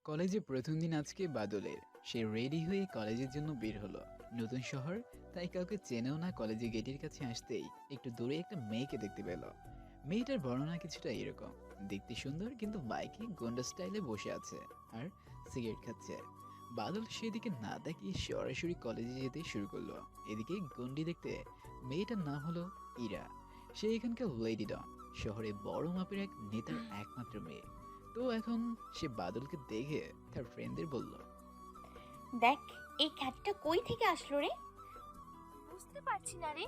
কলেজে প্রথম দিন আজকে বাদলের। সে রেডি হয়ে কলেজের জন্য বের হলো। নতুন শহর, তাই কাউকে চেনেও না। কলেজের গেটের কাছে আসতেই একটু দূরে একটা মেয়েকে দেখতে পেল। মেয়েটার বর্ণনা কিছুটা এরকম: দেখতে সুন্দর, কিন্তু বাইকে গন্ডা স্টাইলে বসে আছে আর সিগারেট খাচ্ছে। বাদল সেদিকে না তাকিয়ে সরাসরি কলেজে যেতে শুরু করলো। এদিকে গন্ডি দেখতে মেয়েটার নাম হলো ইরা। সে এখানকার লেডি ডন, শহরে বড় মাপের এক নেতার একমাত্র মেয়ে। তো এখন সে বাদলকে দেখে তার ফ্রেন্ডদের বলল, দেখ, এই খ্যাটটা কই থেকে আসলো রে? বুঝতে পারছি না রে।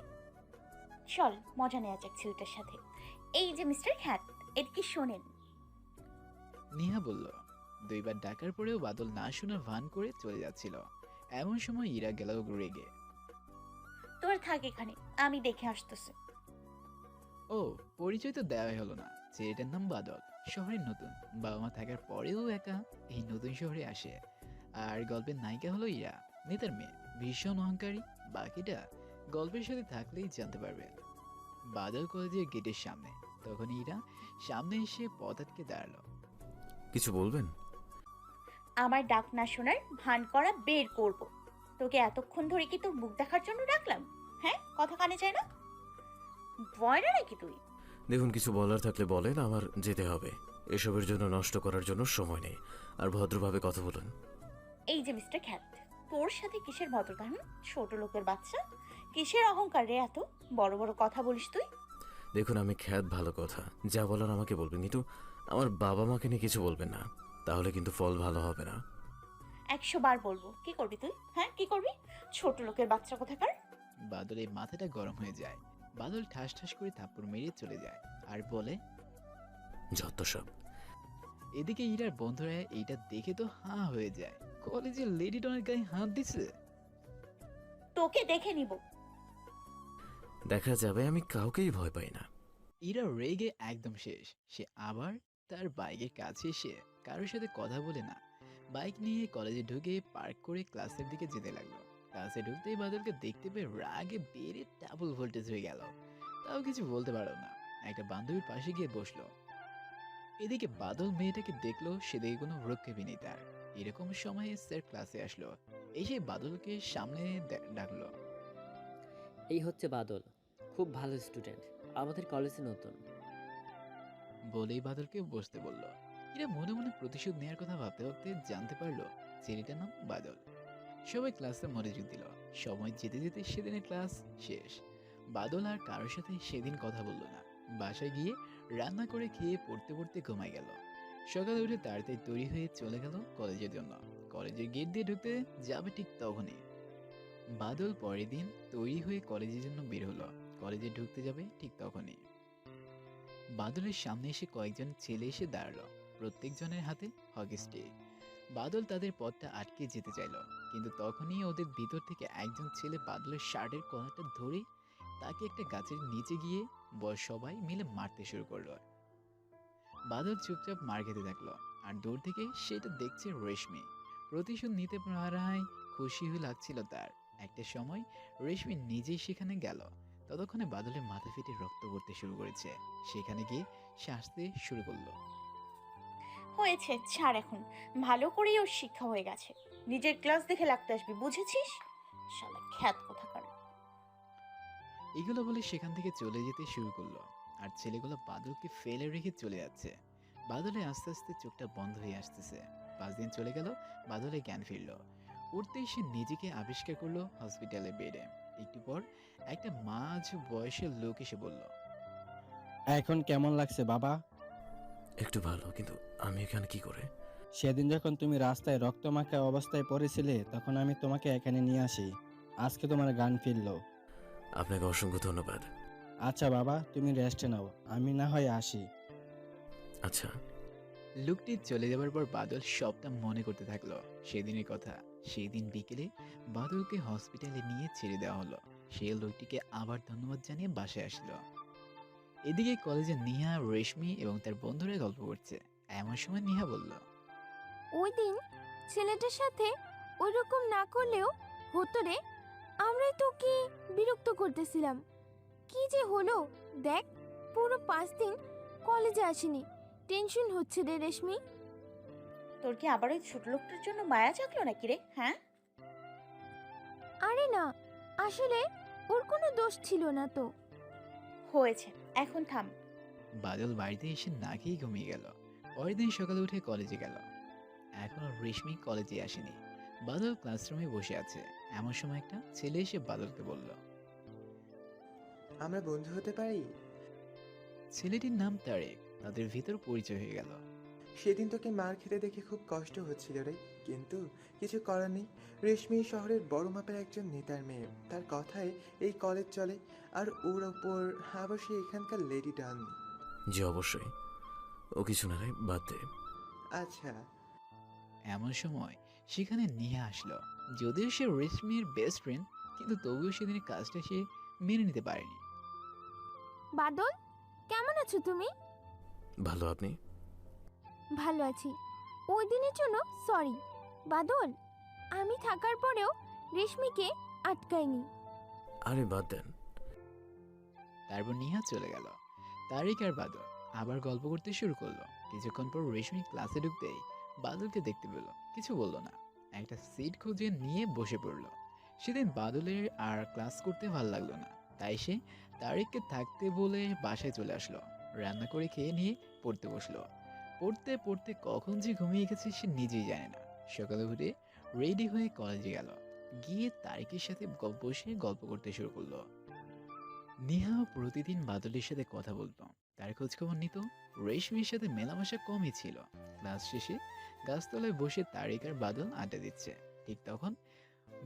চল মজা নেওয়া যাক ছেলেটার সাথে। এই যে মিস্টার খ্যাট, এদিকে শোনেন। নেহা বলল। দুইবার ডাকার পরেও বাদল না শোনার ভান করে চলে যাচ্ছিল। এমন সময় ইরা গেল রেগে। তোর থাক এখানে, আমি দেখে আসতেছি। ও, পরিচয় তো দেওয়াই হলো না। ছেলেটার নাম বাদল, শহরে নতুন। বাবা মা থাকার পরেও একা এই নতুন শহরে আসে। আর গল্পের নায়িকা হলো ইরা, নেতার মেয়ে, ভীষণ অহংকারী। বাকিটা গল্পের সাথে থাকলেই জানতে পারবেন। বাদল কলেজের গেটের সামনে। তখন ইরা সামনে এসে পথ আটকে দাঁড়ালো। কিছু বলবেন? আমার ডাক না শোনার ভান করা বের করব। তোকে এতক্ষণ ধরে কি তোর মুখ দেখার জন্য ডাকলাম? হ্যাঁ, কথা কানে যায় না? বয়রা নাকি তুই? দেখুন, কিছু বলার থাকলে বলেন, আমার যেতে হবে। এসবের জন্য নষ্ট করার জন্য সময় নেই। আর ভদ্রভাবে কথা বলুন। এই যে মিস্টার খ্যাট, তোর সাথে কিসের ভদ্রতা? ছোট লোকের বাচ্চা, কিসের অহংকার রে? এত বড় বড় কথা বলিস তুই? দেখুন, আমি খ্যাত, ভালো কথা যা বলার আমাকে বলবেন, কিন্তু আমার বাবা মাকে নিয়ে কিছু বলবেন না। তাহলে কিন্তু ফল ভালো হবে না। 100 বার বলবো। কি করবি তুই? হ্যাঁ, কি করবি? ছোট লোকের বাচ্চা কোথাকার। বাদলের মাথাটা গরম হয়ে যায়। বাদল ঠাস ঠাস করে থাপ্পড় মেরে চলে যায় আর বলে, যত সব। এদিকে ইরার বন্ধুরা এইটা দেখে তো হাঁ হয়ে যায়। কলেজের লেডি ডনের গায়ে হাত দিছে। তোকে দেখে নিব। দেখা যাবে, আমি কাউকেই ভয় পাই না। ইরা রেগে একদম শেষ। সে আবার তার বাইকের কাছে এসে কারোর সাথে কথা বলে না, বাইক নিয়ে কলেজে ঢুকে পার্ক করে ক্লাসের দিকে যেতে লাগলো। ক্লাসে ঢুকতেই বাদলকে দেখতে পেয়ে রাগে বেড়ে ডাবল ভোল্টেজ হয়ে গেল। তাও কিছু বলতে পারলো না। একটা বান্ধবীর পাশে গিয়ে বসলো। এদিকে বাদল মেয়েটাকে দেখলো, সেদিকে কোনো ভ্রুক্ষেপই নেই তার। এরকম সময়ে স্যার ক্লাসে আসলো। এসে বাদলকে সামনে ডাকলো। এই হচ্ছে বাদল, খুব ভালো স্টুডেন্ট, আমাদের কলেজে নতুন। বলেই বাদলকে বসতে বলল। এরা মনে মনে প্রতিশোধ নেওয়ার কথা ভাবতে ভাবতে জানতে পারলো ছেলেটার নাম বাদল। সবাই ক্লাসে মনোযোগ দিল। সময় যেতে যেতে সেদিনের ক্লাস শেষ। বাদল আর কারোর সাথে সেদিন কথা বলল না। বাসায় গিয়ে রান্না করে খেয়ে পড়তে পড়তে ঘুমায় গেল। সকালে উঠে তাড়াতাড়ি তৈরি হয়ে চলে গেল কলেজের জন্য। কলেজের গেট দিয়ে ঢুকতে যাবে ঠিক তখনই বাদল পরের দিন তৈরি হয়ে কলেজের জন্য বের হলো। কলেজে ঢুকতে যাবে ঠিক তখনই বাদলের সামনে এসে কয়েকজন ছেলে এসে দাঁড়ালো। প্রত্যেকজনের হাতে হকি স্টিক। বাদল তাদের পথটা আটকে যেতে চাইল, কিন্তু তখনই ওদের ভিতর থেকে একজন ছেলে বাদলের শার্টের কলারটা ধরে তাকে একটা গাছের নিচে গিয়ে সবাই মিলে মারতে শুরু করলো। বাদল চুপচাপ মার খেতে থাকলো। আর দূর থেকে সেটা দেখছে রেশমি। প্রতিশোধ নিতে পারায় খুশি হয়ে লাগছিল তার। একটা সময় রেশমি নিজেই সেখানে গেল। ততক্ষণে বাদলের মাথা ফেটে রক্ত পড়তে শুরু করেছে। সেখানে গিয়ে সে আসতে শুরু করলো। হয়েছে, ছাড় এখন। ভালো করেই ওর শিক্ষা হয়ে গেছে। নিজের ক্লাস দেখে লাগতে আসবি, বুঝেছিস? শালা খ্যাত কোথাকার। এগুলো বলে সেখান থেকে চলে যেতে শুরু করলো। আর ছেলেগুলো বাদলকে ফেলে রেখে চলে যাচ্ছে। বাদলে আস্তে আস্তে চোখটা বন্ধ হয়ে আসতেছে। 5 দিন চলে গেল। বাদলে জ্ঞান ফিরল। উঠতেই সে নিজেকে আবিষ্কার করলো হসপিটালে বেডে। একটু পর একটা মাঝ বয়সের লোক এসে বলল, এখন কেমন লাগছে বাবা? একটু ভালো, কিন্তু আমি এখানে কি করে? সেদিন যখন তুমি রাস্তায় রক্তমাখা অবস্থায় পড়েছিলে, তখন আমি তোমাকে এখানে নিয়ে আসি। আজকে তোমার গান ফিরলো। আপনাকে অসংখ্য ধন্যবাদ। আচ্ছা বাবা, তুমি রেস্টে নাও, আমি না হয় আসি। আচ্ছা। লোকটি চলে যাবার পর বাদল সবটা মনে করতে থাকলো সেদিনের কথা। সেই দিন বিকেলে বাদলকে হসপিটালে নিয়ে ছেড়ে দেওয়া হলো। সে লোকটিকে আবার ধন্যবাদ জানিয়ে বাসায় আসলো। এদিকে কলেজে নিহা, রেশমি এবং তার বন্ধুরা গল্প করছে। এমন সময় নিহা বলল, ওই দিন ছেলেটার সাথে ওই রকম না করলেও হতো রে। আমরাই তোকে বিরক্ত করতেছিলাম। কি যে হলো দেখ, পুরো 5 দিন কলেজে আসেনি। টেনশন হচ্ছে রে রেশমি। তোর কি আবার ওই ছোট লোকটার জন্য মায়া জাগলো নাকি রে? হ্যাঁ, আরে না, আসলে ওর কোনো দোষ ছিল না তো। হয়েছে, এখন থাম। বাদল বাড়িতে এসে না খেয়েই ঘুমিয়ে গেল। পরের দিন সকালে উঠে কলেজে গেল। এখনো রেশমি কলেজে আসেনি। বাদল ক্লাসরুমে বসে আছে। এমন সময় একটা ছেলে এসে বাদলকে বলল। আমরা বন্ধু হতে পারি? ছেলেটির নাম তারেক। তাদের ভিতর পরিচয় হয়ে গেল। সেদিন তোকে মার খেতে দেখে খুব কষ্ট হচ্ছিল রে, কিন্তু কিছু করার নেই। রেশমি শহরের বড় মাপের একজন নেতার মেয়ে, তার কথায় এই কলেজ চলে। আর ওর ওপর আবার সে এখানকার লেডি ডান। জি অবশ্যই। ও কিছু না রে, বাদ দে। আচ্ছা, এমন সময় সেখানে নিয়ে আসলো। যদিও সে রেশমির বেস্ট ফ্রেন্ড, কিন্তু তবুও সেদিনের কাজটা সে মেনে নিতে পারেনি। বাদল, কেমন আছো তুমি? ভালো, আপনি? ভালো আছি। ওই দিনের জন্য সরি। বাদল, আমি থাকার পরেও রেশমিকে আটকাইনি। আরে বাদ দেন। তারপর নিহা চলে গেল। তারিক আর বাদল আবার গল্প করতে শুরু করলো। কিছুক্ষণ পর রেশমি ক্লাসে ঢুকতেই বাদলকে দেখতে পেল। কিছু বলল না, একটা সিট খুঁজে নিয়ে বসে পড়ল। সেদিন বাদলের আর ক্লাস করতে ভালো লাগলো না, তাই সে তারিককে থাকতে বলে বাসায় চলে আসলো। রান্না করে খেয়ে নিয়ে পড়তে বসলো। পড়তে পড়তে কখন যে ঘুমিয়ে গেছে সে নিজেই জানে না। সকালে উঠে রেডি হয়ে কলেজে গেল। গিয়ে তারিকের সাথে বসে গল্প করতে শুরু করলো। নিহাও প্রতিদিন বাদলের সাথে কথা বলতো, তার খোঁজখবর নিত। রেশমির সাথে মেলামেশা কমই ছিল। ক্লাস শেষে গাছতলায় বসে তারিক আর বাদল আড্ডা দিচ্ছে। ঠিক তখন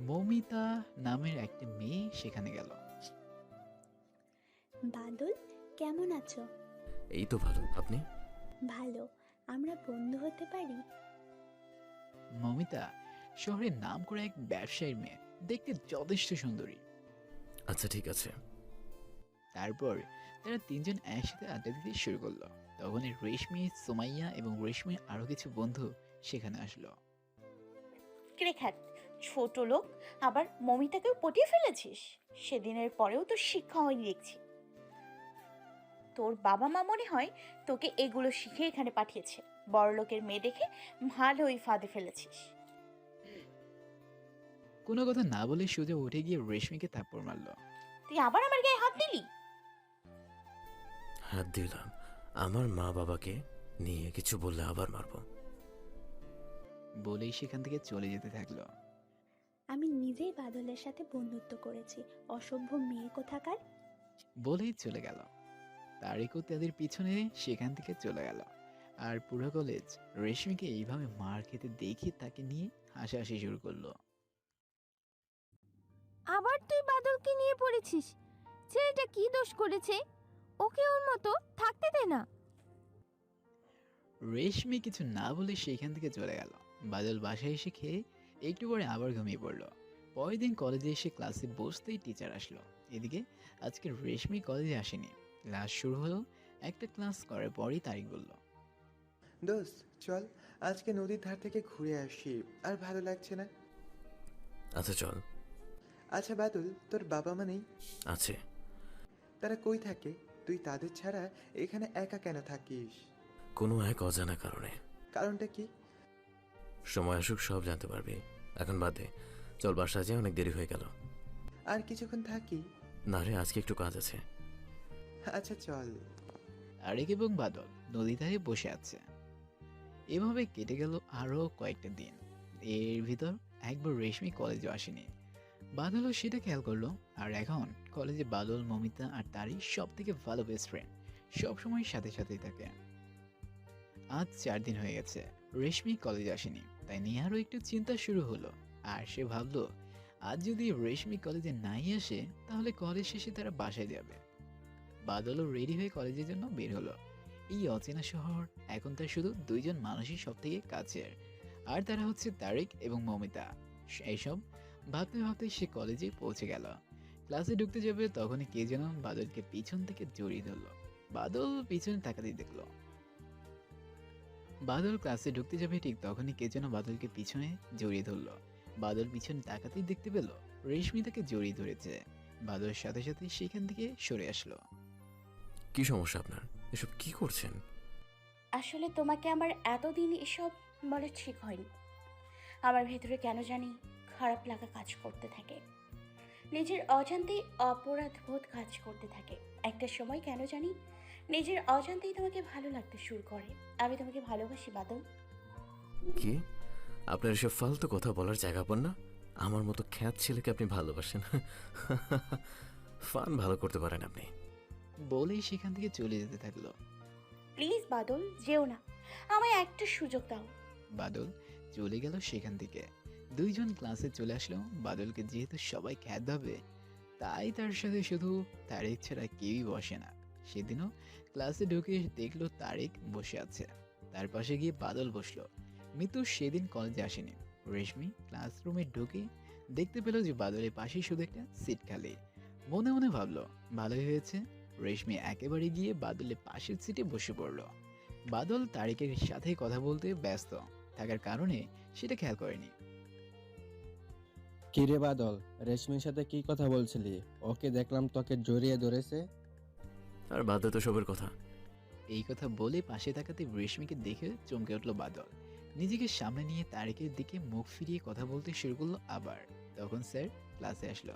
মৌমিতা নামের একটা মেয়ে সেখানে গেল। বাদল, কেমন আছো? এই তো ভালো, আপনি? ভালো। আমরা বন্ধু হতে পারি? মৌমিতা শহরের নাম করে এক ব্যবসায়ীর মেয়ে, দেখতে যথেষ্ট সুন্দরী। আচ্ছা ঠিক আছে। তারপর তারা তিনজন একসাথে আড্ডা দিতে শুরু করলো। তখনই রেশমি, সুমাইয়া এবং রেশমির আরো কিছু বন্ধু সেখানে আসলো। কিরে খ্যাত, ছোট লোক, আবার মমিতাকেও পটিয়ে ফেলেছিস? সেদিনের পরেও তো শিক্ষা হয়নি দেখছি। তোর বাবা মা মনে হয় তোকে এগুলো শিখে এখানে পাঠিয়েছে। বড়লোকের মেয়ে দেখে ভালোই ফাঁদে ফেলেছিস। কোনো কথা না বলে সোজা উঠে গিয়ে রেশমিকে থাপ্পড় মারলো। তুই আবার আমার গায়ে হাত দিলি? হাত দিলাম? আমার মা বাবাকে নিয়ে কিছু বললে আবার মারবো। বলেই সেখান থেকে চলে যেতে থাকলো। আমি নিজেই বাদলের সাথে বন্ধুত্ব করেছি, অসভ্য মেয়ে কোথাকার। বলেই চলে গেল। তারিকও তাদের পিছনে সেখান থেকে চলে গেল। আর পুরো কলেজ রেশমিকে এইভাবে মার খেতে দেখে তাকে নিয়ে হাসাহাসি শুরু করলো। আবার তুই বাদলকে নিয়ে পড়েছিস? ছেলেটা কি দোষ করেছে? ওকে ওর মতো থাকতে দে না। রেশমি কিছু না বলে সেখান থেকে চলে গেল। বাদল বাসায় এসে খেয়ে একটু পরে আবার ঘুমিয়ে পড়লো। পরের দিন কলেজে এসে ক্লাসে বসতেই টিচার আসলো। এদিকে আজকে রেশমি কলেজে আসেনি। ক্লাস শুরু হলো। একটা ক্লাস করার পরই তারিক বলল। দোস্ত চল, আজকে নদীর ধার থেকে ঘুরে আসি। আর ভালো লাগছে না। আচ্ছা চল। আচ্ছা বাদল, তোর বাবা মা নেই? আছে। তারা কই থাকে? তুই তাদের ছাড়া এখানে একা কেন থাকিস? কোনো এক অজানা কারণে। কারণটা কি? সময় আসুক সব জানতে পারবি। এখন বাদ দে, চল বাসায় যাই, অনেক দেরি হয়ে গেল। আর কিছুক্ষণ থাকি? না রে, আজকে একটু কাজ আছে। আচ্ছা চল। তারেক এবং বাদল নদী ধারে বসে আছে। এভাবে কেটে গেল আরো কয়েকটা দিন। এর ভিতর একবার রেশমি কলেজে আসেনি। বাদলও সেটা খেয়াল করলো। আর এখন কলেজে বাদল, মমিতা আর তারিক সব থেকে ভালো বেস্ট ফ্রেন্ড, সবসময় সাথে সাথেই থাকে। আজ 4 দিন হয়ে গেছে রেশমি কলেজে আসেনি, তাই নিহারও একটু চিন্তা শুরু হলো। আর সে ভাবলো আজ যদি রেশমি কলেজে নাই আসে তাহলে কলেজ শেষে তারা বাসায় যাবে। বাদলও রেডি হয়ে কলেজের জন্য বের হলো। এই অচেনা শহর এখন তার শুধু দুইজন মানুষই সব থেকে কাছের, আর তারা হচ্ছে তারিক এবং মমিতা। এইসব ভাবতে ভাবতে সে কলেজে পৌঁছে গেল। ক্লাসে ঢুকতে যাবে তখনই কে যেন বাদলকে পিছন থেকে জড়িয়ে ধরলো। বাদল পিছনে তাকাতেই দেখলো। বাদল ক্লাসে ঢুকতে যাবে ঠিক তখনই কে যেন বাদলকে পিছনে জড়িয়ে ধরলো। বাদল পিছনে তাকাতেই দেখতে পেল রেশমি তাকে জড়িয়ে ধরেছে। বাদলের সাথে সাথে সেখান থেকে সরে আসলো। কি সমস্যা আপনার? এসব কি করছেন? আসলে তোমাকে আমার এতদিন এসব বলা ঠিক হয়নি। আমার ভেতরে কেন জানি খারাপ লাগা কাজ করতে থাকে। নিজের অজান্তেই অপরাধবোধ কাজ করতে থাকে। একটা সময় কেন জানি নিজের অজান্তেই তোমাকে ভালো লাগতে শুরু করে। আমি তোমাকে ভালোবাসি বাদল। কি? আপনার এসব ফালতু কথা বলার জায়গা পান না? আমার মতো খ্যাত ছেলেকে আপনি ভালোবাসেন? ফান ভালো করতে পারেন আপনি। বলেই সেখান থেকে চলে যেতে থাকলো। প্লিজ বাদল, যেও না, আমায় একটা সুযোগ দাও। বাদল চলে গেল সেখান থেকে। দুইজন ক্লাসে চলে আসলো। বাদলকে যেহেতু সবাই খ্যাত ভাবে, তাই তার সাথে শুধু তারেক ছাড়া কেউই বসে না। সেদিনও ক্লাসে ঢুকে দেখলো তারেক বসে আছে। তার পাশে গিয়ে বাদল বসলো। মিতু সেদিন কলেজে আসেনি। রেশমি ক্লাসরুমে ঢুকে দেখতে পেল যে বাদলের পাশে শুধু একটা সিট খালি। মনে মনে ভাবলো ভালোই হয়েছে। রেশমি একেবারে গিয়ে বাদলের পাশের সিটে বসে পড়লো। বাদল তারেকের সাথে কথা বলতে ব্যস্ত থাকার কারণে সেটা খেয়াল করেনি। কি রে বাদল, রেশমির সাথে কি কথা বলছিলি? ওকে দেখলাম তোকে জড়িয়ে ধরেছে। আর বাদ দে তো সবের কথা। এই কথা বলে পাশে তাকাতে রেশমিকে দেখে চমকে উঠল বাদল। নিজেকে সামনে নিয়ে তারেকের দিকে মুখ ফিরিয়ে কথা বলতে শুরু করলো আবার। তখন স্যার ক্লাসে আসলো।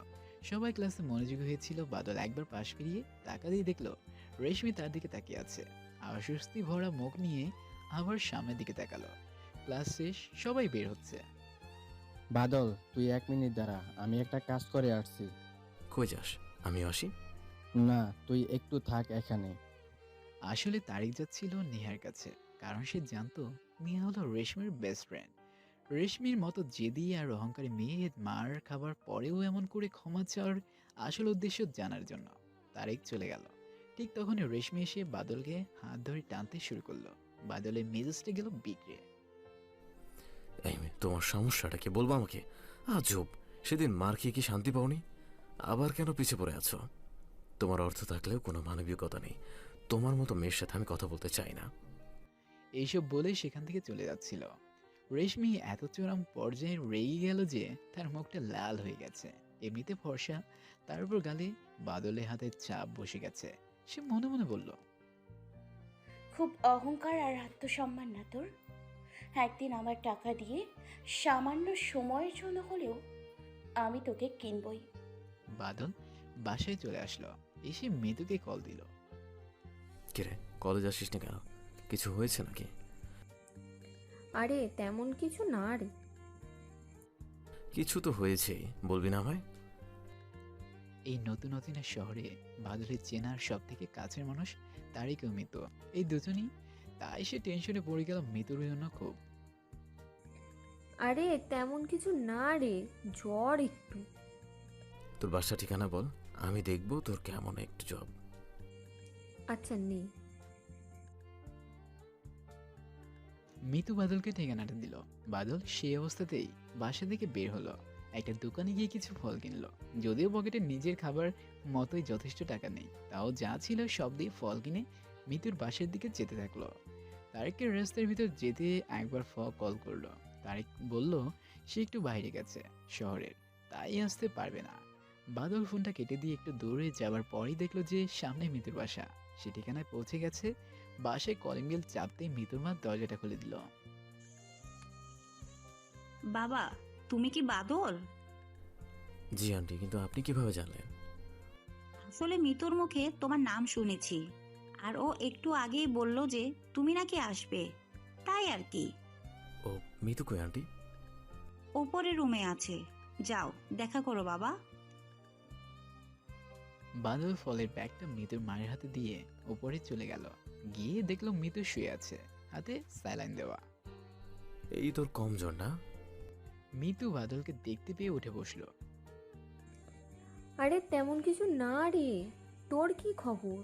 সবাই ক্লাসে মনোযোগী হয়েছিল। বাদল একবার পাশ ফিরিয়ে তাকাতেই দেখলো রেশমি তার দিকে তাকিয়ে আছে। অস্বস্তি ভরা মুখ নিয়ে আবার সামনের দিকে তাকালো। ক্লাস শেষ, সবাই বের হচ্ছে। বাদল, তুই 1 মিনিট দাঁড়া, আমি একটা কাজ করে আসছি। কই যাস? আমিও আসি। না, তুই একটু থাক এখানে। আসলে তারিক যাচ্ছিল নেহার কাছে, কারণ সে জানতো নেহা হলো রেশমির বেস্ট ফ্রেন্ড। রেশমির মতো জেদি আর অহংকারী মেয়ে মার খাবার পরেও এমন করে ক্ষমা চাওয়ার আসল উদ্দেশ্য জানার জন্য। তারিক চলে গেল। ঠিক তখনই রেশমি এসে বাদলকে হাত ধরে টানতে শুরু করলো। বাদলের মেজাজটা গেল বিগড়ে। এই মেয়ে, তোমার সমস্যাটা কি বলবো আমাকে? আজব, সেদিন মার খেয়ে কি শান্তি পাওনি? আবার কেন পিছে পড়ে আছো? তোমার অর্থ থাকলেও কোনো মানবিকতা নেই। তোমার মতো মেয়ের সাথে আমি কথা বলতে চাই না। এইসব বলে সেখান থেকে চলে যাচ্ছিল। রেশমি এত চরম পর্যায়ে রেগে গেল যে তার মুখটা লাল হয়ে গেছে। এমনিতে ফর্সা, তার উপর গালে বাদলের হাতে চাপ বসে গেছে। সে মনে মনে বলল, খুব অহংকার আর আত্মসম্মান না তোর? একদিন আমার টাকা দিয়ে সামান্য সময়ের জন্য হলেও আমি তোকে কিনবই। বাদল বাসায় চলে আসলো। এসে মৃদুকে কল দিল। কিরে, কলেজ আসিস না কেন? কিছু হয়েছে নাকি? আরে তেমন কিছু না রে। কিছু তো হয়েছেই, বলবি না ভাই? এই নতুন নতুনের শহরে বাদলের চেনার সব থেকে কাছের মানুষ তারিক ও মিতু, এই দুজনই। তাই সে টেনশনে পড়ে গেল মিতুর জন্য খুব। আরে তেমন কিছু না রে, জ্বর একটু। তোর বাসা ঠিকানা বল, আমি দেখবো তোর কেমন একটু জব। আচ্ছা নেই। মিতু বাদলকে ঠিকানাটা দিল। বাদল সেই অবস্থাতেই বাসা থেকে বের হলো। একটা দোকানে গিয়ে কিছু ফল কিনলো। যদিও পকেটে নিজের খাবার মতোই যথেষ্ট টাকা নেই, তাও যা ছিল সব দিয়ে ফল কিনে মিতুর বাসার দিকে যেতে থাকলো। তারেকের রাস্তার ভিতর যেতে একবার কল করলো। তারেক বলল সে একটু বাইরে গেছে শহরের, তাই আসতে পারবে না। বাদল ফোনটা কেটে দিয়ে একটু দূরে যাবার পরেই দেখলো যে সামনে মিতুর বাসা। সে ঠিকানায় পৌঁছে গেছে। বাসায় কলিং বেল চাপতেই মিতুর মা দরজাটা খুলে দিল। বাবা, তুমি কি বাদল? জি আন্টি, কিন্তু আপনি কিভাবে জানলেন? আসলে মিতুর মুখে তোমার নাম শুনেছি, আর ও একটু আগেই বলল যে তুমি নাকি আসবে, তাই আর কি। ও, মিতু কই আন্টি? ওপরের রুমে আছে, যাও দেখা করো বাবা। বাদল ফলের ব্যাগটা মিতুর মায়ের হাতে দিয়ে উপরে চলে গেল। গিয়ে দেখলো মিতু শুয়ে আছে, হাতে স্যালাইন দেওয়া। এই তোর কম জ্বর না? মিতু বাদলকে দেখতে পেয়ে উঠে বসলো। আরে তেমন কিছু না রে, তোর কি খবর?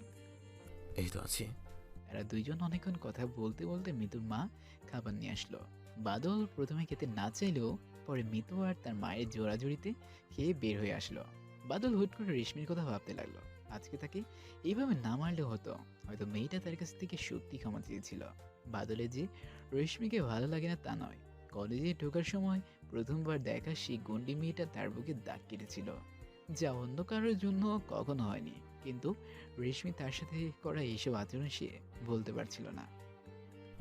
এই তো আছি। এরা দুইজন অনেকক্ষণ কথা বলতে বলতে মিতুর মা খাবার নিয়ে আসলো। বাদল প্রথমে খেতে না চাইলেও পরে মিতু আর তার মায়ের জোড়াজুড়িতে খেয়ে বের হয়ে আসলো। বাদল হুট করে রেশমির কথা ভাবতে লাগলো। আজকে তাকে এইভাবে না মারলেও হতো। হয়তো মেয়েটা তার কাছ থেকে সত্যি ক্ষমা চেয়েছিল। বাদলের যে রেশমিকে ভালো লাগে না তা নয়, কলেজে ঢোকার সময় প্রথমবার দেখা সেই গন্ডি মেয়েটা তার বুকে দাগ কেটেছিল, যা অন্য কারোর জন্য কখনো হয়নি। কিন্তু রেশমি তার সাথে করা এইসব আচরণ সে বলতে পারছিল না।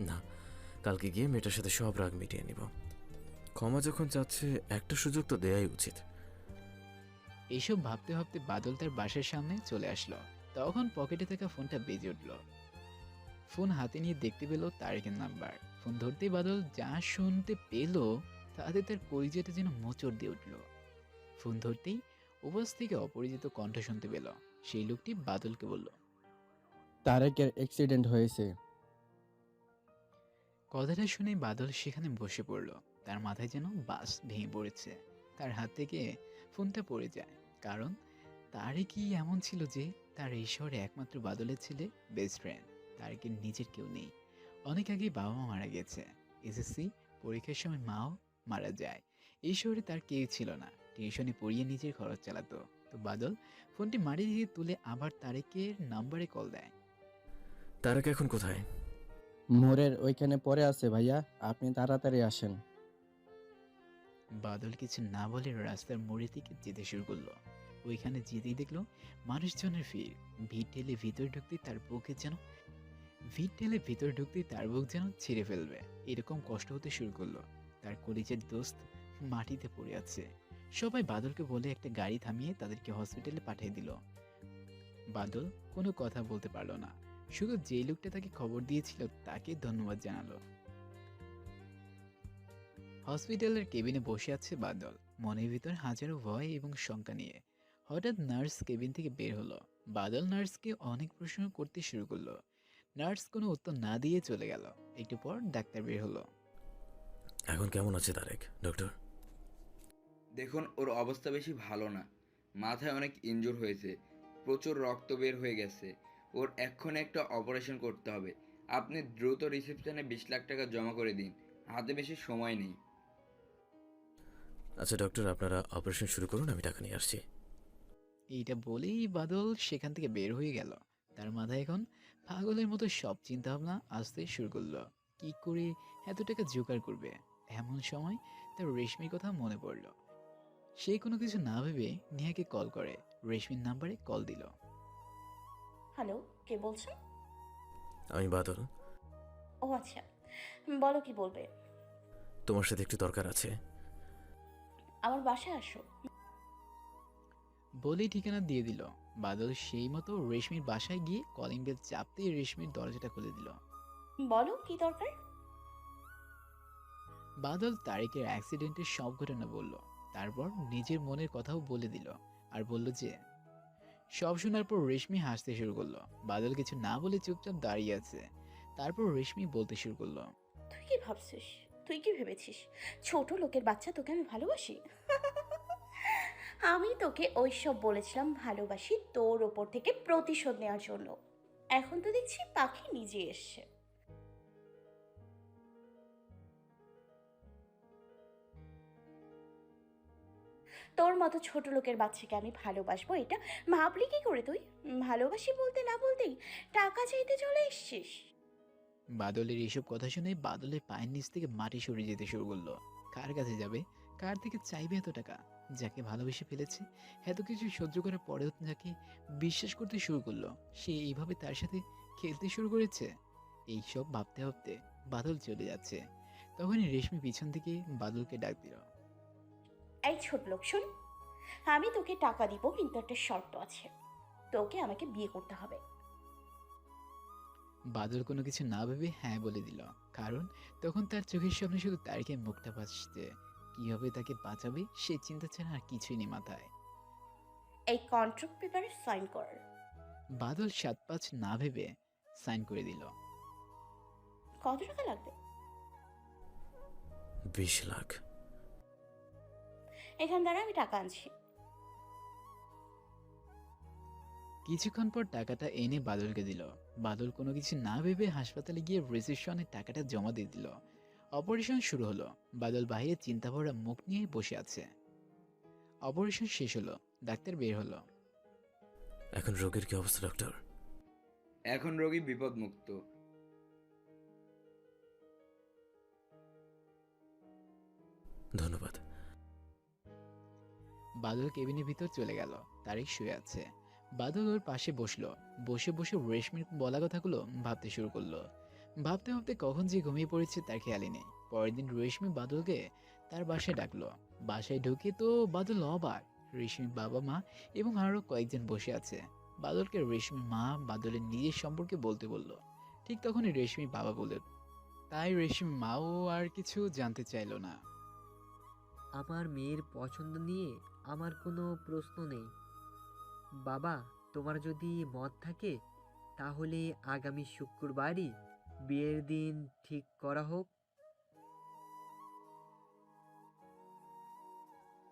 না, কালকে গিয়ে মেয়েটার সাথে সব রাগ মিটিয়ে নিব। ক্ষমা যখন চাচ্ছে একটা সুযোগ তো দেয়াই উচিত। এইসব ভাবতে ভাবতে বাদল তার বাসার সামনে চলে আসলো। তখন পকেটে থাকা ফোনটা বেজে উঠল। ফোন হাতে নিয়ে দেখতে পেল তারেকের নাম্বার। ফোন ধরতেই বাদল যা শুনতে পেল তাতে তার কলিজাটা যেন মোচড় দিয়ে উঠল। ফোন ধরতেই উপস্থিত থেকে অপরিচিত কণ্ঠ শুনতে পেল। সেই লোকটি বাদলকে বলল, তারেকের অ্যাক্সিডেন্ট হয়েছে। কথাটা শুনে বাদল সেখানে বসে পড়ল। তার মাথায় যেন বাস ভেঙে পড়েছে। তার হাত থেকে ফোনটা পড়ে যায়। কারণ তারই কি এমন ছিল যে তার এই শহরে একমাত্র বাদলের ছেলে, বেস্ট ফ্রেন্ড। তার কি নিজের কেউ নেই। অনেক আগেই বাবা মা মারা গেছে। এসএসসি পরীক্ষার সময় মাও মারা যায়। এই শহরে তার কেউ ছিল না। টিউশনে পড়িয়ে নিজের খরচ চালাতো। তো বাদল ফোনটি মারি দিয়ে তুলে আবার তারেকের নাম্বারে কল দেয়। তারেক এখন কোথায়? মোড়ের ওইখানে পড়ে আছে ভাইয়া, আপনি তাড়াতাড়ি আসেন। বাদল কিছু না বলে রাস্তার মোড়ের দিকে যেতে শুরু করলো। ওইখানে যেতেই দেখলো মানুষজনের ভিড় ঠেলে ভিতরে ঢুকতেই তার বুক যেন ছিঁড়ে ফেলবে এরকম কষ্ট হতে শুরু করলো। তার কলিজার দোস্ত মাটিতে পড়ে আছে। সবাই বাদলকে বলে একটা গাড়ি থামিয়ে তাদেরকে হসপিটালে পাঠিয়ে দিল। বাদল কোনো কথা বলতে পারলো না, শুধু যে লোকটা তাকে খবর দিয়েছিল তাকে ধন্যবাদ জানালো। হসপিটালের কেবিনে বসে আছে বাদল, মনের ভিতর হাজারো ভয় এবং শঙ্কা নিয়ে। হঠাৎ নার্স কেবিন থেকে বের হলো। বাদল নার্সকে অনেক প্রশ্ন করতে শুরু করলো। নার্স কোনো উত্তর না দিয়ে চলে গেল। একটু পর ডাক্তার বের হলো। এখন কেমন আছে তারেক, ডক্টর? দেখুন, ওর অবস্থা বেশি ভালো না। মাথায় অনেক ইনজুর হয়েছে, প্রচুর রক্ত বের হয়ে গেছে। ওর এক্ষুনি একটা অপারেশন করতে হবে। আপনি দ্রুত রিসেপশনে 20 লাখ টাকা জমা করে দিন, হাতে বেশি সময় নেই। আচ্ছা ডক্টর, আপনারা অপারেশন শুরু করুন, আমি টাকা নিয়ে আসছি। এইটা বলেই বাদল সেখান থেকে বের হয়ে গেল। তার মাথায় এখন পাগলের মতো সব চিন্তা ভাবনা আসতে শুরু করলো। কি করে এত টাকা জোগাড় করবে। এমন সময় তার রেশমির কথা মনে পড়ল। সে কোনো কিছু না ভেবে নেহাকে কল করে। রেশমির নাম্বারে কল দিল। হ্যালো, কে বলছেন? আমি বাদল। ও আচ্ছা, বলো কি বলবে। তোমার সাথে একটু দরকার আছে। আমার বাসায় আসো। বলেই ঠিকানা দিয়ে দিল। বাদল সেই মতো রেশমির বাসায় গিয়ে কলিং বেল চাপতেই রেশমির দরজাটা খুলে দিল। বলো কি দরকার। বাদল তারেকের অ্যাক্সিডেন্টের সব ঘটনা বলল। তারপর নিজের মনের কথাও বলে দিল। আর বলল যে সব শোনার পর রেশমি হাসতে শুরু করলো। বাদল কিছু না বলে চুপচাপ দাঁড়িয়ে আছে। তারপর রেশমি বলতে শুরু করলো, তুই কি ভাবছিস? তুই কি ভেবেছিস ছোট লোকের বাচ্চা তোকে আমি ভালোবাসি? আমি তোকে ওইসব বলেছিলাম ভালোবাসি তোর ওপর থেকে প্রতিশোধ নেওয়ার জন্য। এখন তো দেখছি পাখি নিজে এসছে। তোর মতো ছোট লোকের বাচ্চাকে আমি ভালোবাসবো এটা ভাবলি কি করে তুই? ভালোবাসি বলতে না বলতেই টাকা চাইতে চলে এসছিস। বাদলের এইসব কথা শুনে বাদলের পায়ের নিচ থেকে মাটি সরে যেতে শুরু করলো। কার কাছে যাবে, কার থেকে চাইবে এত টাকা? যাকে ভালোবেসে ফেলেছে, এত কিছু সহ্য করার পরেও যাকে বিশ্বাস করতে শুরু করলো, সে এইভাবে তার সাথে খেলতে শুরু করেছে। এইসব ভাবতে ভাবতে বাদল চলে যাচ্ছে। তখনই রেশমি পিছন থেকে বাদলকে ডাক দিল। এই ছোট লোক শোন, আমি তোকে টাকা দিব কিন্তু একটা শর্ত আছে। তোকে আমাকে বিয়ে করতে হবে। বাদল কোনো কিছু না ভেবে হ্যাঁ বলে দিল। কারণ তখন তার চোখের সামনে শুধু তারিখের মুখটা ভাসছে। কিভাবে তাকে বাঁচাবে সে চিন্তা ছাড়া আর কিছুই নেই মাথায়। এই কন্ট্রাক্ট পেপারে সাইন কর। বাদল 7-5 না ভেবে সাইন করে দিল। কত টাকা লাগবে? 20 লাখ। এখান দ্বারা আমি টাকা আনছি। কিছুক্ষণ পর টাকাটা এনে বাদলকে দিল। বাদল কোনো কিছু না ভেবে হাসপাতালে গিয়ে রিসেপশনে টাকাটা জমা দিয়ে দিল। অপারেশন শুরু হলো। বাদল বাইরে চিন্তা ভরা মুখ নিয়ে বসে আছে। অপারেশন শেষ হলো, ডাক্তার বের হলো। এখন রোগীর কি অবস্থা ডক্টর? এখন রোগী বিপদমুক্ত। ধন্যবাদ। বাদল কেবিনের ভিতর চলে গেল। তারিক শুয়ে আছে। বাদল ওর পাশে বসলো। বসে বসে রেশমির বলা কথাগুলো ভাবতে শুরু করলো। ভাবতে ভাবতে কখন যে ঘুমিয়ে পড়েছে তার খেয়ালই নেই। পরের দিন রেশমি বাদলকে তার বাসায় ডাকলো। বাসায় ঢুকে তো বাদল অবাক। রেশমির বাবা মা এবং আরো কয়েকজন বসে আছে। বাদলকে রেশমির মা বাদলের নিজের সম্পর্কে বলতে বলল। ঠিক তখনই রেশমির বাবা বললেন। তাই রেশমির মাও আর কিছু জানতে চাইলো না। আমার মেয়ের পছন্দ নিয়ে আমার কোনো প্রশ্ন নেই। বাবা, তোমার যদি মত থাকে তাহলে আগামী শুক্রবারই বিয়ের দিন ঠিক করা হোক।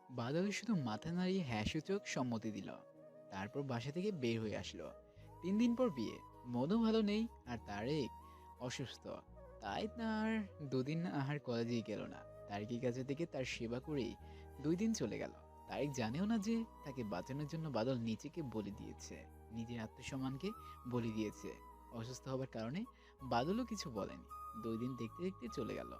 বাদল শুধু মাথা নাড়িয়ে হ্যাঁ সূচক সম্মতি দিল। তারপর বাসা থেকে বের হয়ে আসলো। 3 দিন পর বিয়ে। মনও ভালো নেই আর তারেক অসুস্থ। তাই তার 2 দিন আহার কলেজেই গেল না। তারেকের কাছে থেকে তার সেবা করেই 2 দিন চলে গেল। তারেক জানেও না যে তাকে বাঁচানোর জন্য বাদল নিজেকে বলি দিয়েছে, নিজের আত্মসম্মানকে বলি দিয়েছে। অসুস্থ হবার কারণে বাদলও কিছু বলেনি। 2 দিন দেখতে দেখতে চলে গেল।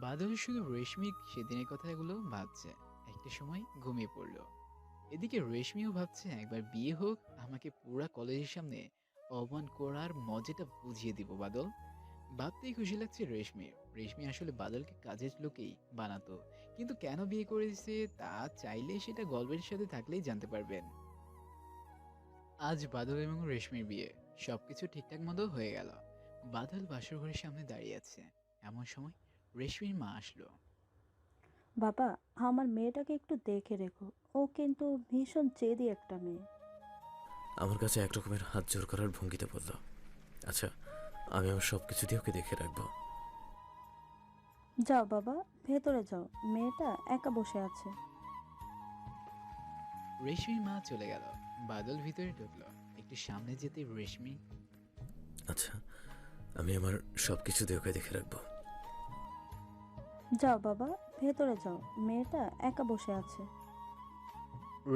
বাদল শুধু রেশমি সেদিনের কথাগুলো ভাবছে। একটা সময় ঘুমিয়ে পড়লো। এদিকে রেশমিও ভাবছে একবার বিয়ে হোক, আমাকে পুরা কলেজের সামনে অপমান করার মজাটা বুঝিয়ে দিব বাদল। ভাবতেই খুশি লাগছে রেশমির। রেশমি আসলে বাদলকে কাজের লোকেই বানাতো, কিন্তু কেন বিয়ে করেছে তা চাইলে সেটা গল্পের সাথে থাকলেই জানতে পারবেন। আজ বাদল এবং রেশমির বিয়ে। সবকিছু ঠিকঠাক মতো হয়ে গেল। বাদল বাসর ঘরের সামনে দাঁড়িয়ে আছে। এমন সময় রেশমির মা আসলো। বাবা, আমার মেয়েটাকে একটু দেখে রেখো, ও কিন্তু ভীষণ জেদি একটা মেয়ে। আমার কাছে এক রকমের হাত জোর করার ভঙ্গিতে বলল, আচ্ছা আমি আমার সব কিছু দিয়ে ওকে দেখে রাখবো। যাও বাবা, ভেতরে যাও, মেয়েটা একা বসে আছে। রেশমির মা চলে গেল। বাদল ভিতরে ঢুকলো। একটু সামনে যেতে রেশমি, আচ্ছা আমি আমার সব কিছু দিয়ে ওকে দেখে রাখবো। যাও বাবা, ভেতরে যাও, মেয়েটা একা বসে আছে।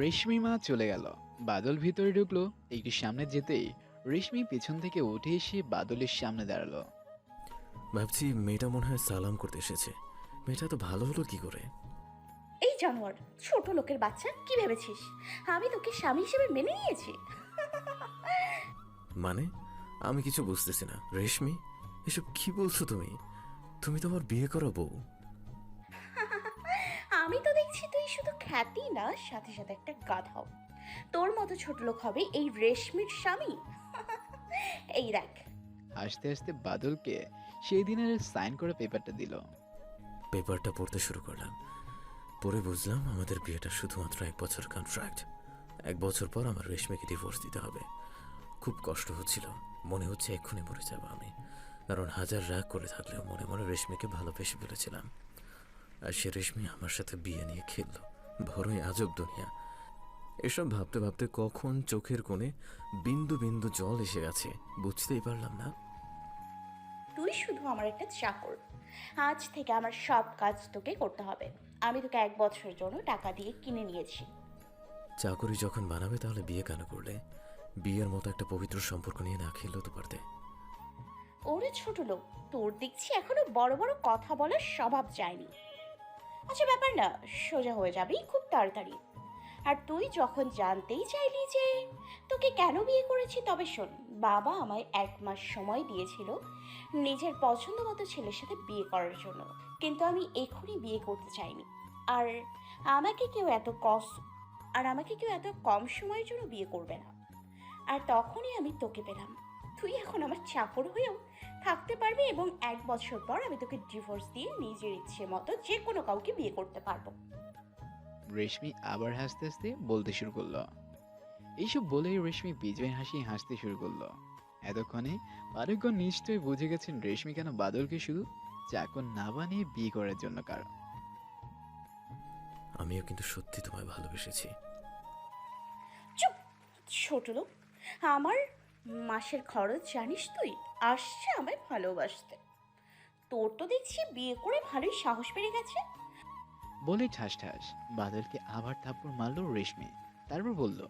রেশমি মা চলে গেল। বাদল ভিতরে ঢুকলো। একটু সামনে যেতেই রেশমি পেছন থেকে উঠে এসে বাদলের সামনে দাঁড়ালো। ভাবছি মেয়েটা মনে হয় সালাম করতে এসেছে। মেয়েটা তো ভালো হলো কি করে? এই জানোয়ার, ছোট লোকের বাচ্চা, কি ভেবেছিস আমি তোকে স্বামী হিসেবে মেনে নিয়েছি? মানে আমি কিছু বুঝতেছি না। রেশমি, এসব কি বলছো তুমি? তুমি তো আমার বিয়ে করা বউ। আমি তো দেখছি তুই শুধু খ্যাতি না, সাথে সাথে একটা গাধাও। তোর মতো ছোট লোক হবে এই রেশমির স্বামী? এই দেখ। হাসতে হাসতে বাদলকে সেই দিনের সাইন করে পেপারটা দিল। পেপারটা পড়তে শুরু করলাম। পরে বুঝলাম আমাদের বিয়েটা শুধুমাত্র 1 বছর কন্ট্রাক্ট। 1 বছর পর আমার রেশমিকে ডিভোর্স দিতে হবে। খুব কষ্ট হচ্ছিল। মনে হচ্ছে এক্ষুনি মরে যাব আমি। কারণ হাজার রাগ করে থাকলেও মনে মনে রেশমিকে ভালোবেসে ফেলেছিলাম। আর সে রেশমি আমার সাথে বিয়ে নিয়ে খেলল। বড়ই আজব দুনিয়া। এসব ভাবতে ভাবতে কখন চোখের কোণে বিন্দু বিন্দু জল এসে গেছে বুঝতেই পারলাম না। তুই শুধু আমার একটা চাকর। আজ থেকে আমার সব কাজ তোকে করতে হবে। আমি তোকে 1 বছরের জন্য টাকা দিয়ে কিনে নিয়েছি। চাকরি যখন বানাবে তাহলে বিয়ে কেন করলে? বিয়ের মতো একটা পবিত্র সম্পর্ক নিয়ে না খেললেও তো পারতে। ওরে ছোট লোক, তোর দেখছি এখনো বড় বড় কথা বলার স্বভাব যায়নি। আচ্ছা ব্যাপার না, সোজা হয়ে যাবি খুব তাড়াতাড়ি। আর তুই যখন জানতেই চাইলি যে তোকে কেন বিয়ে করেছি, তবে শোন, বাবা আমায় 1 মাস সময় দিয়েছিল নিজের পছন্দ মতো ছেলের সাথে বিয়ে করার জন্য। কিন্তু আমি এখনই বিয়ে করতে চাইনি। আর আমাকে কেউ এত কম সময়ের জন্য বিয়ে করবে না। আর তখনই আমি তোকে পেলাম। তুই এখন আমার চাকর হয়েও থাকতে পারবি এবং 1 বছর পর আমি তোকে ডিভোর্স দিয়ে নিজের ইচ্ছে মতো যে কোনো কাউকে বিয়ে করতে পারবো। রেশমি আবার হাসতে হাসতে বলতে শুরু করলো। এইসব বলেই রেশমি বিজয় হাসি হাসতে শুরু করলো। এতক্ষণে আরেকজন নিশ্চয়ই বুঝে গেছেন রেশমি কেন বাদলকে শুধু চাকর না বানিয়ে বিয়ে করার জন্য কারণ। আমিও কিন্তু সত্যি তোমায় ভালোবেসেছি। চুপ, ছোট লোক। আমার মাসের খরচ জানিস তুই? আসছে আমায় ভালোবাসতে। তোর তো দেখছি বিয়ে করে ভালোই সাহস বেড়ে গেছে। বলে ঠাস ঠাস বাদলকে আবার থাপ্পড় মারলো রেশমি। তারপর বলল,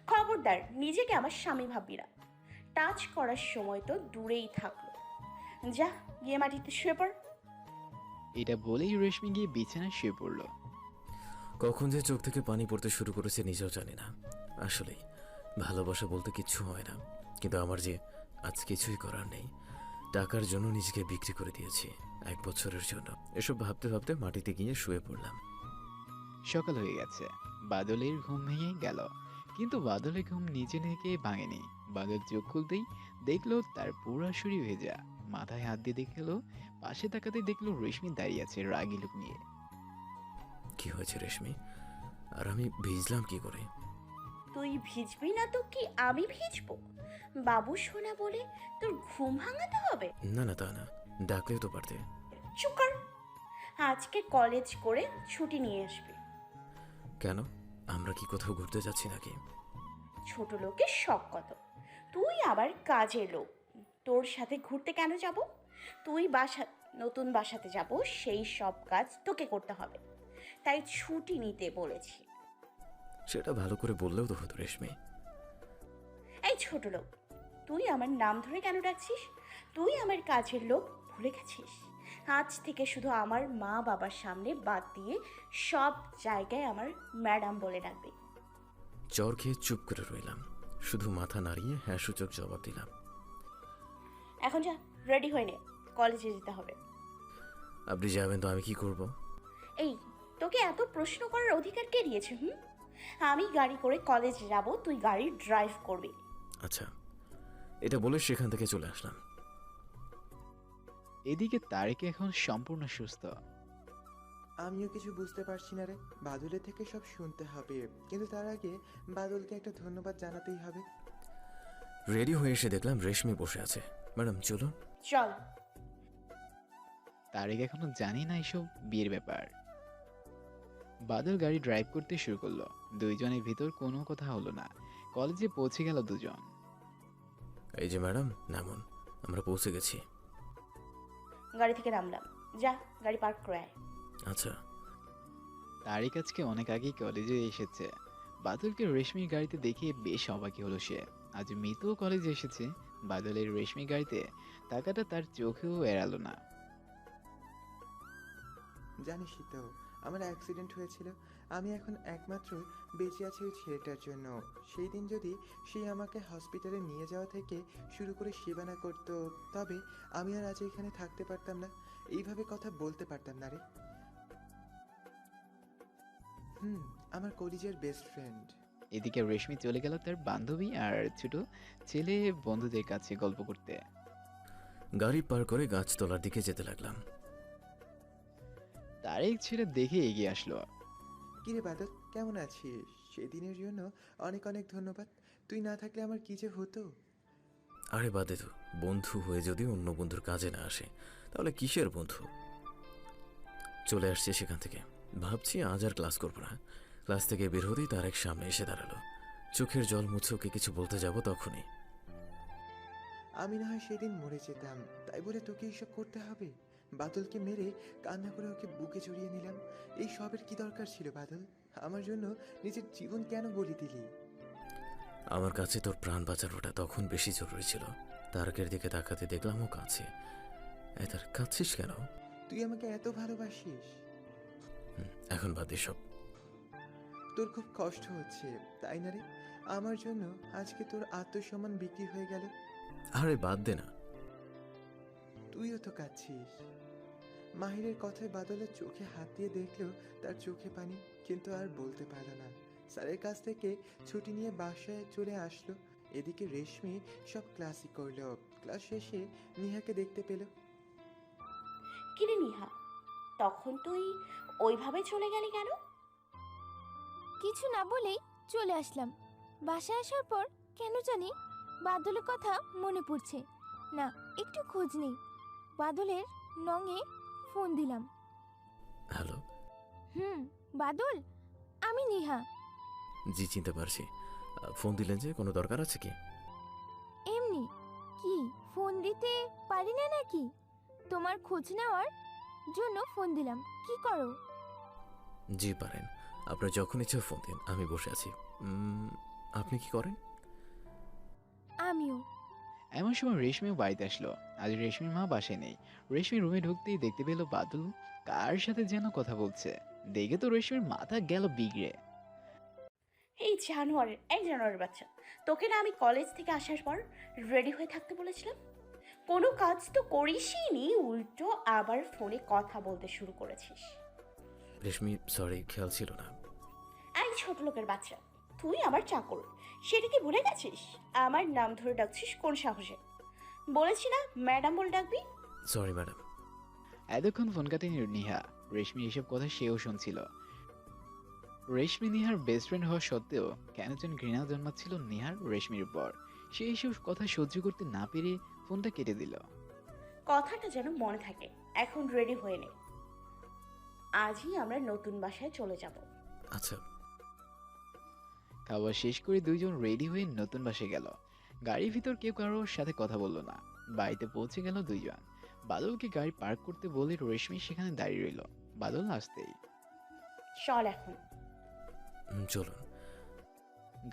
খবরদার নিজেকে আমার স্বামী ভাববি না। টাচ করার সময় তো দূরেই থাকলো। যা গিয়ে মাটিতে শুয়ে পড়। এটা বলেই রেশমি গিয়ে বিছানায় শুয়ে পড়লো। কখন যে চোখ থেকে পানি পড়তে শুরু করেছে নিজেও জানি না। আসলেই ভালোবাসা বলতে কিচ্ছু হয় না, কিন্তু আমার যে আজ কিছুই করার নেই। টাকার জন্য নিজেকে বিক্রি করে দিয়েছি 1 বছরের জন্য। এসব ভাবতে ভাবতে মাটিতে গিয়ে শুয়ে পড়লাম। সকাল হয়ে গেছে। বাদলের ঘুম ভেঙে গেল, কিন্তু বাদলের ঘুম নিজে থেকে ভাঙেনি। বাদল চোখ খুলতেই দেখলো তার পুরো শরীর ভেজা। মাথায় হাত দিয়ে দেখলো, পাশে তাকাতে দেখলো রেশমি দাঁড়িয়ে আছে রাগী লোক নিয়ে। কি হয়েছে রেশমি? আর আমি ভিজলাম কি করে? তুই ভিজবি না তো কি আমি ভিজবো? বাবু সোনা বলে তোর ঘুম ভাঙাতে হবে? না না, তা না, ডাকলেও তো পারতে। চুপ কর। আজকে কলেজ করে ছুটি নিয়ে আসবি। কেন? আমরা কি কোথাও ঘুরতে যাচ্ছি নাকি? ছোট লোকের শখ কত, তুই আবার কাজের লোক। তোর সাথে ঘুরতে কেন যাব? তুই নতুন বাসাতে যাব, সেই সব কাজ তোকে করতে হবে, তাই ছুটি নিতে বলেছি। সেটা ভালো করে বললেও তো হতো রেশমি। এই ছোট লোক, তুই আমার নাম ধরে কেন ডাকছিস? তুই আমার কাজের লোক ভুলে গেছিস? আজ থেকে শুধু আমার মা বাবার সামনে বাদ দিয়ে সব জায়গায় আমার ম্যাডাম বলে ডাকবি। জ্বর খেয়ে চুপ করে রইলাম, শুধু মাথা নাড়িয়ে হ্যাঁ সূচক জবাব দিলাম। এখন যা, রেডি হয়ে নে, কলেজে যেতে হবে। আপনি যাবেন তো আমি কি করব? এই, তোকে এত প্রশ্ন করার অধিকার কে দিয়েছে? আমি গাড়ি করে কলেজে যাব, তুই গাড়ি ড্রাইভ করবি। আচ্ছা, এটা বলে সেখান থেকে চলে আসলাম। এদিকে তারেক এখন সম্পূর্ণ সুস্থ। আমিও কিছু বুঝতে পারছি না রে। বাদলের থেকে সব শুনতে হবে, কিন্তু তার আগে বাদলকে একটা ধন্যবাদ জানাতেই হবে। রেডি হয়ে এসে দেখলাম রেশমি বসে আছে। ম্যাডাম চলুন। চল। তারেক এখনো জানি না এসব বিয়ের ব্যাপার। বাদল গাড়ি ড্রাইভ করতে শুরু করলো। দুইজনের ভিতর কোনো কথা হলো না। কলেজে পৌঁছে গেল দুজন। এই যে ম্যাডাম, নামুন, আমরা পৌঁছে গেছি। গাড়ি থেকে নামলাম, যা গাড়ি পার্ক করে আয়। আচ্ছা। তারেক আজকে অনেক আগেই কলেজে এসেছে। বাদলকে রেশমির গাড়িতে দেখে বেশ অবাকই হলো সে। আজ মিতও কলেজে এসেছে। বাদলের রেশমি গাড়িতে টাকাটা তার চোখেও এড়ালো না। জানিসই তো আমার অ্যাক্সিডেন্ট হয়েছিল। আমি এখন একমাত্র বেঁচে আছি ওই ছেলেটার জন্য। সেই দিন যদি সে আমাকে হসপিটালে নিয়ে যাওয়া থেকে শুরু করে সেবা না করতো, তবে আমি আর আজ এখানে থাকতে পারতাম না, এইভাবে কথা বলতে পারতাম না রে। আমার কলেজের বেস্ট ফ্রেন্ড। এদিকে রেশমি চলে গেল তার বান্ধবী আর ছোট ছেলে বন্ধুদের কাছে গল্প করতে। গাড়ি পার করে গাছতলার দিকে যেতে লাগলাম। তারেক ছেলে দেখে এগিয়ে আসলো। কিরে বাদল, কেমন আছিস? সেদিনের জন্য অনেক অনেক ধন্যবাদ। তুই না থাকলে আমার কি যে হতো। আরে বাদে তো, বন্ধু হয়ে যদি অন্য বন্ধুর কাজে না আসে তাহলে কিসের বন্ধু? চলে আসছে সেখান থেকে। ভাবছি আজ আর ক্লাস করবো না। ক্লাস থেকে বের হতেই তারেক সামনে এসে দাঁড়ালো। চোখের জল মুছে ওকে কিছু বলতে যাব, তখনই আমি না হয় সেদিন মরে যেতাম, তাই বলে তোকে এইসব করতে হবে? বাদলকে মেরে কান্না করে ওকে বুকে জড়িয়ে নিলাম। এই সবের কি দরকার ছিল বাদল? আমার জন্য নিজের জীবন কেন বলি দিলি? আমার কাছে তোর প্রাণ বাঁচানোটা তখন বেশি জরুরি ছিল। তারকের দিকে তাকাতে দেখলাম ও কাছে। তার কাঁদছিস কেন? তুই আমাকে এত ভালোবাসিস। এখন বাদ এসব। তোর খুব কষ্ট হচ্ছে তাই না রে? আমার জন্য আজকে তোর আত্মসম্মান বিক্রি হয়ে গেল। আরে বাদ দে না। তুইও তো কাঁদছিস। মাহিরের কথায় বাদলের চোখে হাত দিয়ে দেখলো তার চোখে পানি, কিন্তু আর বলতে পারল না। স্যারের কাছ থেকে ছুটি নিয়ে বাসায় চলে আসলো। এদিকে রেশমি সব ক্লাসই করলো। ক্লাস শেষে নিহাকে দেখতে পেল। কিরে নিহা, তখন তুই ওইভাবে চলে গেলি কেন? কিছু না বলেই চলে আসলাম। বাসায় আসার পর কেন জানি বাদলের কথা মনে পড়ছে না, একটু খোঁজ নেই। বাদলের নঙে ফোন দিলাম। হ্যালো। বাদল, আমি নিহা। জি, চিনতে পারছি। ফোন দিলেন যে, কোনো দরকার আছে কি? এমনি। কি ফোন দিতে পারি না নাকি? তোমার খোঁজ নেওয়ার জন্য ফোন দিলাম। কি করো? জি পারেন, আপনার যখন ইচ্ছা ফোন দিন, আমি বসে আছি। আপনি কি করেন? আমিও। এমন সময় রেশমিও বাড়িতে আসলো। আজ রেশমির মা বাসায় নেই। রেশমি রুমে ঢুকতেই দেখতে পেল বাদল কার সাথে যেন কথা বলছে। দেখে তো রেশমির মাথা গেল বিগড়ে। এই জানোয়ারের এক জানোয়ারের বাচ্চা, তোকে না আমি কলেজ থেকে আসার পর রেডি হয়ে থাকতে বলেছিলাম? কোনো কাজ তো করিসই নি, উল্টো আবার ফোনে কথা বলতে শুরু করেছিস। রেশমি সরি, খেয়াল ছিল না। এই ছোট লোকের বাচ্চা, তুই আমার চাকর, সেটা কি ভুলে গেছিস? আমার নাম ধরে ডাকছিস কোন সাহসে? বলেছি না ম্যাডাম বলে ডাকবি। Sorry madam. এতক্ষণ ফোন কাটেনি নিহা। রেশমি এসব কথা সেও শুনছিল। রেশমি নিহার বেস্ট ফ্রেন্ড হওয়া সত্ত্বেও কেন যেন ঘৃণা জন্মাচ্ছিল নিহার রেশমির উপর। সে এইসব কথা সহ্য করতে না পেরে ফোনটা কেটে দিল। কথাটা যেন মনে থাকে। এখন রেডি হয়ে নে, আজই আমরা নতুন বাসায় চলে যাব। আচ্ছা। খাওয়া শেষ করে দুইজন রেডি হয়ে নতুন বাসায় গেল। গাড়ির ভিতর কেউ কারোর সাথে কথা বলল না। বাড়িতে পৌঁছে গেল দুইজন। বাদলকে গাড়ি পার্ক করতে বলে রেশমি সেখানে দাঁড়িয়ে রইল। বাদল আসতেই চল এখন। চলুন।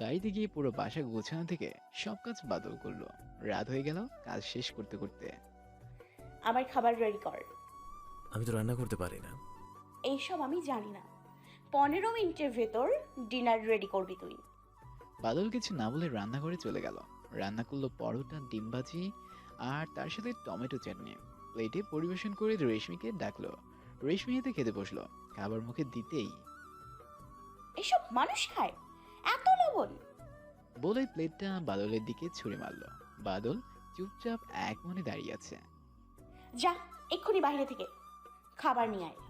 গাড়িতে গিয়ে পুরো বাসা গোছানো থেকে সব কাজ বাদল করলো। রাত হয়ে গেল কাজ শেষ করতে করতে। আমার খাবার রেডি কর। আমি তো রান্না করতে পারি না। এইসব আমি জানি না। 15 মিনিটের ভেতর ডিনার রেডি করবি তুই। বাদল কিছু না বলে রান্নাঘরে চলে গেল। রান্না করলো পরোটা, ডিম ভাজি আর তার সাথে টমেটো চাটনি। প্লেটে পরিবেশন করে রেশমিকে ডাকলো। রেশমি এতে খেতে বসলো। খাবার মুখে দিতেই এসব মানুষ খায়? এত লবণ? বলে প্লেটটা বাদলের দিকে ছুঁড়ে মারলো। বাদল চুপচাপ এক মনে দাঁড়িয়ে আছে। যা এক্ষুনি বাইরে থেকে খাবার নিয়ে আয়।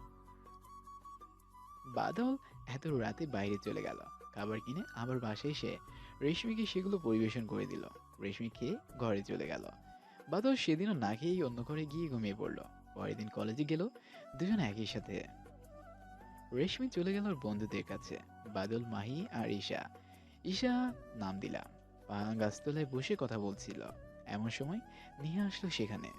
বাদল এত রাতে বাইরে চলে গেল খাবার কিনে। আবার বাসায় এসে রেশমিকে সেগুলো পরিবেশন করে দিল। রেশমি খেয়ে ঘরে চলে গেল। বাদল সেদিনও না খেয়েই অন্য ঘরে গিয়ে ঘুমিয়ে পড়লো। পরের দিন কলেজে গেল দুজন একই সাথে। রেশমি চলে গেল ওর বন্ধুদের কাছে। বাদল, মাহি আর ঈশা। ঈশা নাম দিলা গাছতলায় বসে কথা বলছিল। এমন সময় নিয়ে আসলো সেখানে।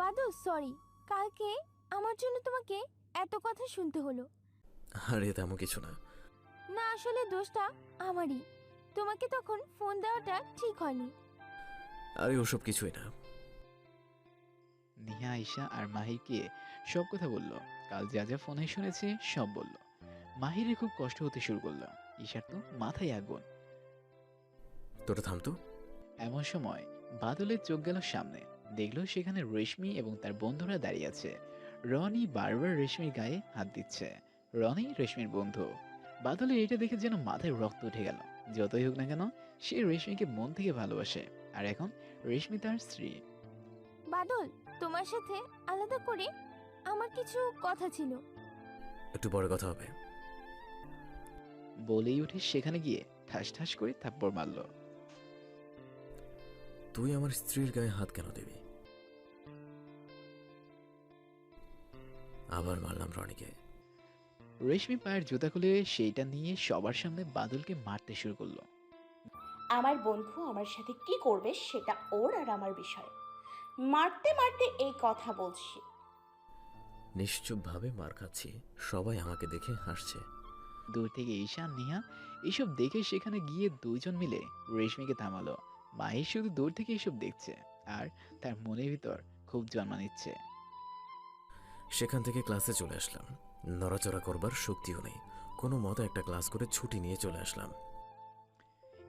বাদল সরি, কালকে আমার জন্য তোমাকে এত কথা শুনতে হলো। আরে তেমন কিছু না। না আসলে দোষটা আমারই, তোমাকে তখন ফোন দেওয়াটা ঠিক হয়নি। আরে ওসব কিছুই না। নিহা, ঈশা আর মাহিরকে সব কথা বলল। কাল যা যা ফোনে শুনেছে সব বলল। মাহিরের খুব কষ্ট হতে শুরু করলো। ঈশার তো মাথায় আগুন। তোরা থামতো। এমন সময় বাদলের চোখ গেল সামনে। দেখলো সেখানে রেশমি এবং তার বন্ধুরা দাঁড়িয়ে আছে। রনি বারবার রেশমির গায়ে হাত দিচ্ছে। রনি রেশমির বন্ধু। বাদলের এটা দেখে যেন মাথায় রক্ত উঠে গেল। যতই হোক না কেন সে রেশমিকে মন থেকে ভালোবাসে। আর এখন রেশমি তার স্ত্রী। বাদল, তোমার সাথে আলাদা করে আমার কিছু কথা ছিল। একটু পরে কথা হবে। বলেই উঠে সেখানে গিয়ে ঠাস ঠাস করে থাপ্পড় মারল। তুই আমার স্ত্রীর গায়ে হাত কেন দিবি? আবার মারলাম রনিকে। রেশমি পায়ের জুতা খুলে সেইটা নিয়ে সবার সামনে বাদলকে মারতে শুরু করলো। আমার বন্ধু আমার সাথে কি করবে সেটা ওর আর আমার বিষয়। মারতে মারতে এই কথা বলছি। নিশ্চুপভাবে মার খাচ্ছি, সবাই আমাকে দেখে হাসছে। দূর থেকে ঈশা, নিহা এসব দেখে সেখানে গিয়ে দুইজন মিলে রেশমিকে থামালো। মাহি শুধু দূর থেকে এসব দেখছে আর তার মনের ভিতর খুব জন্ম নিচ্ছে। সেখান থেকে ক্লাসে চলে আসলাম। নড়াচড়া করবার শক্তিও নেই। কোনো মতো একটা ক্লাস করে ছুটি নিয়ে চলে আসলাম।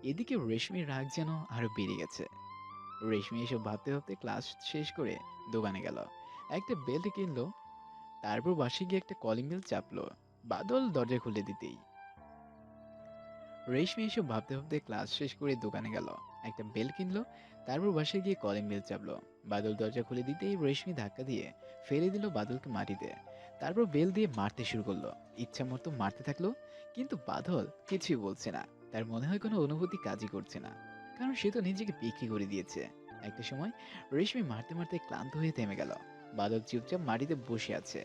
এদিকে রেশমির রাগ যেন আরো বেড়ে গেছে। রেশমি এসব ভাবতে ভাবতে ক্লাস শেষ করে দোকানে গেল। একটা বেল্ট কিনলো। তারপর বাসে গিয়ে একটা কলিং বেল চাপলো। বাদল দরজা খুলে দিতেই রেশমি এসব ভাবতে ভাবতে ক্লাস শেষ করে দোকানে গেল। একটা বেল কিনলো। তারপর বাসায় গিয়ে কলিং বেল চাপলো। বাদল দরজা খুলে দিতেই রেশমি ধাক্কা দিয়ে ফেলে দিল বাদলকে মাটিতে। তারপর বেল দিয়ে মারতে শুরু করলো। ইচ্ছা মতো মারতে থাকলো। কিন্তু বাদল কিছুই বলছে না। তার মনে হয় কোনো অনুভূতি কাজই করছে না, কারণ সে তো নিজেকে বিক্রি করে দিয়েছে। একটা সময় রেশমি মারতে মারতে ক্লান্ত হয়ে থেমে গেল। বাদল চুপচাপ মাটিতে বসে আছে।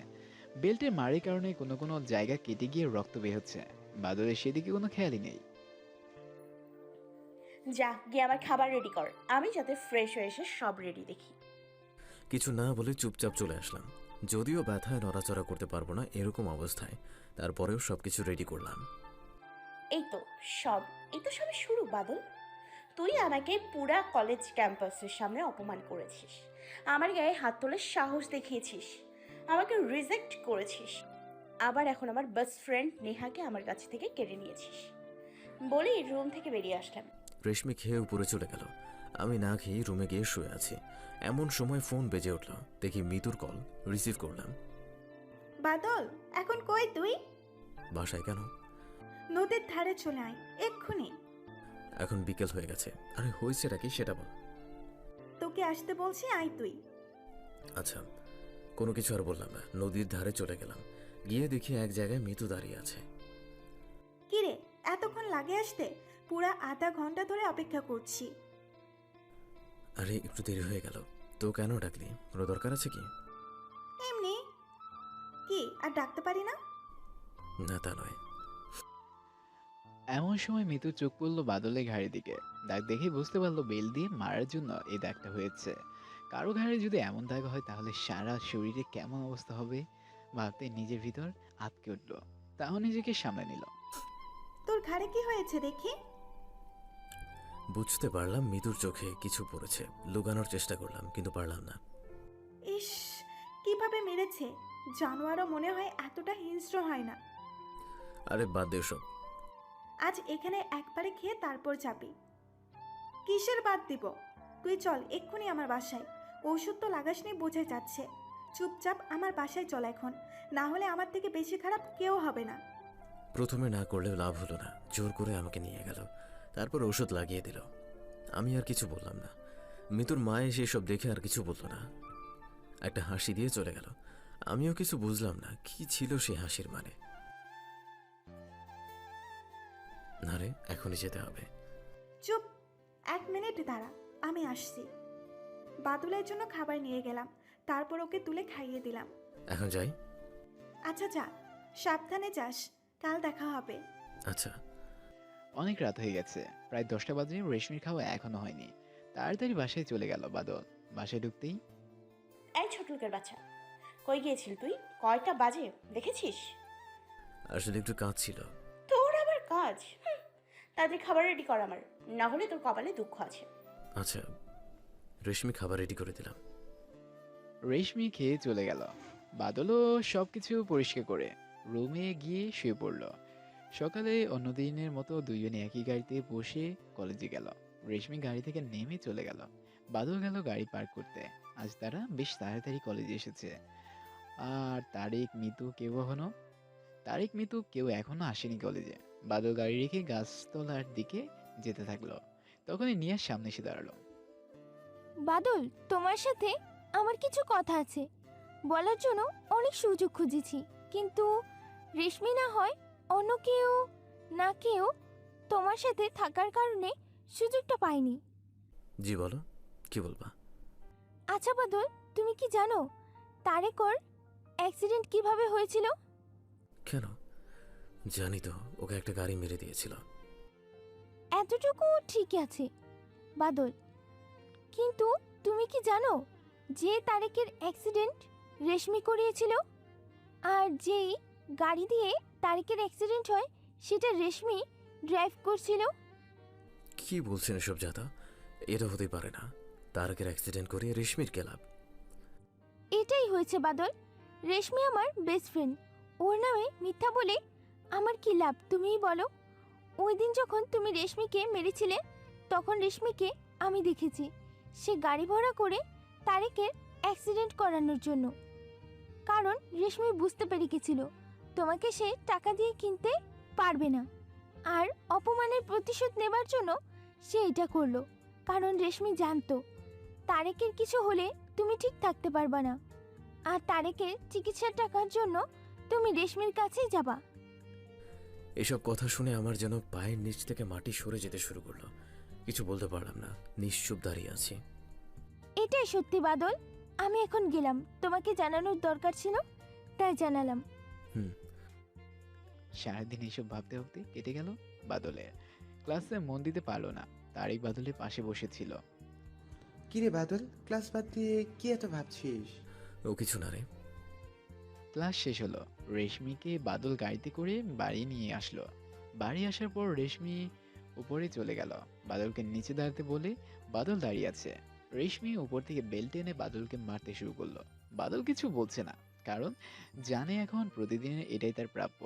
বেল্টের মারের কারণে কোনো কোনো জায়গা কেটে গিয়ে রক্ত বের হচ্ছে। বাদলের সেদিকে কোনো খেয়ালই নেই। যা গিয়ে আমার খাবার রেডি কর, আমি যাতে ফ্রেশ হয়ে এসে সব রেডি দেখি। কিছু না বলে চুপচাপ চলে আসলাম। যদিও ব্যথায় নড়াচড়া করতে পারবো না এরকম অবস্থায়, তারপরেও সবকিছু রেডি করলাম। এই তো সবে শুরু। বাদল, তুই আমাকে পুরা কলেজ ক্যাম্পাসের সামনে অপমান করেছিস, আমার গায়ে হাত তোলার সাহস দেখিয়েছিস, আমাকে রিজেক্ট করেছিস, আবার এখন আমার বেস্ট ফ্রেন্ড নেহাকে আমার কাছ থেকে কেড়ে নিয়েছিস। বলেই রুম থেকে বেরিয়ে আসলাম। রেশমি খেয়ে উপরে চলে গেল। আমি না খেয়ে রুমে গিয়ে শুয়ে আছি। এমন সময় ফোন বেজে উঠল। দেখি মিতুর কল। রিসিভ করলাম। বাদল, এখন কই তুই? বাসায় কেন? নদীর ধারে চলে আয় এক্ষুনি। এখন বিকেল হয়ে গেছে। আরে হয়েছেটা কি সেটা বল। তোকে আসতে বলছি, আয় তুই। আচ্ছা, কোনো কিছু আর বললাম না। নদীর ধারে চলে গেলাম। গিয়ে দেখি এক জায়গায় মিতু দাঁড়িয়ে আছে। কিরে, এতক্ষণ লাগে আসতে? পুরা আধা ঘন্টা ধরে অপেক্ষা করছি। আরে একটু দেরি হয়ে গেল। তো কেন ডাকলি? কোনো দরকার আছে কি? এমনি। কি আর ডাকতে পারি না? না, তা নয়। এমন সময় মিতু চোখ পড়ল বাদলের ঘাড়ির দিকে। দাগ দেখে বুঝতে পারলো বেল দিয়ে মারার জন্য এই দাগটা হয়েছে। কারো ঘাড়ে যদি এমন দাগ হয় তাহলে সারা শরীরে কেমন অবস্থা হবে ভাবতে নিজের ভিতর আটকে উঠল। তাও নিজেকে সামলে নিল। তোর ঘাড়ে কি হয়েছে দেখি? বুঝতে পারলাম মিতুর চোখে কিছু পড়েছে। লুকানোর চেষ্টা করলাম কিন্তু পারলাম না। ইস, কিভাবে মেরেছে! জানোয়ারও মনে হয় এতটা হিংস্র হয় না। আরে বাদ দে সব। আজ এখানে একবারে খেয়ে তারপর যাবি। কিসের বাদ দিব? তুই চল এক্ষুনি আমার বাসায়। ওষুধ তো লাগাসনি বোঝাই যাচ্ছে। চুপচাপ আমার বাসায় চল এখন, না হলে আমার থেকে বেশি খারাপ কেউ হবে না। প্রথমে না করলেও লাভ হলো না। জোর করে আমাকে নিয়ে গেল। তারপর ওষুধ লাগিয়ে দিল। আমি আর কিছু বললাম না। মিতুর মা এসে সব দেখে আর কিছু বলল না। একটা হাসি দিয়ে চলে গেল। আমিও কিছু বুঝলাম না কি ছিল সেই হাসির মানে। না রে, এখনই যেতে হবে। চুপ, 1 মিনিট দাঁড়া, আমি আসছি। বাদুলের জন্য খাবার নিয়ে গেলাম, তারপর ওকে তুলে খাইয়ে দিলাম। এখন যাই? আচ্ছা যা, সাবধানে যাস, কাল দেখা হবে। আচ্ছা। অনেক রাত হয়ে গেছে, প্রায় 10টা বাজে। রেশমির খাওয়া এখনো হয়নি। তাড়াতাড়ি বাসায় চলে গেল বাদল। বাসায় ঢুকতেই, এই ছোট লোকের বাচ্চা, কই গিয়েছিল তুই? কয়টা বাজে দেখেছিস? আসলে একটু কাজ ছিল। তোর আবার কাজ? তাদের খাবার রেডি কর আমার, না হলে তোর কপালে দুঃখ আছে। আচ্ছা, রেশমি খাবার রেডি করে দিলাম। রেশমি খেয়ে চলে গেল। বাদলও সবকিছু পরিষ্কার করে রুমে গিয়ে শুয়ে পড়ল। সকালে অন্যদিনের মতো দুজনে একই গাড়িতে বসে কলেজে গেল। রেশমি গাড়ি থেকে নেমে চলে গেল। বাদল গেল গাড়ি পার্ক করতে। আজ তারা বেশ তাড়াতাড়ি কলেজে এসেছে। আর তারিক মিতু কেউ এখনো আসেনি কলেজে। বাদল গাড়ি রেখে গাছতলার দিকে যেতে থাকলো। তখনই নিয়ার সামনে এসে দাঁড়ালো। বাদল, তোমার সাথে আমার কিছু কথা আছে। বলার জন্য অনেক সুযোগ খুঁজেছি, কিন্তু রেশমি না হয় অন্য কেউ তোমার সাথে থাকার কারণে সুযোগটা পাইনি। জি বলো, কি বলবা? আচ্ছা বাদল, তুমি কি জানো তারেকর অ্যাক্সিডেন্ট কিভাবে হয়েছিল? কেন? জানি তো, ওকে একটা গাড়ি মেরে দিয়েছিল। এতটুকু ঠিক আছে বাদল, কিন্তু তুমি কি জানো যে তারেকের অ্যাক্সিডেন্ট রেশমি করিয়েছিল? আর যেই গাড়ি দিয়ে তারেকের অ্যাক্সিডেন্ট হয় সেটা রেশমি ড্রাইভ করছিল। কি বলছেন এসব জাতা? এটা হতেই পারে না। তারকের অ্যাক্সিডেন্ট করে রেশমির কে লাভ? এটাই হয়েছে বাদল। রেশমি আমার বেস্ট ফ্রেন্ড, ওর নামে মিথ্যা বলে আমার কি লাভ তুমিই বলো? ওই দিন যখন তুমি রেশমিকে মেরেছিলে তখন রেশমিকে আমি দেখেছি। সে গাড়ি ভাড়া করে তারেকের অ্যাক্সিডেন্ট করানোর জন্য, কারণ রেশমি বুঝতে পেরে গেছিল তোমাকে সে টাকা দিয়ে কিনতে পারবে না। আর অপমানের প্রতিশোধ নেবার জন্য সে এটা করলো, কারণ রেশমি জানতো তারেকের কিছু হলে তুমি ঠিক থাকতে পারবা না, আর তারেকের চিকিৎসার টাকার জন্য তুমি রেশমির কাছেই যাবা। এসব কথা শুনে আমার যেন পায়ের নিচ থেকে মাটি সরে যেতে শুরু করলো। কিছু বলতে পারলাম না, নিশ্চুপ দাঁড়িয়ে আছি। এটাই সত্যি বাদল, আমি এখন গেলাম, তোমাকে জানানোর দরকার ছিল তাই জানালাম। সারাদিন এসব ভাবতে ভাবতে কেটে গেল বাদলের। ক্লাসে মন দিতে পারলো না। তারিক বাদলের পাশে বসেছিল। কিরে বাদল, ক্লাস বাদ দিয়ে কি এত ভাবছিস? ও কিছু না রে। ক্লাস শেষ হলো। রেশমিকে বাদল গাড়িতে করে বাড়ি নিয়ে আসলো। বাড়ি আসার পর রেশমি উপরে চলে গেল। বাদলকে নিচে দাঁড়াতে বলে বাদল দাঁড়িয়ে আছে। রেশমি উপর থেকে বেল্ট টেনে বাদলকে মারতে শুরু করলো। বাদল কিছু বলছে না, কারণ জানে এখন প্রতিদিনের এটাই তার প্রাপ্য।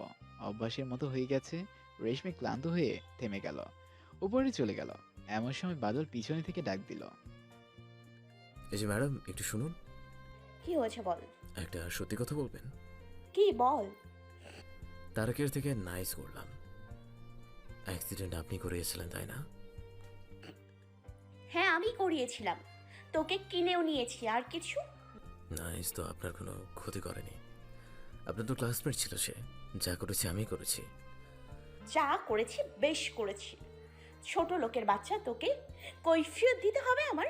অভ্যাসের মতো হয়ে গেছে। রেশমি ক্লান্ত হয়ে থেমে গেল, উপরে চলে গেল। এমন সময় বাদল পিছনে থেকে ডাক দিল। এই যে ম্যাডাম, একটু শুনুন। কি হয়েছে বল। একটা সত্যি কথা বলবেন? কি বল। তারকের থেকে নাইস করলাম। অ্যাক্সিডেন্ট আপনি করিয়েছিলেন তাই না? হ্যাঁ আমি করিয়েছিলাম, তোকে কিনেও নিয়েছি। আর কিছু? নাইস তো আপনার কোনো ক্ষতি করেনি। আপনার তো ক্লাসমেট ছিল সে। যা করেছি আমি করেছি। যা করেছি বেশ করেছি। ছোট লোকের বাচ্চা, তোকে কৈফিয়ত দিতে হবে আমার?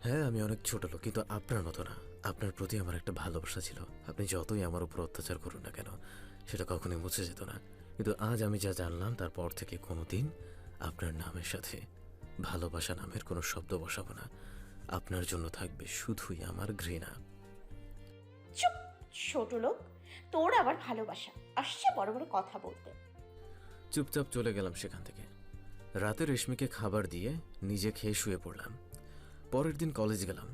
হ্যাঁ, আমি অনেক ছোট লোক, কিন্তু আপনার মতো না। আপনার প্রতি আমার একটা ভালোবাসা ছিল। আপনি যতই আমার উপর অত্যাচার করুন না কেন, সেটা কখনোই মুছে যেত না। কিন্তু আজ আমি যা জানলাম, তারপর থেকে কোনোদিন আপনার নামের সাথে ভালোবাসা নামের কোনো শব্দ বসাবো না। আপনার জন্য থাকবে শুধুই আমার ঘৃণা। চুপ ছোট লোক, তোর আবার ভালোবাসা আসছে বড় বড় কথা বলতে। চুপচাপ চলে গেলাম সেখান থেকে। রাতে রেশমিকে খাবার দিয়ে নিজে খেয়ে শুয়ে পড়লাম। পরের দিন কলেজ গেলাম।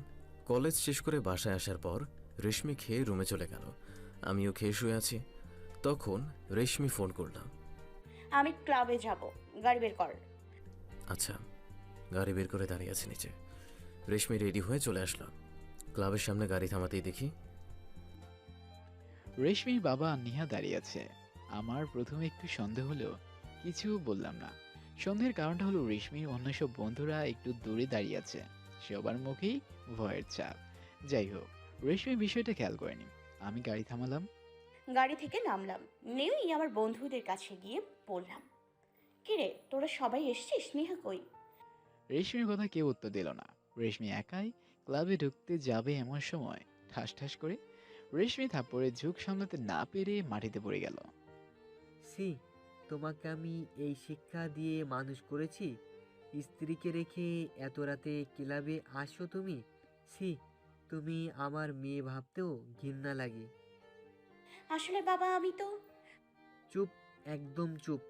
কলেজ শেষ করে বাসায় আসার পর রেশমি খেয়ে রুমে চলে গেল। আমিও খেয়ে শুয়ে আছি। তখন রেশমি ফোন করলাম। আমি ক্লাবে যাব, গাড়ি বের কর। আচ্ছা। গাড়ি বের করে দাঁড়িয়ে আছে নিচে। রেশমি রেডি হয়ে চলে আসলো। ক্লাবের সামনে গাড়ি থামাতেই দেখি রেশমির বাবা নিহা দাঁড়িয়ে আছে। আমার প্রথমে একটু সন্দেহ হলেও কিছু বললাম না। সন্দেহের কারণটা হলো রেশমির অন্য সব বন্ধুরা একটু দূরে দাঁড়িয়ে আছে, সবার মুখেই ভয়ের চাপ। যাই হোক, রেশমি বিষয়টা খেয়াল করেনি। আমি গাড়ি থামালাম। গাড়ি থেকে নামলাম, নেমেই আমার বন্ধুদের কাছে গিয়ে বললাম, কিরে তোরা সবাই এসছিস, নেহা কই? রেশমির কথা কেউ উত্তর দিল না। রেশমি একাই ক্লাবে ঢুকতে যাবে এমন সময় ঠাস ঠাস করে রেশমি থাপ্পড়ে ঝুঁক সামলাতে না পেরে মাটিতে পড়ে গেল। সি, তোমাকে আমি এই শিক্ষা দিয়ে মানুষ করেছি? স্ত্রীকে রেখে এত রাতে ক্লাবে আসো তুমি? সি, তুমি আমার মেয়ে ভাবতেও ঘৃণা লাগে। আসলে বাবা আমি তো। চুপ, একদম চুপ।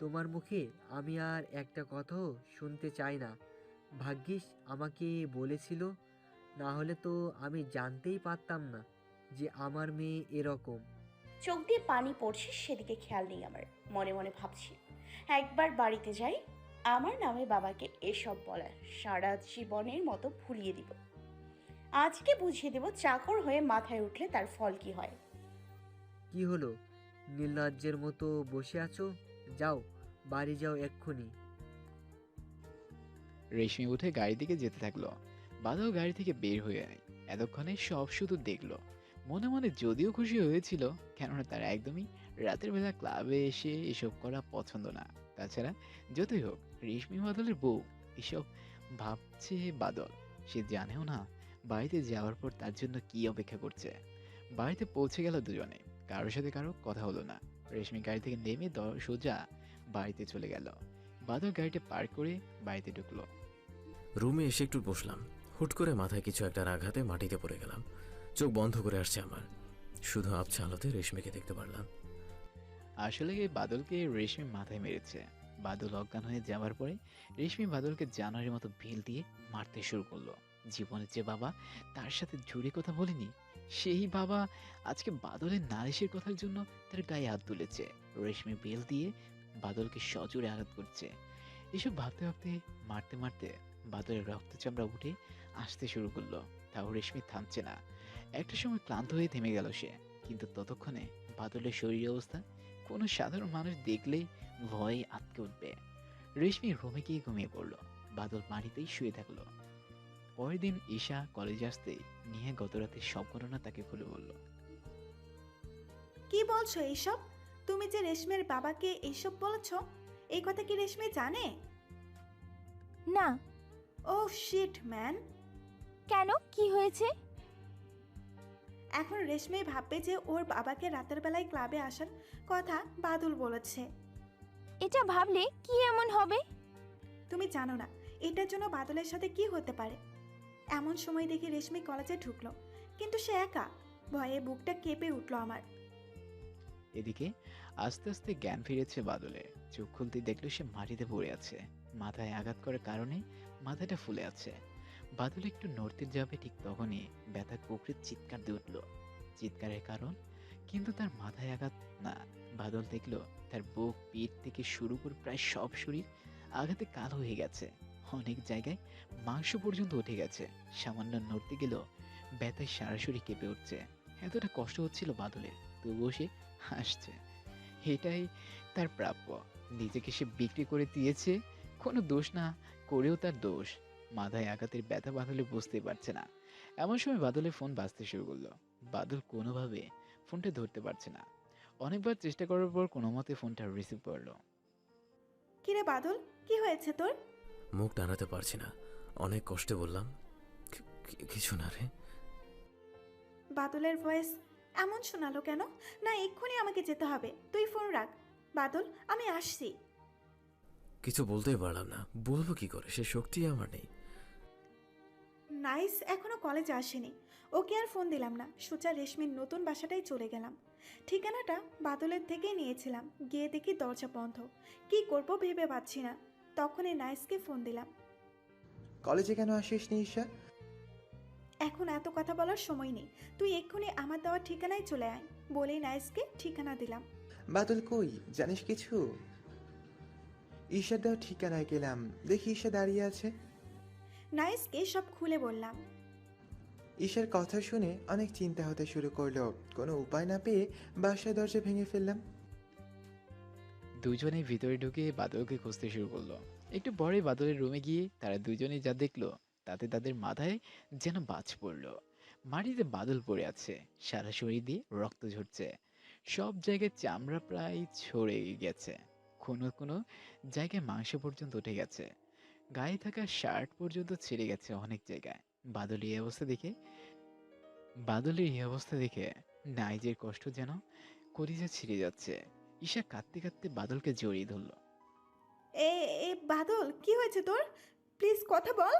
তোমার মুখে আমি আর একটা কথাও শুনতে চাই না। ভাগ্যিস আমাকে বলেছিল, না হলে তো আমি জানতেই পারতাম না যে আমার মেয়ে এরকম। চোখ দিয়ে পানি পড়ছে সেদিকে খেয়াল নেই আমার। মনে মনে ভাবছি, একবার বাড়িতে যাই, আমার নামে বাবাকে এসব বলা সারা জীবনের মতো ভুলিয়ে দিব। আজকে বুঝিয়ে দেব চাকর হয়ে মাথায় উঠলে তার ফল কি হয়। কি হলো, নির্লজ্জের মতো বসে আছো? যাও, বাড়ি যাও এক্ষুনি। রেশমি উঠে গাড়ির দিকে যেতে থাকলো। বাধাও গাড়ি থেকে বের হয়ে আয়। এতক্ষণে সব শুধু দেখলো। মনে মনে যদিও খুশি হয়েছিল, কেননা তার একদমই রাতের বেলা ক্লাবে এসে এসব করা পছন্দ না। তাছাড়া যতই হোক রেশমি বাদলের বউ, এসব ভাবছে বাদল। সে জানেও না বাড়িতে যাওয়ার পর তার জন্য কি অপেক্ষা করছে। বাড়িতে পৌঁছে গেল দুজনে। কারোর সাথে কারো কথা হলো না। রেশমি গাড়ি থেকে নেমে সোজা বাড়িতে চলে গেল। বাদল গাড়িটা পার্ক করে বাড়িতে ঢুকলো। রুমে এসে একটু বসলাম। হুট করে মাথায় কিছু একটা আঘাতে মাটিতে পড়ে গেলাম। চোখ বন্ধ করে আসছে আমার। শুধু আবছা আলোতে রেশমিকে দেখতে পারলাম। আসলে বাদলকে রেশমি মাথায় মেরেছে। বাদল অজ্ঞান হয়ে যাওয়ার পরে রেশমি বাদলকে জানোয়ারের মতো ভিল দিয়ে মারতে শুরু করলো। জীবনের যে বাবা তার সাথে জুড়ে কথা বলেনি, সেই বাবা আজকে বাদলের নালিশের কথার জন্য তার গায়ে হাত তুলেছে। রেশমি বেল দিয়ে বাদলকে সজোরে আঘাত করছে। এসব ভাবতে ভাবতে মারতে মারতে বাদলের রক্ত চামড়া উঠে আসতে শুরু করলো। তাও রেশমি থামছে না। একটা সময় ক্লান্ত হয়ে থেমে গেল সে। কিন্তু ততক্ষণে বাদলের শরীর অবস্থা কোনো সাধারণ মানুষ দেখলেই ভয়ে আটকে উঠবে। রেশমি রুমে গিয়ে ঘুমিয়ে পড়লো। বাদল মাটিতেই শুয়ে থাকলো। পরের দিন ঈশা কলেজে আসতেই নিয়ে গত রাতে সব ঘটনা তাকে খুলে বলল। কি বলছো এইসব? তুমি যে রেশমের বাবাকে এইসব বলেছ, এই কথা কি রেশমি জানে? না। ও শিট ম্যান। কেন, কি হয়েছে? এখন রেশমি ভাববে যে ওর বাবাকে রাতের বেলায় ক্লাবে আসার কথা বাদল বলেছে। এটা ভাবলে কি এমন হবে? তুমি জানো না এটার জন্য বাদলের সাথে কি হতে পারে। এমন সময় দেখি রেশমি কলেজে ঢুকলো, কিন্তু সে একা। ভয়ে বুকটা কেঁপে উঠলো আমার। এদিকে আস্তে আস্তে জ্ঞান ফিরেছে বাদলের। চোখ খুলতে দেখলো সে মাটিতে পড়ে আছে। মাথায় আঘাত করার কারণে মাথাটা ফুলে আছে। বাদল একটু নড়তে যাবে ঠিক তখনই ব্যথা কুকড়ে চিৎকার দিয়ে উঠল। চিৎকারের কারণ কিন্তু তার মাথায় আঘাত না। বাদল দেখল তার বুক, পিঠ থেকে শুরু করে প্রায় সব শরীর আঘাতে কালো হয়ে গেছে। অনেক জায়গায় মাংস পর্যন্ত উঠে গেছে। সামান্য নড়তে গেলেও ব্যথায় সারা শরীর কেঁপে উঠছে। এতটা কষ্ট হচ্ছিল বাদলের, তবুও সে হাসছে। এটাই তার প্রাপ্য। নিজেকে সে বিক্রি করে দিয়েছে, কোনো দোষ না করেও তার দোষ। মাথায় আঘাতের ব্যথা বাদলে বুঝতে পারছে না। এমন সময় বাদলের ফোন বাজতে শুরু করলো। বাদল কোনোভাবে ফোনটা ধরতে পারছে না। অনেকবার চেষ্টা করার পর কোনো মতে ফোনটা রিসিভ করলো। কিরে বাদল, কি হয়েছে তোর? মুখ টানাতে পারছি না, অনেক কষ্টে বললাম। কিছু না রে। বাদলের ভয়েস এমন শোনালো কেন? না, এক্ষুনি আমাকে যেতে হবে, তুই ফোন রাখ। বাদল, আমি আসছি। কিছু বলতেই পারলাম না, বলবো কি করে, সে শক্তি আমার নেই। নাইস এখনো কলেজে আসেনি, ওকে আর ফোন দিলাম না, সোজা রেশমির নতুন বাসাটাই চলে গেলাম। ঠিকানাটা বাদলের থেকেই নিয়েছিলাম, গিয়ে দেখি দরজা বন্ধ। কি করব ভেবে পাচ্ছি না। তখনই নাইসকে ফোন দিলাম। কলেজে কেন আসিসনি ঈশা? এখন এত কথা বলার সময় নেই, তুই এক্ষুনি আমার দেওয়া ঠিকানায় চলে আয়। বলেই নাইসকে ঠিকানা দিলাম। বাদল কই, জানিস কিছু? ঈশার দেওয়া ঠিকানায় গেলাম, দেখি ঈশা দাঁড়িয়ে আছে। নাইসকে সব খুলে বললাম। ঈশার কথা শুনে অনেক চিন্তা হতে শুরু করলো। কোনো উপায় না পেয়ে বাসার দরজা ভেঙে ফেললাম। দুজনেই ভিতরে ঢুকে বাদলকে খুঁজতে শুরু করলো। একটু পরে বাদলের রুমে গিয়ে তারা দুজনেই যা দেখলো তাতে তাদের মাথায় যেন বাজ পড়লো। মাটিতে বাদল পড়ে আছে, সারা শরীর দিয়ে রক্ত ঝরছে। সব জায়গায় চামড়া প্রায় ছড়ে গেছে, কোনো কোনো জায়গায় মাংস পর্যন্ত উঠে গেছে। গায়ে থাকা শার্ট পর্যন্ত ছিঁড়ে গেছে অনেক জায়গায়। বাদলের এই অবস্থা দেখে বাদলের এই অবস্থা দেখে নাইজের কষ্ট যেন কলিজা ছিঁড়ে যাচ্ছে। ঈশা কাঁদতে কাঁদতে বাদলকে জড়িয়ে ধরল। এ এ বাদল, কি হয়েছে তোর? প্লিজ কথা বল।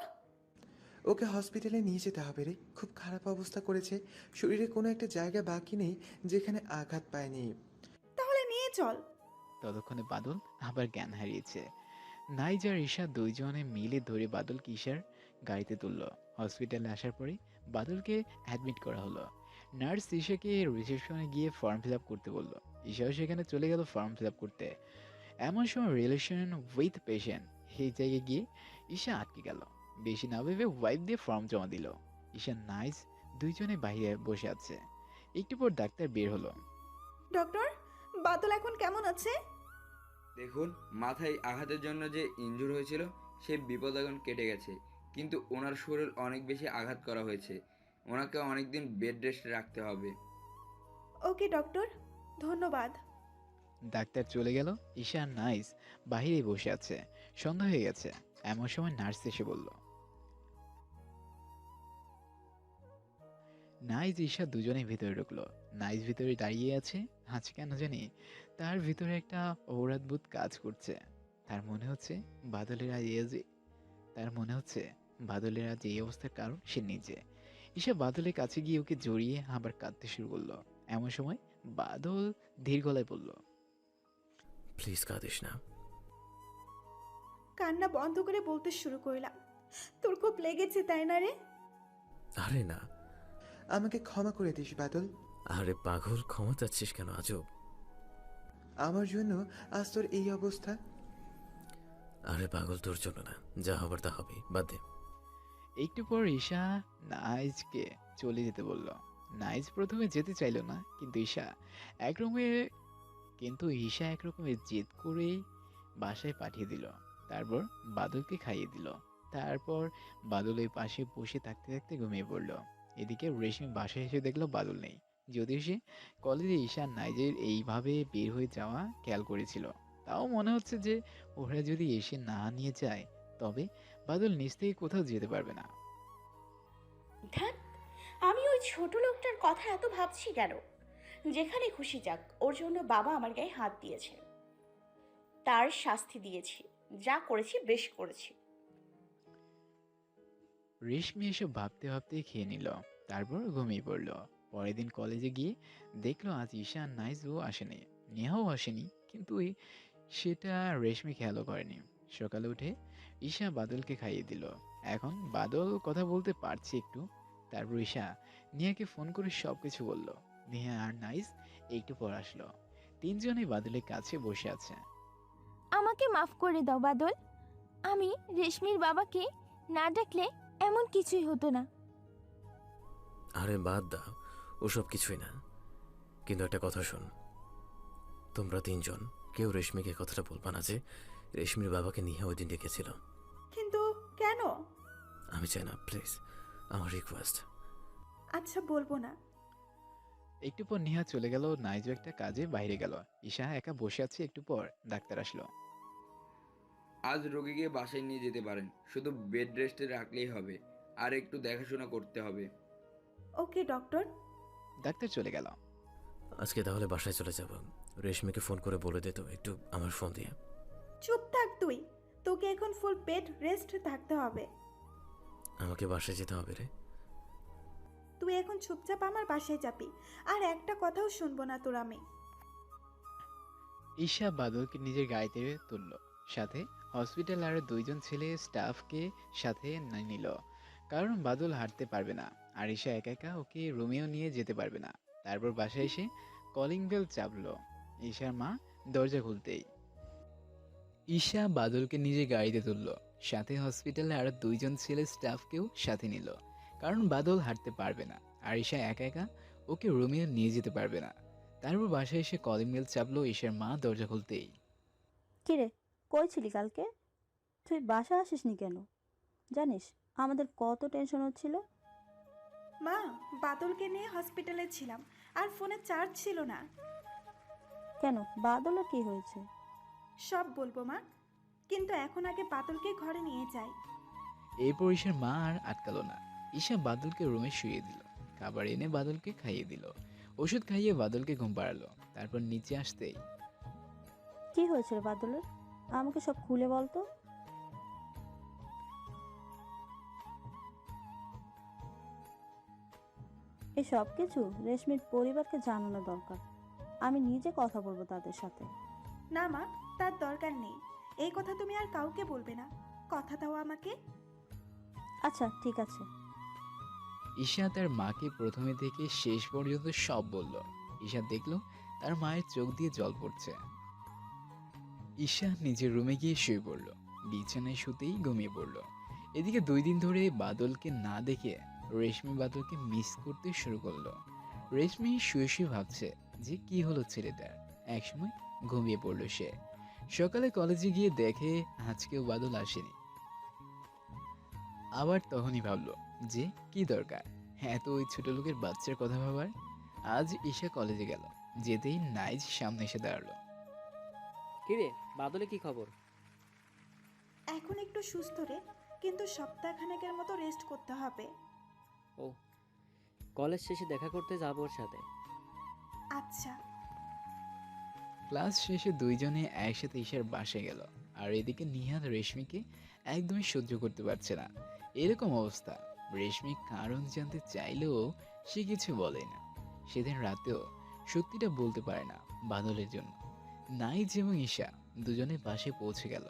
ওকে হসপিটালে নিয়ে যেতে হবে রে, খুব খারাপ অবস্থা করেছে। শরীরে কোনো একটা জায়গা বাকি নেই যেখানে আঘাত পায়নি। তাহলে নিয়ে চল। ততক্ষণে বাদল আবার জ্ঞান হারিয়েছে। নাইজ আর ঈশা দুইজনে মিলে ধরে বাদলকে ঈশার গাড়িতে তুলল। হসপিটালে আসার পরে বাদলকে অ্যাডমিট করা হলো। নার্স ঈশাকে রিসেপশনে গিয়ে ফর্ম ফিল আপ করতে বলল। ঈশাও সেখানে চলে গেল ফর্ম ফিল আপ করতে। এমন সময় রিলেশন উইথ পেশেন্ট এই জায়গায় গিয়ে ঈশা আটকে গেল। বেশি না ভেবে ওয়াইফ দিয়ে ফর্ম জমা দিল। ঈশা নাইজ দুইজনে বাইরে বসে আছে। একটু পর ডাক্তার বের হলো। ডক্টর, বাদল এখন কেমন আছে? দেখুন, মাথায় আঘাতের জন্য যে ইনজুর হয়েছিল সে বিপদ এখন কেটে গেছে, কিন্তু ওনার শরীর অনেক বেশি আঘাত করা হয়েছে। ওনাকে অনেকদিন বেড রেস্টে রাখতে হবে। ওকে ডক্টর, ধন্যবাদ। ডাক্তার চলে গেল। ঈশা আর নাইস বাহিরে বসে আছে। সন্ধ্যা হয়ে গেছে। এমন সময় নার্স এসে বলল। নাইস ঈশা দুজনেই ভিতরে ঢুকলো। নাইস ভিতরে দাঁড়িয়ে আছে। আজ কেন জানি তার ভিতরে একটা অপরাধবোধ কাজ করছে। তার মনে হচ্ছে বাদলের আজ এই যে তার মনে হচ্ছে বাদলের আজ এই অবস্থার কারণ সে নিজে। ঈশা বাদলের কাছে গিয়ে ওকে জড়িয়ে আবার কাঁদতে শুরু করলো। এমন সময় বাদল ধীর গলায় বলল। প্লিজ কাঁদিস না। কান্না বন্ধ করে বলতে শুরু করলাম। তোর খুব লেগেছে তাই না রে? আরে না। আমাকে ক্ষমা করে দিস বাদল। আরে পাগল, ক্ষমা চাচ্ছিস কেন আজব? আমার জন্য আজ তোর এই অবস্থা। আরে পাগল, তোর জন্য না, যা হবার তা হবে, বাদ দে। একটু পর ঈশা নাইজকে চলে যেতে বলল। নাইজ প্রথমে যেতে চাইল না, কিন্তু ঈশা একরকমের জেদ করেই বাসায় পাঠিয়ে দিল। তারপর বাদলকে খাইয়ে দিল। তারপর বাদলের পাশে বসে থাকতে থাকতে ঘুমিয়ে পড়ল। এদিকে রেশমি বাসায় এসে দেখলো বাদল নেই। যদিও সে কলেজে ঈশা নাইজের এইভাবে বের হয়ে যাওয়া খেয়াল করেছিল, তাও মনে হচ্ছে যে ওরা যদি এসে না নিয়ে যায় তবে বাদল নিজ থেকে কোথাও যেতে পারবে না। ধ্যাত, আমি ওই ছোট লোকটার কথা এত ভাবছি কেন? যেখানে খুশি যাক, ওর জন্য বাবা আমার গায়ে হাত দিয়েছে, তার শাস্তি দিয়েছি। যা করেছি বেশ করেছি। রেশমি এসব ভাবতে ভাবতে খেয়ে নিল, তারপর ঘুমিয়ে পড়ল। পরের দিন কলেজে গিয়ে দেখলো আজ ঈশা আর নাইজও আসেনি, নেহাও আসেনি, কিন্তু সেটা রেশমি খেয়ালও করেনি। সকালে উঠে ঈশা বাদলকে খাইয়ে দিল। এখন বাদল কথা বলতে পারছে একটু। তারপর ঈশা নিয়াকে ফোন করে সবকিছু বলল। নেহা আর নাইস একটু পর আসলো। তিনজনেই বাদলের কাছে বসে আছে। আমাকে মাফ করে দাও বাদল। আমি রেশমির বাবাকে না ডাকলে এমন কিছুই হতো না। আরে বাদ দাও, ওসব কিছুই না। কিন্তু একটা কথা শোন, তোমরা তিনজন কেউ রেশমিকে কথাটা বলবা না যে রেশমির বাবাকে নিয়ে ওই দিন ডেকেছিল। কিন্তু কেন? আমি চাই না, প্লিজ, আমার রিকোয়েস্ট। আচ্ছা, বলবো না। একটু পর নেহা চলে গেল, নাইজও একটা কাজে বাইরে গেল। ঈশা একা বসে আছে। একটু পর ডাক্তার আসলো। আজ রোগীকে বাসায় নিয়ে যেতে পারেন, শুধু বেড রেস্টে রাখলেই হবে, আর একটু দেখাশোনা করতে হবে। ওকে ডক্টর। ডাক্তার চলে গেল। আজকে তাহলে বাসায় চলে যাব। রেশমিকে ফোন করে বলে দে তো একটু আমার ফোন দিয়ে। চুপ থাক তুই। তোকে এখন ফুল বেড রেস্ট থাকতে হবে। আমাকে বাসায় যেতে হবে রে। তুই এখন চুপচাপ আমার বাসায় যাবি, আর একটা কথাও শুনবো না তোর আমি। ঈশা বাদলকে নিজের গাড়িতে তুলল, সাথে হসপিটাল আর দুইজন ছেলে স্টাফকে সাথে নিল, কারণ বাদল হাঁটতে পারবে না আর ঈশা একা একা ওকে রুমেও নিয়ে যেতে পারবে না। তারপর বাসায় এসে কলিং বেল চাপলো। ঈশার মা দরজা খুলতেই ঈশা বাদলকে নিজের গাড়িতে তুলল, সাথে হসপিটালে আর দুইজন ছেলে স্টাফকেও সাথে নিল, কারণ বাদল হাঁটতে পারবে না আর ঈশা একা একা ওকে রুমেও নিয়ে যেতে পারবে না। তারপর বাসায় এসে কলিং বেল চাপলো। ঈশার মা দরজা খুলতেই কিরে, কই ছিলি কালকে? তুই বাসা আসিসনি কেন? জানিস আমাদের কত টেনশন হচ্ছিল। মা, বাদলকে নিয়ে হসপিটালে ছিলাম, আর ফোনে চার্জ ছিল না। কেন, বাদলের কি হয়েছে? সব বলবো মা, কিন্তু এখন আগে বাদলকে ঘরে নিয়ে যাই। এরপর ঈশার মা আর আটকালো না। ঈশা বাদলকে রুমে শুয়ে দিল, খাবার এনে বাদলকে খাইয়ে দিল, ওষুধ খাইয়ে বাদলকে ঘুম পাড়ালো। তারপর নিচে আসতেই কি হয়েছে রে বাদলের? আমাকে সব খুলে বলতো। এই সব কিছু রেশমির পরিবারকে জানানো দরকার। আমি নিজে কথা বলবো তাদের সাথে। না মা, তার দরকার নেই। এই কথা তুমি আর কাউকে বলবে না, কথা দাও আমাকে। আচ্ছা ঠিক আছে। ঈশা তার মাকে প্রথমে থেকে শেষ পর্যন্ত সব বলল। ঈশা দেখলো তার মায়ের চোখ দিয়ে জল পড়ছে। ঈশা নিজের রুমে গিয়ে শুয়ে পড়ল, বিছানায় শুতেই ঘুমিয়ে পড়ল। এদিকে 2 দিন ধরে বাদলকে না দেখে রেশমি বাদলকে মিস করতে শুরু করলো। রেশমি শুয়ে শুয়ে ভাবছে যে কি হলো ছেলেটার। একসময় ঘুমিয়ে পড়ল সে। সকালে কলেজে গিয়ে দেখে আজকেও বাদল আসেনি। আবার তখনই ভাবলো যে কি দরকার হ্যাঁ তো ওই ছোট লোকের বাচ্চার কথা ভাবার। আজ ঈশা কলেজে গেল, যেতেই নাইজ সামনে এসে দাঁড়ালো। কিরে, বাদলে কি খবর? এখন একটু সুস্থ রে, কিন্তু সপ্তাহখানেকের মতো রেস্ট করতে হবে। ও, কলেজ শেষে দেখা করতে যাবো ওর সাথে। আচ্ছা। ক্লাস শেষে দুইজনে একসাথে ঈশার বাসায় গেল। আর এদিকে নিহান রেশমিকে একদমই সহ্য করতে পারছে না। এরকম অবস্থা। রেশমি কারণ জানতে চাইলেও সে কিছু বলে না। সেদিন রাতেও সত্যিটা বলতে পারে না বাদলের জন্য। নাইজ এবং ঈশা দুজনে বাসে পৌঁছে গেল।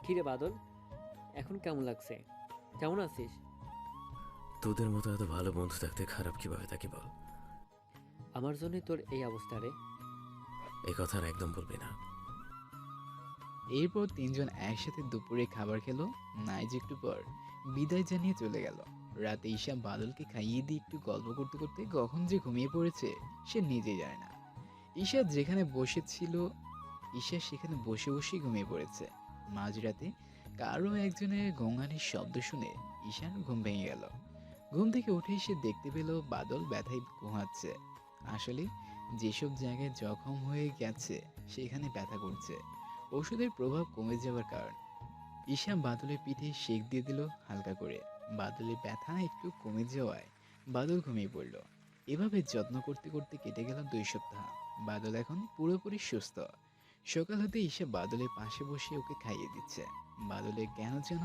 কিরে বাদল, এখন কেমন লাগছে? কেমন আছিস? তোদের মতো এত ভালো বন্ধু থাকতে খারাপ কিভাবে থাকি বল? আমার জন্যই তোর এই অবস্থা রে। এই কথা আর একদম বলবি না। এরপর তিনজন একসাথে দুপুরে খাবার খেলো। নাইজ একটু পর বিদায় জানিয়ে চলে গেল। রাতে ঈশা বাদলকে খাইয়ে দিয়ে একটু গল্প করতে করতে কখন যে ঘুমিয়ে পড়েছে সে নিজেই জানে না। ঈশা যেখানে বসেছিল ঈশা সেখানে বসে বসেই ঘুমিয়ে পড়েছে। মাঝরাতে কারো একজনের গঙ্গানির শব্দ শুনে ঈশার ঘুম ভেঙে গেল। ঘুম থেকে উঠে সে দেখতে পেল বাদল ব্যথায় ঘুমাচ্ছে। আসলে যেসব জায়গায় জখম হয়ে গেছে সেখানে ব্যথা করছে, ওষুধের প্রভাব কমে যাওয়ার কারণ। ঈশা বাদলের পিঠে সেঁক দিয়ে দিল হালকা করে। বাদলের ব্যথা একটু কমে যাওয়ায় বাদল ঘুমিয়ে পড়ল। এভাবে যত্ন করতে করতে কেটে গেল 2 সপ্তাহ। বাদল এখন পুরোপুরি সুস্থ। সকাল হতে ঈশা বাদলের পাশে বসে ওকে খাইয়ে দিচ্ছে। বাদলের কেন যেন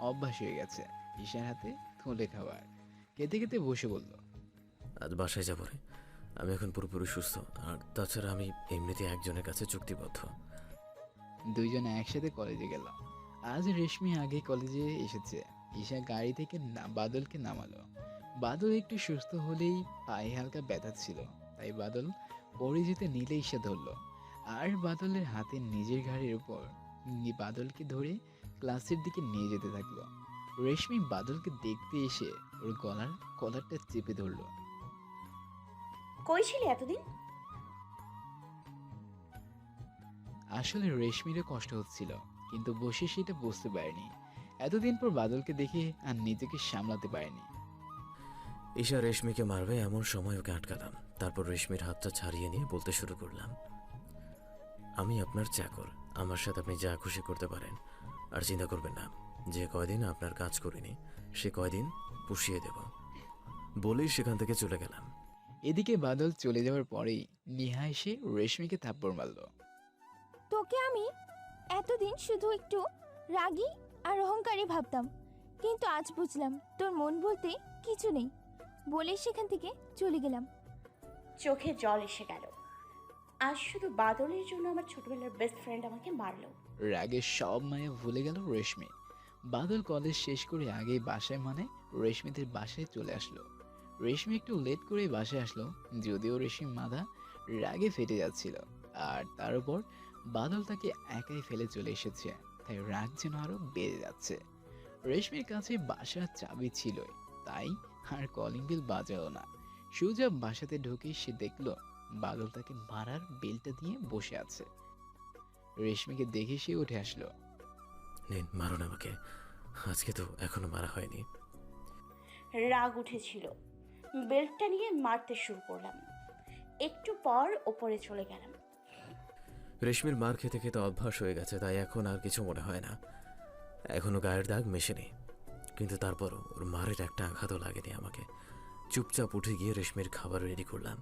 অভ্যাস হয়ে গেছে ঈশার হাতে থলে খাবার। খেতে খেতে বসে বলল, আজ বাসায় যাবো রে। আমি এখন পুরোপুরি সুস্থ, আর তাছাড়া আমি এমনিতে একজনের কাছে চুক্তিবদ্ধ। দুইজনে একসাথে কলেজে গেল। আজ রেশমি আগে কলেজে এসেছে। ঈশা গাড়ি থেকে বাদলকে নামালো। বাদল একটু সুস্থ হলেই পায়ে হালকা ব্যথা ছিল, তাই বাদল পড়ে যেতে নিলেই সে ধরল। আর বাদলের হাতে নিজের ঘাড়ের উপর বাদলকে ধরে ক্লাসের দিকে নিয়ে যেতে থাকলো। রেশমি বাদলকে দেখতে এসে ওর গলার কলারটা চেপে ধরলো। কই ছিলি এতদিন? আসলে রেশমিরও কষ্ট হচ্ছিল, কিন্তু বসে সেটা বুঝতে পারেনি। এতদিন পর বাদলকে দেখে আর নিজেকে সামলাতে পারেনি। ঈশা রেশমিকে মারবে এমন সময় ওকে আটকালাম। তারপর রেশমির হাতটা ছাড়িয়ে নিয়ে বলতে শুরু করলাম, আমি আপনার চাকর, আমার সাথে আপনি যা খুশি করতে পারেন। আর চিন্তা করবেন না, যে কয়দিন আপনার কাজ করিনি সে কয়দিন পুষিয়ে দেব। বলেই সেখান থেকে চলে গেলাম। এদিকে বাদল চলে যাওয়ার পরেই নিহা এসে রেশমিকে থাপ্পড় মারল। তোকে আমি এতদিন শুধু একটু রাগী আর অহংকারী ভাবতাম, কিন্তু আজ বুঝলাম তোর মন বলতে কিছু নেই। বলে সেখান থেকে চলে গেলাম। চোখে জল এসে গেল। আজ শুধু বাদলের জন্য আমার ছোটবেলার বেস্ট ফ্রেন্ড আমাকে মারলো। রাগে সব মায়া ভুলে গেল রেশমি। বাদল কলেজ শেষ করে আগেই বাসায় মানে রেশমিদের বাসায় চলে আসলো। রেশমি একটু লেট করে বাসায় আসলো, যদিও রেশমি মাথা রাগে ফেটে যাচ্ছিল। আর তার উপর বাদল তাকে একাই ফেলে চলে এসেছে, তাই রাগ যেন আরো বেড়ে যাচ্ছে। রেশমির কাছে বাসার চাবি ছিলই, তাই আর কলিং বেল বাজালো না। সোজা বাসাতে ঢুকে সে দেখলো বাদল তাকে মারার বেলটা দিয়ে বসে আছে। রেশমিকে দেখে সে উঠে আসলো। নিন, মারুন আমাকে, আজকে তো এখনো মারা হয়নি। রাগ উঠেছিল, বেল্টটা নিয়ে মারতে শুরু করলাম। একটু পর ওপরে চলে গেলাম। রেশমির মার খেতে খেতে অভ্যাস হয়ে গেছে, তাই এখন আর কিছু মনে হয় না। এখনো গায়ের দাগ মেশেনি, কিন্তু তারপরও ওর মারের একটা আঘাতও লাগেনি আমাকে। চুপচাপ উঠে গিয়ে রেশমির খাবার রেডি করলাম।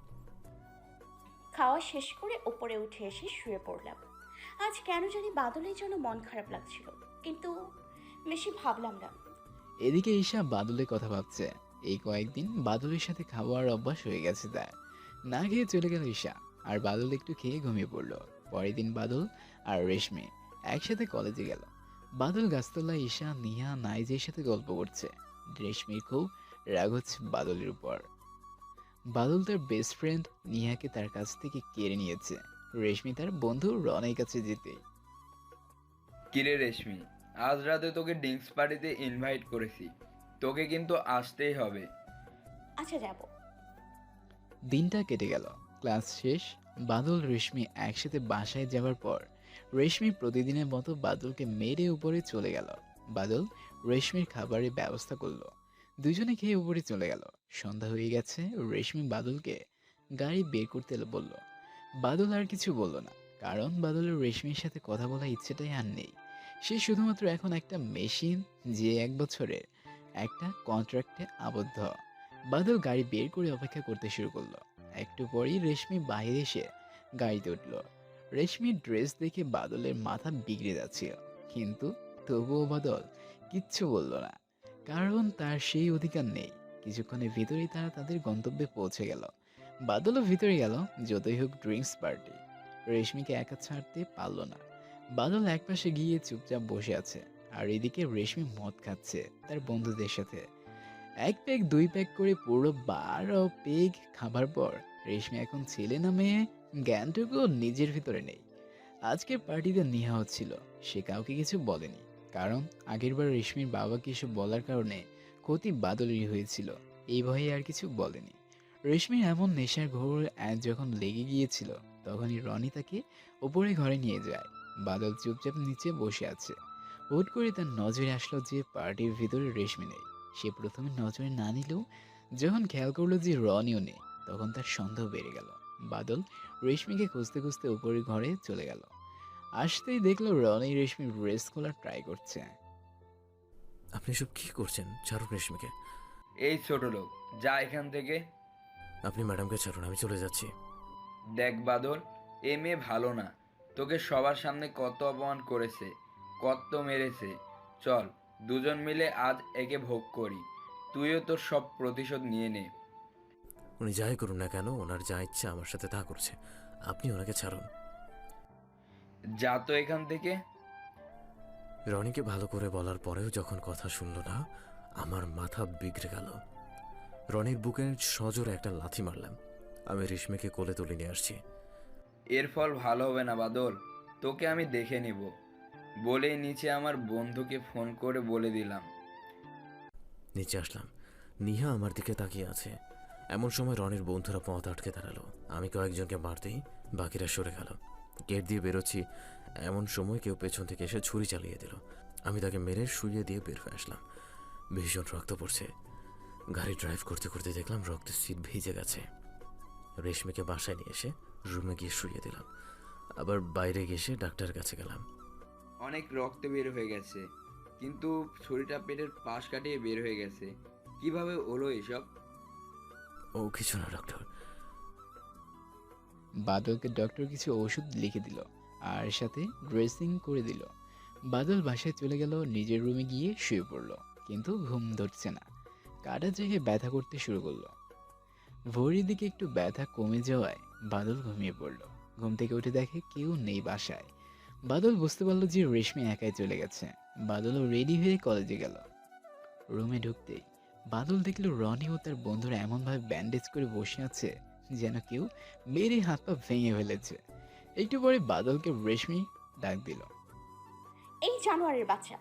খাওয়া শেষ করে ওপরে উঠে এসে শুয়ে পড়লাম। আজ কেন জানি বাদলের জন্য মন খারাপ লাগছিল, কিন্তু বেশি ভাবলাম না। এদিকে ঈশা বাদলের কথা ভাবছে। এই কয়েকদিন বাদলের সাথে খাওয়ার অভ্যাস হয়ে গেছে তার। না খেয়ে চলে গেল ঈশা, আর বাদল একটু খেয়ে ঘুমিয়ে পড়ল। পরের দিন বাদল আর রেশমি একসাথে কলেজে গেল। বাদল গাছতলায় ঈশা, নিহা, নাইজের সাথে গল্প করছে। রেশমির খুব রাগ হচ্ছে বাদলের উপর। বাদল তার বেস্ট ফ্রেন্ড নিহাকে তার কাছ থেকে কেড়ে নিয়েছে। রেশমি তার বন্ধু রনের কাছে যেতে। কিরে রেশমি, আজ রাতে তোকে ড্রিঙ্কস পার্টিতে ইনভাইট করেছি, তোকে কিন্তু আসতেই হবে। আচ্ছা যাব। দিনটা কেটে গেল। ক্লাস শেষ। বাদল রেশমি একসাথে বাসায় যাওয়ার পর রেশমি প্রতিদিনের মতো বাদলকে মেরে উপরে চলে গেল। বাদল রেশমির খাবারের ব্যবস্থা করলো। দুজনে খেয়ে উপরে চলে গেল। সন্ধ্যা হয়ে গেছে। রেশমি বাদলকে গাড়ি বের করতে বলল। বাদল আর কিছু বলল না, কারণ বাদলের রেশমির সাথে কথা বলার ইচ্ছেটাই আর নেই। সে শুধুমাত্র এখন একটা মেশিন, যে 1 বছরের একটা কন্ট্রাক্টে আবদ্ধ। বাদল গাড়ি বের করে অপেক্ষা করতে শুরু করলো। একটু পরেই রেশমি বাইরে এসে গাড়িতে উঠল। রেশমির ড্রেস দেখে বাদলের মাথা বিগড়ে যাচ্ছিল, কিন্তু তবুও বাদল কিচ্ছু বলল না, কারণ তার সেই অধিকার নেই। কিছুক্ষণের ভিতরেই তারা তাদের গন্তব্যে পৌঁছে গেল। বাদলও ভিতরে গেল। যতই হোক ড্রিঙ্কস পার্টি, রেশমিকে একা ছাড়তে পারল না। বাদল একপাশে গিয়ে চুপচাপ বসে আছে, আর এদিকে রেশমি মদ খাচ্ছে তার বন্ধুদের সাথে। 1 প্যাক 2 প্যাক করে পুরো 12 পেগ খাবার পর রেশমি এখন ছেলে না মেয়ে জ্ঞানটুকু নিজের ভিতরে নেই। আজকের পার্টিতে নেহা হচ্ছিল, সে কাউকে কিছু বলেনি, কারণ আগেরবার রেশমির বাবাকে এসব বলার কারণে ক্ষতি বাদলেরই হয়েছিল। এই ভয়ে আর কিছু বলেনি। রেশমির এমন নেশার ঘোর যখন লেগে গিয়েছিল, তখনই রনি তাকে ওপরে ঘরে নিয়ে যায়। বাদল চুপচাপ নিচে বসে আছে। হুট করে তার নজরে আসলো যে পার্টির ভিতরে রেশমি নেই। সে প্রথমে নজরে না নিলেও যখন খেয়াল করলো যে রনিও নেই, তখন তার সন্দেহ বেড়ে গেল। বাদল রেশমিকে খুঁজতে খুঁজতে উপরের ঘরে চলে গেল। আসতেই দেখলো রনি রেশমির ড্রেস খোলার ট্রাই করছে। আপনি সব কি করছেন? ছাড়ুন রেশমিকে। এই ছোট লোক, যা এখান থেকে। আপনি ম্যাডামকে ছাড়ুন, আমি চলে যাচ্ছি। দেখ বাদল, এ মেয়ে ভালো না, তোকে সবার সামনে কত অপমান করেছে, কত মেরেছে। চল দুজন মিলে আজ একে ভোগ করি, তুইও তোর সব প্রতিশোধ নিয়ে নে। উনি যাই করুন না কেন, ওনার যা ইচ্ছা আমার সাথে তা করছে, আপনি ওনাকে ছাড়ুন। যা তো এখান থেকে। রনিকে ভালো করে বলার পরেও যখন কথা শুনল না, আমার মাথা বিগড়ে গেল। রনির বুকে সজোরে একটা লাথি মারলাম। আমি রেশমিকে কোলে তুলে নিয়ে আসছি। এর ফল ভালো হবে না বাদল, তোকে আমি দেখে নিব বলেই নিচে আমার বন্ধুকে ফোন করে বলে দিলাম। নিচে আসলাম। নিহা আমার দিকে তাকিয়ে আছে। এমন সময় রনির বন্ধুরা পথ আটকে দাঁড়ালো। আমি কয়েকজনকে মারতেই বাকিরা সরে গেল। গেট দিয়ে বেরোচ্ছি, এমন সময় কেউ পেছন থেকে এসে ছুরি চালিয়ে দিল। আমি তাকে মেরে শুইয়ে দিয়ে বের হয়ে আসলাম। ভীষণ রক্ত পড়ছে। গাড়ি ড্রাইভ করতে করতে দেখলাম রক্তের সিট ভিজে গেছে। রেশমিকে বাসায় নিয়ে এসে রুমে গিয়ে শুইয়ে দিলাম। আবার বাইরে গিয়ে ডাক্তারের কাছে গেলাম। অনেক রক্ত বের হয়ে গেছে, কিন্তু ছুরিটা পেটের পাশ কাটিয়ে বের হয়ে গেছে। কিভাবে হলো এসব? ও কিছু না ডক্টর। বাদলকে ডক্টর কিছু ওষুধ লিখে দিল আর সাথে ড্রেসিং করে দিল। বাদল বাসায় চলে গেল, নিজের রুমে গিয়ে শুয়ে পড়ল, কিন্তু ঘুম ধরছে না। কাটা জায়গায় ব্যথা করতে শুরু করলো। ভোরের দিকে একটু ব্যথা কমে যাওয়ায় বাদল ঘুমিয়ে পড়ল। ঘুম থেকে উঠে দেখে কেউ নেই বাসায়। বাদল বুঝতে পারলো যে রেশমি একাই চলে গেছে। বাদলও রেডি হয়ে কলেজে গেল। রুমে ঢুকতেই বাদল দেখল রনি ও তার বন্ধুরা এমনভাবে ব্যান্ডেজ করে বসে আছে যেন কেউ মেরে হাত পা ভেঙে ফেলেছে। একটু পরে বাদলকে রেশমি ডাক দিল। এই জানোয়ারের বাচ্চা,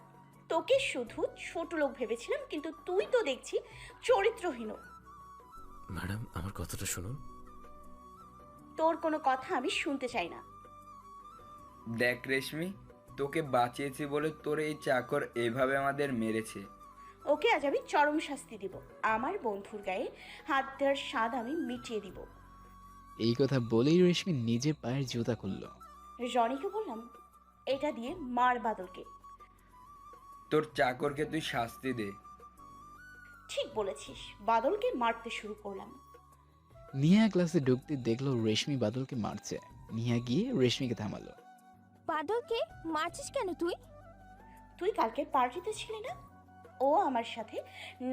তোকে শুধু ছোট লোক ভেবেছিলাম, কিন্তু তুই তো দেখছি চরিত্রহীন। ম্যাডাম, আমার কথাটা শুনুন। তোর কোনো কথা আমি শুনতে চাই না। দেখ রেশমি, তোকে বাঁচিয়েছি বলে তোর এই চাকর এইভাবে আমাদের মেরেছে। ওকে আজ আমি চরম শাস্তি দিব। আমার বন্ধুর গায়ে হাত দেওয়ার স্বাদ আমি মিটিয়ে দিব। এই কথা বলেই রেশমি নিজের পায়ের জুতা খুলল। রনিকে বললাম, এটা দিয়ে মার বাদলকে। তোর চাকরকে তুই শাস্তি দে। ঠিক বলেছিস, বাদলকে মারতে শুরু করলাম। নিহা ক্লাসে ঢুকতে দেখলো রেশমি বাদলকে মারছে। নিহা গিয়ে রেশমিকে থামালো। বাদলকে মারছিস কেন তুই? তুই কালকে পার্টিতে ছিলি না? ও আমার সাথে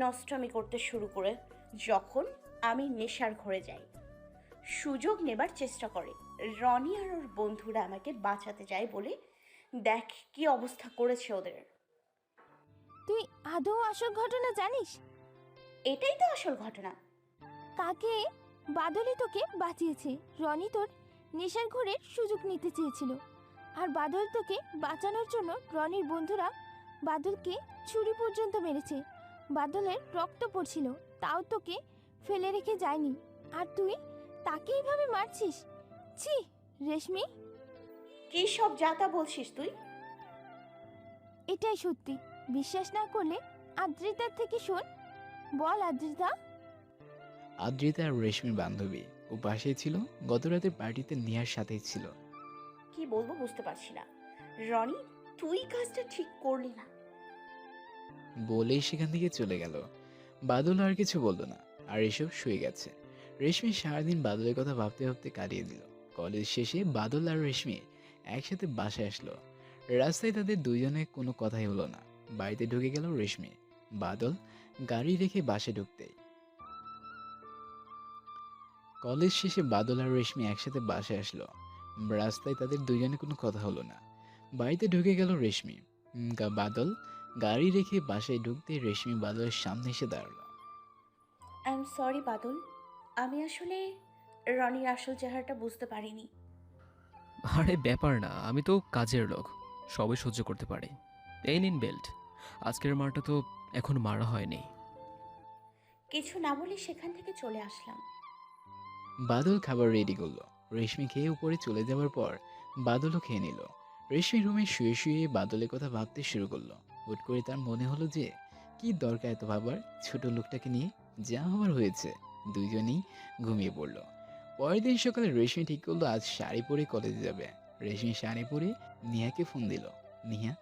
নষ্টামি করতে শুরু করে যখন আমি নেশার ঘরে যাই, সুযোগ নেবার চেষ্টা করে। রনি আর ওর বন্ধুরা আমাকে বাঁচাতে যায় বলে দেখ কি অবস্থা করেছে ওদের। তুই আদৌ আসল ঘটনা জানিস? এটাই তো আসল ঘটনা। কাকে? বাদলই তোকে বাঁচিয়েছে। রনি তোর নেশার ঘোরের সুযোগ নিতে চেয়েছিল, আর বাদল তোকে বাঁচানোর জন্য রনির বন্ধুরা বাদলকে ছুরি পর্যন্ত মেরেছে। বাদলের রক্ত পড়ছিল, তাও তোকে ফেলে রেখে যায়নি, আর তুই তাকে এইভাবে মারছিস? ছি রেশমি! কি সব যাতা বলছিস তুই? এটাই সত্যি। বিশ্বাস না করলে আদ্রিতার থেকে শোন। বল আদ্রিতা। আদ্রিতা আর রেশমির বান্ধবী ও পাশেই ছিল। গত রাতের পার্টিতে নিহার সাথেই ছিল। কি বলবো বুঝতে পারছি না। রনি, তুই কাজটা ঠিক করলি না। বলেই সেখান থেকে চলে গেল। বাদল আর কিছু বলল না, আর এসব শুয়ে গেছে। রেশমি সারাদিন বাদলের কথা ভাবতে ভাবতে কাটিয়ে দিল। কলেজ শেষে বাদল আর রেশমি একসাথে বাসায় আসলো। রাস্তায় তাদের দুইজনে কোনো কথাই হলো না। বাড়িতে ঢুকে গেল রেশমি। বাদল গাড়ি রেখে বাসে ঢুকতেই কলেজ শেষে বাদল আর রেশমি একসাথে বাসায় আসলো। রাস্তায় তাদের দুইজনে কোনো কথা হলো না। বাড়িতে ঢুকে গেল রেশমি। বাদল গাড়ি রেখে বাসায় ঢুকতে রেশমি বাদলের সামনে এসে দাঁড়ালো। আই এম সরি বাদল, আমি আসলে রনির আসল চেহারাটা বুঝতে পারিনি। আরে ব্যাপার না, আমি তো কাজের লোক, সবই সহ্য করতে পারি। এই নিন বেল্ট। আজকের মারটা তো এখন মারা হয়নি। কিছু না বলে সেখান থেকে চলে আসলাম। বাদল খাবার রেডি করলো। রেশমি খেয়ে উপরে চলে যাওয়ার পর বাদলও খেয়ে নিল। রেশমি রুমে শুয়ে শুয়ে বাদলের কথা ভাবতে শুরু করলো। হুট করে তার মনে হলো যে কি দরকার এত ভাবার, ছোট লোকটাকে নিয়ে যা হওয়ার হয়েছে। দুইজনেই ঘুমিয়ে পড়লো। পরের দিন সকালে রেশমি ঠিক করলো আজ শাড়ি পরে কলেজে যাবে। রেশমি শাড়ি পরে নিহাকে ফোন দিল। নিহা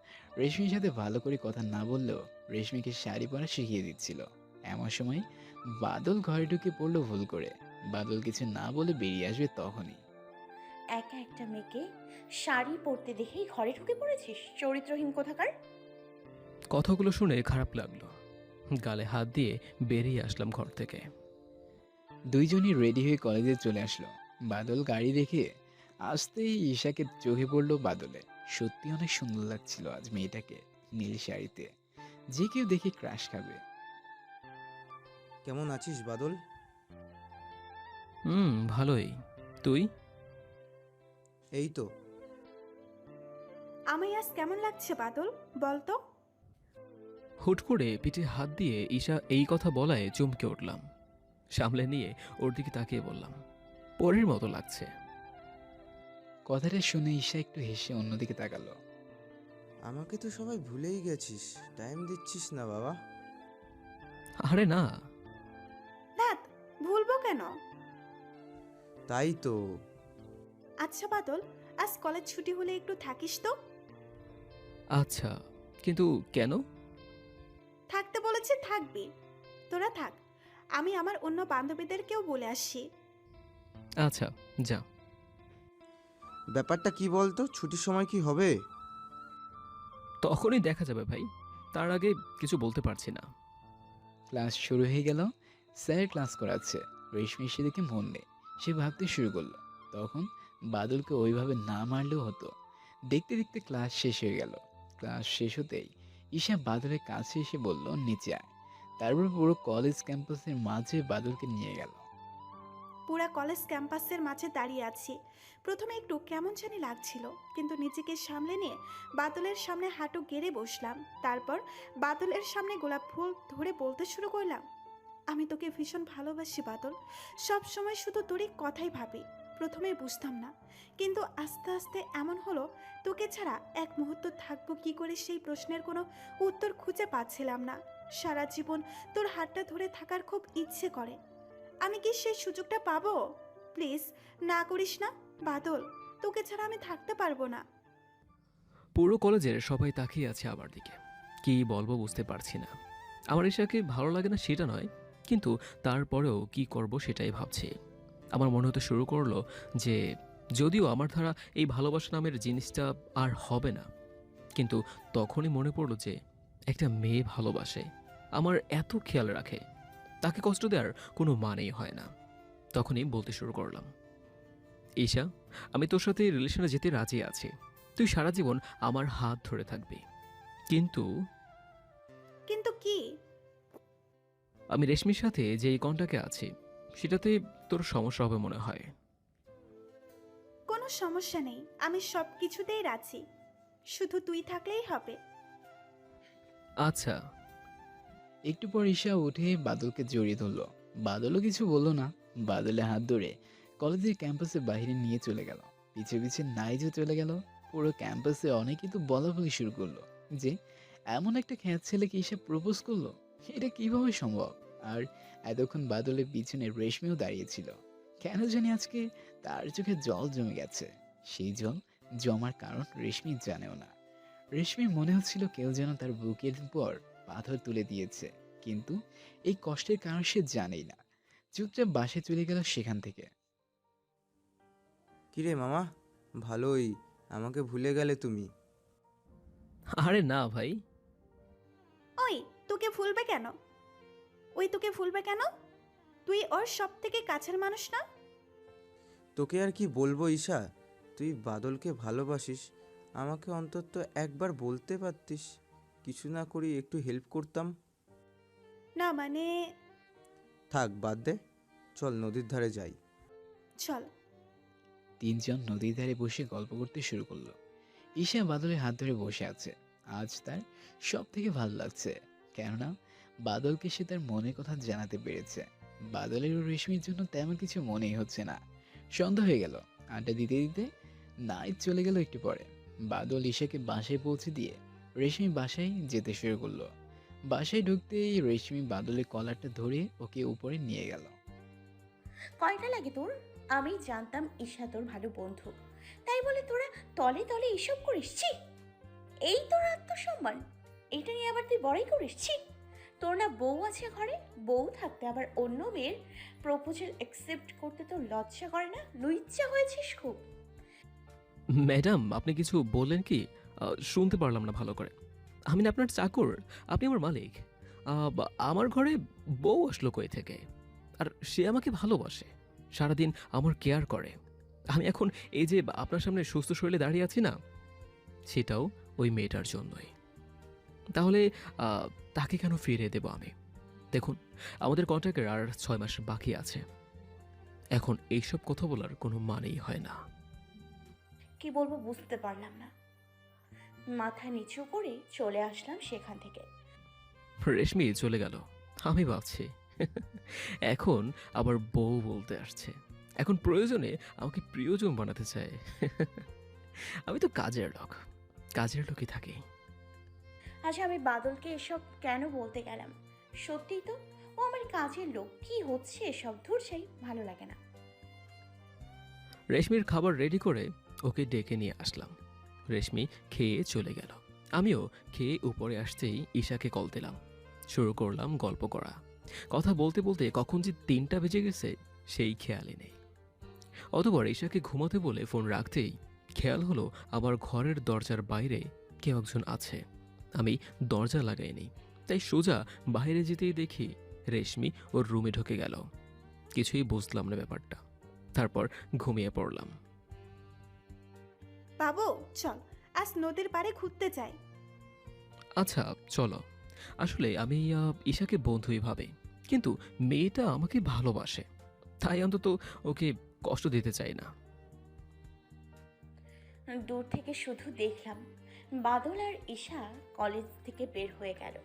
রেশমির সাথে ভালো করে কথা না বললেও রেশমিকে শাড়ি পরা শিখিয়ে দিচ্ছিল। এমন সময় বাদল ঘরে ঢুকে পড়লো ভুল করে। বাদল কিছু না বলে বেরিয়ে আসবে তখনই। একা একটা মেয়েকে শাড়ি পরতে দেখেই ঘরে ঢুকে পড়েছিস, চরিত্রহীন কোথাকার। কথাগুলো শুনে খারাপ লাগলো। গালে হাত দিয়ে বেরিয়ে আসলাম ঘর থেকে। দুইজনই রেডি হয়ে কলেজে চলে আসলো। বাদল গাড়ি রেখে আসতেই ঈশাকে চোখে পড়লো বাদলে। সত্যি অনেক সুন্দর লাগছিল আজ মেয়েটাকে নীল শাড়িতে। যে কেউ দেখে ক্রাশ খাবে। কেমন আছিস বাদল? ভালোই। তুই? এই তো। আমায় আজ কেমন লাগছে বাদল, বল তো? হুট করে পিঠে হাত দিয়ে ঈশা এই কথা বলায় চমকে উঠলাম। সামলে নিয়ে ওর দিকে তাকিয়ে বললাম, পরের মতো লাগছে। কথাটা শুনে ঈশা একটু হেসে অন্যদিকে তাকালো। আমাকে তো সবাই ভুলেই গেছিস, টাইম দিচ্ছিস না বাবা। আরে না। ধ্যাত, ভুলবো কেন? তাই তো। আচ্ছা বাদল, আজ কলেজ ছুটি হলে একটু থাকিস তো? আচ্ছা, কিন্তু কেন? থাকতে বলেছে থাকবি, তোরা থাক। আমি আমার অন্য বান্ধবীদেরকেও বলে আসছি। আচ্ছা, যা। ব্যাপারটা কি বলতো, ছুটির সময় কি হবে? তখনই দেখা যাবে ভাই, তার আগে কিছু বলতে পারছি না। ক্লাস শুরু হয়ে গেল। স্যার ক্লাস করাচ্ছে, রেশমি সেদিকে মন নেই। সে ভাবতে শুরু করলো। তখন বাদলকে ওইভাবে না মারলেও হতো। দেখতে দেখতে ক্লাস শেষ হয়ে গেল। ক্লাস শেষ হতেই ঈশা বাদলের কাছে এসে বলল, নিচে আয়। তারপর পুরো কলেজ ক্যাম্পাসের মাঝে বাদলকে নিয়ে গেল। পুরা কলেজ ক্যাম্পাসের মাঝে দাঁড়িয়ে আছি। প্রথমে একটু কেমন জানি লাগছিল, কিন্তু নিজেকে সামলে নিয়ে বাদলের সামনে হাঁটু গেড়ে বসলাম। তারপর বাদলের সামনে গোলাপ ফুল ধরে বলতে শুরু করলাম, আমি তোকে ভীষণ ভালোবাসি বাদল, সব সময় শুধু তোরই কথাই ভাবি। প্রথমে বুঝতাম না, কিন্তু আস্তে আস্তে এমন হলো, তোকে ছাড়া এক মুহূর্ত থাকবো কি করে সেই প্রশ্নের কোনো উত্তর খুঁজে পাচ্ছিলাম না। সারা জীবন তোর হাতটা ধরে থাকার খুব ইচ্ছে করে। আমি কি সেই সুযোগটা পাবো? প্লিজ না করিস না বাদল, তোকে ছাড়া আমি থাকতে পারবো না। পুরো কলেজের সবাই তাকিয়ে আছে আমার দিকে। কি বলবো বুঝতে পারছি না। আমার ঈশাকে ভালো লাগে না সেটা নয়, কিন্তু তারপরেও কি করব সেটাই ভাবছি। আমার মনে হতে শুরু করলো যে যদিও আমার দ্বারা এই ভালোবাসা নামের জিনিসটা আর হবে না, কিন্তু তখনই মনে পড়লো যে একটা মেয়ে ভালোবাসে, আমার এত খেয়াল রাখে, তাকে কষ্ট দেওয়ার কোনো মানেই হয় না। তখনই বলতে শুরু করলাম, ঈশা, আমি তোর সাথে রিলেশনে যেতে রাজি আছি। তুই সারা জীবন আমার হাত ধরে থাকবি, কিন্তু কিন্তু কি? আমি রেশমির সাথে যে এই কন্টাক্টে আছি সেটাতে তোর সমস্যা হবে মনে হয়। কোনো সমস্যা নেই, আমি সব কিছুতেই রাজি, শুধু তুই থাকলেই হবে। আচ্ছা। একটু পর ঈশা উঠে বাদলকে জড়িয়ে ধরলো। বাদলও কিছু বলল না। বাদলের হাত ধরে কলেজের ক্যাম্পাসের বাইরে নিয়ে চলে গেল। পিছে পিছে নাইজও চলে গেল। পুরো ক্যাম্পাসে অনেকেই তো বলাবলি শুরু করলো যে এমন একটা খ্যাত ছেলেকে ঈশা প্রপোজ করলো, এটা কিভাবে সম্ভব। আর এতক্ষণ বাদলের পিছনে রেশমিও দাঁড়িয়েছিল। কেন জানি আজকে তার চোখে জল জমে গেছে। সেই জল জমার কারণ রেশমি জানেও না। রেশমি মনে হচ্ছিল কেউ যেন তার বুকের পর পাথর তুলে দিয়েছে, কিন্তু এই কষ্টের কারণ সে জানেই না। চুপচাপ বাসায় চলে গেল সেখান থেকে। কিরে মামা, ভালোই, আমাকে ভুলে গেলে তুমি? আরে না ভাই। ওই তোকে ভুলবে কেন? ওই তোকে ভুলবে কেন? তুই ওর সব থেকে কাছের মানুষ না? তোকে আর কি বলবো ঈশা, তুই বাদলকে ভালোবাসিস, আমাকে অন্তত একবার বলতে পারতিস, কিছু না করি একটু হেল্প করতাম। না মানে, থাক বাদ দে, চল নদীর ধারে যাই। চল। তিনজন নদীর ধারে বসে গল্প করতে শুরু করলো। ঈশা বাদলের হাত ধরে বসে আছে। আজ তার সব থেকে ভালো লাগছে, কেননা বাদলকে সে তার মনের কথা জানাতে পেরেছে। বাদলের ও রেশমির জন্য তেমন কিছু মনেই হচ্ছে না। সন্ধ্যা হয়ে গেল। আড্ডা দিতে দিতে নাইট চলে গেল। একটু পরে বাদল ঈশাকে বাসায় পৌঁছে দিয়ে রেশমি বাসায় যেতে শুরু করলো। বাসায় ঢুকতেই রেশমি বাদলের কলারটা ধরে ওকে উপরে নিয়ে গেল। কয়টা লাগে তোর? আমি জানতাম ঈশা তোর ভালো বন্ধু, তাই বলে তোরা তলে তলে এসব করিস? ছি, এই তোর আত্মসম্মান, এটা নিয়ে আবার তুই বড়াই করিস? ছি, তোর না বউ আছে ঘরে? বউ থাকতে আবার অন্য মেয়ের প্রপোজাল অ্যাকসেপ্ট করতে তোর লজ্জা করে না? লুইচ্ছা হয়েছিস খুব। ম্যাডাম, আপনি কিছু বললেন কি? শুনতে পারলাম না ভালো করে। আমি না আপনার চাকর, আপনি আমার মালিক। আমার ঘরে বউ আসলো কই থেকে? আর সে আমাকে ভালোবাসে, সারাদিন আমার কেয়ার করে। আমি এখন এই যে আপনার সামনে সুস্থ শরীরে দাঁড়িয়ে আছি না, সেটাও ওই মেয়েটার জন্যই। তাহলে তাকে কেন ফিরিয়ে দেব আমি? দেখুন, আমাদের কন্ট্রাক্টের আর 6 মাস বাকি আছে। এখন এইসব কথা বলার কোনো মানেই হয় না। কি বলবো বুঝতে পারলাম না। মাথা নিচু করে চলে আসলাম সেখান থেকে। রেশমি চলে গেল। আমি ভাবছি এখন আবার বউ বলতে আসছে, এখন প্রয়োজনে আমাকে প্রিয়জন বানাতে চায়। আমি তো কাজের লোক, কাজের লোকই থাকি। আচ্ছা, আমি বাদলকে এসব কেন বলতে গেলাম? সত্যিই তো ও আমার কাজের লোক। কি হচ্ছে এসব? ধুর, চাই ভালো লাগে না। রেশমির খাবার রেডি করে ওকে ডেকে নিয়ে আসলাম। রেশমি খেয়ে চলে গেল। আমিও খেয়ে উপরে আসতেই ঈশাকে কল দিলাম। শুরু করলাম গল্প করা। কথা বলতে বলতে কখন যে 3টা বেজে গেছে সেই খেয়ালই নেই। অতঃপর ঈশাকে ঘুমাতে বলে ফোন রাখতেই খেয়াল হলো আমার ঘরের দরজার বাইরে কেউ একজন আছে। আমি দরজা লাগাইনি, তাই সোজা বাইরে যেতেই দেখি রেশমি ওর রুমে ঢুকে গেল। কিছুই বুঝলাম না ব্যাপারটা। তারপর ঘুমিয়ে পড়লাম। বাবু চল, আজ নদীর পাড়ে ঘুরতে যাই। আচ্ছা চলো। আসলে আমি ঈশাকে বন্ধুই ভাবে, কিন্তু মেয়েটা আমাকে ভালোবাসে, তাই অন্তত ওকে কষ্ট দিতে চাই না। দূর থেকে শুধু দেখলাম বাদল আর ঈশা কলেজ থেকে বের হয়ে গেল।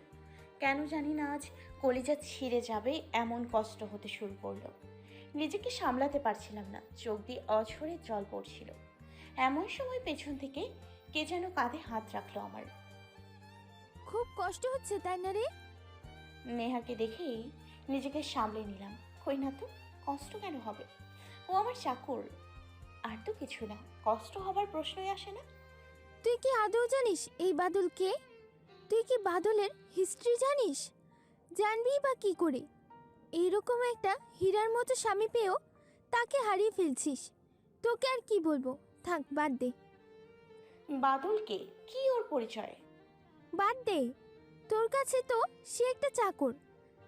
কেন জানি না আজ কলিজা ছিঁড়ে যাবে এমন কষ্ট হতে শুরু করলো। নিজেকে সামলাতে পারছিলাম না, চোখ দিয়ে অঝরে জল পড়ছিল। এমন সময় পেছন থেকে কে যেন কাঁধে হাত রাখলো আমার। খুব কষ্ট হচ্ছে তাই না রে? নেহাকে দেখেই নিজেকে সামলে নিলাম। কই না তো, কষ্ট কেন হবে? ও আমার চাকর, আর তো কিছু না। কষ্ট হবার প্রশ্নই আসে না। তুই কি আদৌ জানিস এই বাদলকে? তুই কি বাদলের হিস্ট্রি জানিস? জানবি বা কি করে? এইরকম একটা হীরার মতো স্বামী পেয়েও তাকে হারিয়ে ফেলছিস। তোকে আর কি বলবো, থাক বাদ দে। বাদলকে? কি ওর পরিচয়? বাদ দে, তোর কাছে তো সে একটা চাকর,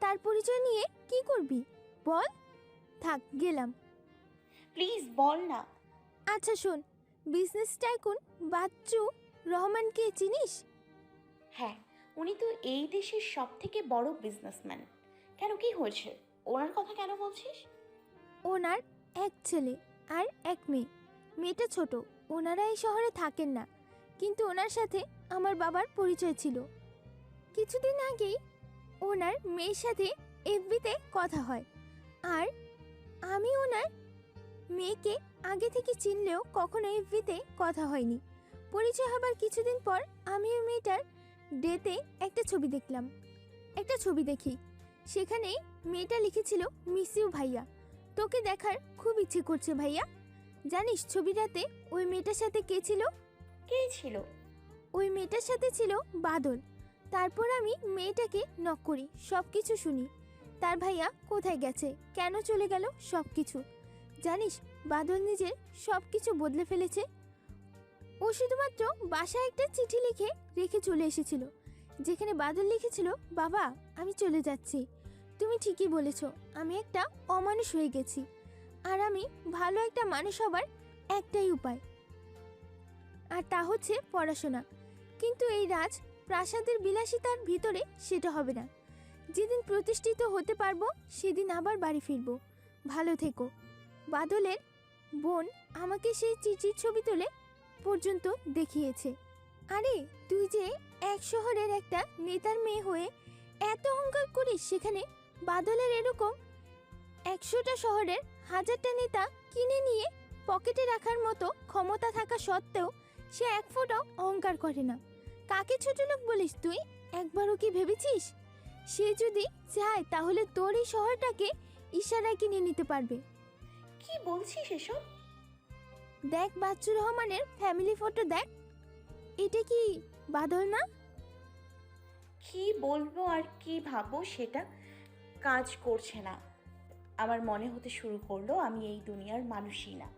তার পরিচয় নিয়ে কি করবি বল? থাক গেলাম। প্লিজ বল না। আচ্ছা শোন, বিজনেস টাইকুন বাচ্চু রহমানকে চিনিস? হ্যাঁ, উনি তো এই দেশের সব থেকে বড় বিজনেসম্যান। কেন, কি হয়েছে? ওনার কথা কেন বলছিস? ওনার এক ছেলে আর এক মেয়ে। মেয়েটা ছোট। ওনারা এই শহরে থাকেন না, কিন্তু ওনার সাথে আমার বাবার পরিচয় ছিল। কিছুদিন আগেই ওনার মেয়ের সাথে এফবিতে কথা হয়, আর আমি ওনার মেয়েকে আগে থেকে চিনলেও কখনো এফবিতে কথা হয়নি। পরিচয় হবার কিছুদিন পর আমি ওই মেয়েটার ডেতে একটা ছবি দেখি। সেখানেই মেয়েটা লিখেছিল, মিস ইউ ভাইয়া, তোকে দেখার খুব ইচ্ছে করছে ভাইয়া। জানিস ছবিটাতে ওই মেয়েটার সাথে কে ছিল? কে ছিল? ওই মেয়েটার সাথে ছিল বাদল। তারপর আমি মেয়েটাকে নক করি, সব কিছু শুনি। তার ভাইয়া কোথায় গেছে, কেন চলে গেল, সব কিছু। জানিস বাদল নিজের সব কিছু বদলে ফেলেছে। ও শুধুমাত্র বাসায় একটা চিঠি লিখে রেখে চলে এসেছিল, যেখানে বাদল লিখেছিল, বাবা আমি চলে যাচ্ছি, তুমি ঠিকই বলেছ, আমি একটা অমানুষ হয়ে গেছি, আর আমি ভালো একটা মানুষ হবার একটাই উপায়, আর তা হচ্ছে পড়াশোনা। কিন্তু এই রাজ প্রাসাদের বিলাসিতার ভিতরে সেটা হবে না। যেদিন প্রতিষ্ঠিত হতে পারবো সেদিন আবার বাড়ি ফিরবো। ভালো থেকো। বাদলের বোন আমাকে সেই চিঠির ছবি তুলে পর্যন্ত দেখিয়েছে। আরে তুই যে এক শহরের একটা নেতার মেয়ে হয়ে এত অহংকার করিস, সেখানে বাদলের এরকম 100টা শহরের 1000টা নেতা কিনে নিয়ে পকেটে রাখার মতো ক্ষমতা থাকা সত্ত্বেও সে এক ফোঁটাও অহংকার করে না। কাকে ছোট লোক বলিস তুই? একবারও কি ভেবেছিস সে যদি চায় তাহলে তোর এই শহরটাকে ইশারায় কিনে নিতে পারবে? কি বলছিস এসব? দেখ বাচ্চু রহমানের ফ্যামিলি ফটো দেখ, এটা কি বাদল না? কি বলবো আর কি ভাববো সেটা কাজ করছে না। আমার মনে হতে শুরু করলো আমি এই দুনিয়ার মানুষই না।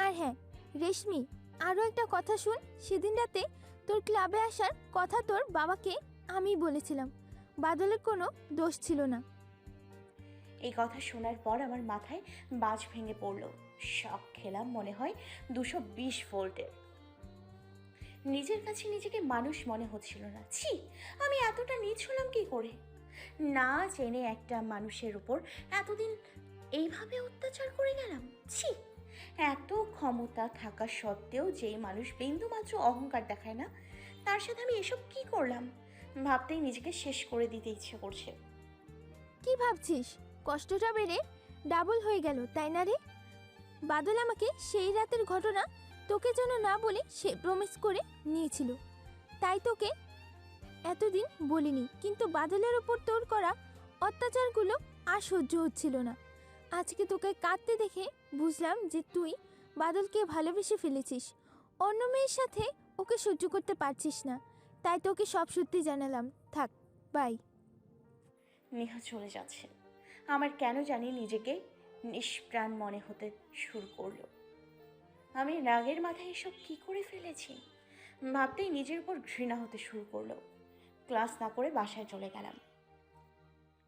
আর হ্যাঁ রেশমি, আরও একটা কথা শুন। সেদিন রাতে তোর ক্লাবে আসার কথা তোর বাবাকে আমি বলেছিলাম, বাদলের কোনো দোষ ছিল না। এই কথা শোনার পর আমার মাথায় বাজ ভেঙে পড়লো। শক খেলাম মনে হয় 220 ভোল্টের। নিজের কাছে নিজেকে মানুষ মনে হচ্ছিল না। ছি, আমি এতটা নীচ হলাম কি করে? না জেনে একটা মানুষের উপর এতদিন এইভাবে অত্যাচার করে গেলাম। ছি, এত ক্ষমতা থাকা সত্ত্বেও যেই মানুষ বিন্দুমাত্র অহংকার দেখায় না, তার সাথে আমি এসব কি করলাম ভাবতেই নিজেকে শেষ করে দিতে ইচ্ছে করছে। কি ভাবছিস? কষ্টটা বেড়ে ডাবল হয়ে গেল, তাই না রে? বাদল আমাকে সেই রাতের ঘটনা তোকে যেন না বলে সে প্রমিস করে নিয়েছিল, তাই তোকে এতদিন বলিনি। কিন্তু বাদলের ওপর তোর করা অত্যাচারগুলো আর সহ্য হচ্ছিল না। আজকে তোকে কাঁদতে দেখে বুঝলাম যে তুই বাদলকে ভালোবেসে ফেলেছিস, অন্য মেয়ের সাথে ওকে সহ্য করতে পারছিস না, তাই তোকে সব সত্যি জানালাম। থাক, বাই। নেহা চলে যাচ্ছে। আমার কেন জানি নিজেকে নিষ্প্রাণ মনে হতে শুরু করলো। আমি রাগের মাথায় এসব কি করে ফেলেছি ভাবতেই নিজের উপর ঘৃণা হতে শুরু করলো। ক্লাস না করে বাসায় চলে গেলাম।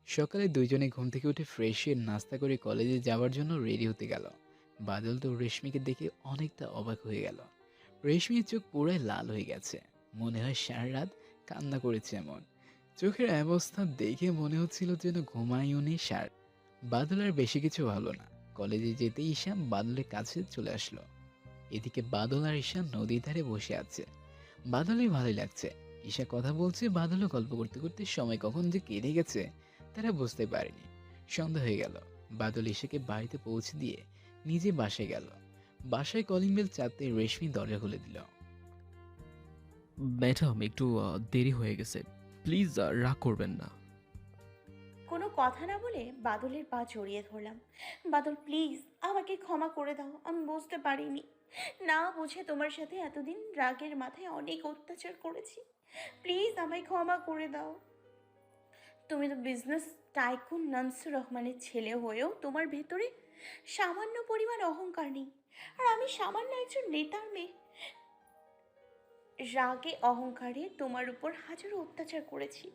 সকালে দুইজনে ঘুম থেকে উঠে ফ্রেশ হয়ে নাস্তা করে কলেজে যাওয়ার জন্য রেডি হতে গেল। বাদল তো রেশমিকে দেখে অনেকটা অবাক হয়ে গেল। রেশমির চোখ পুরাই লাল হয়ে গেছে, মনে হয় সারা রাত কান্না করেছে এমন। চোখের অবস্থা দেখে মনে হচ্ছিল যেন ঘুমায়ও নি সার। বাদল আর বেশি কিছু ভালো না। কলেজে যেতেই ঈশা বাদলের কাছে চলে আসলো। এদিকে বাদল আর ঈশা নদীর ধারে বসে আছে। বাদলের ভালোই লাগছে। ঈশা কথা বলছে, বাদলও গল্প করতে করতে সময় কখন যে কেটে গেছে তারা বুঝতে পারেনি। সন্ধ্যা হয়ে গেল। বাদল ঈশাকে বাড়িতে পৌঁছে দিয়ে নিজে বাসায় গেল। বাসায় কলিং বেল চাপতে রেশমি দরজা খুলে দিল। ম্যাডাম, একটু দেরি হয়ে গেছে, প্লিজ রাগ করবেন না। কোনো কথা না বলে বাদলের পা জড়িয়ে ধরলাম। বাদল প্লিজ আমাকে ক্ষমা করে দাও, আমি বুঝতে পারিনি। না বুঝে তোমার সাথে এতদিন রাগের মাথায় অনেক অত্যাচার করেছি। প্লিজ আমায় ক্ষমা করে দাও। তুমি তো বিজনেস টাইকুন নানসুর রহমানের ছেলে হয়েও তোমার ভেতরে সামান্য পরিমাণ অহংকার নেই। আর আমি সামান্য একজন নেতার মেয়ে। রাগে অহংকারে তোমার উপর হাজারো অত্যাচার করেছি।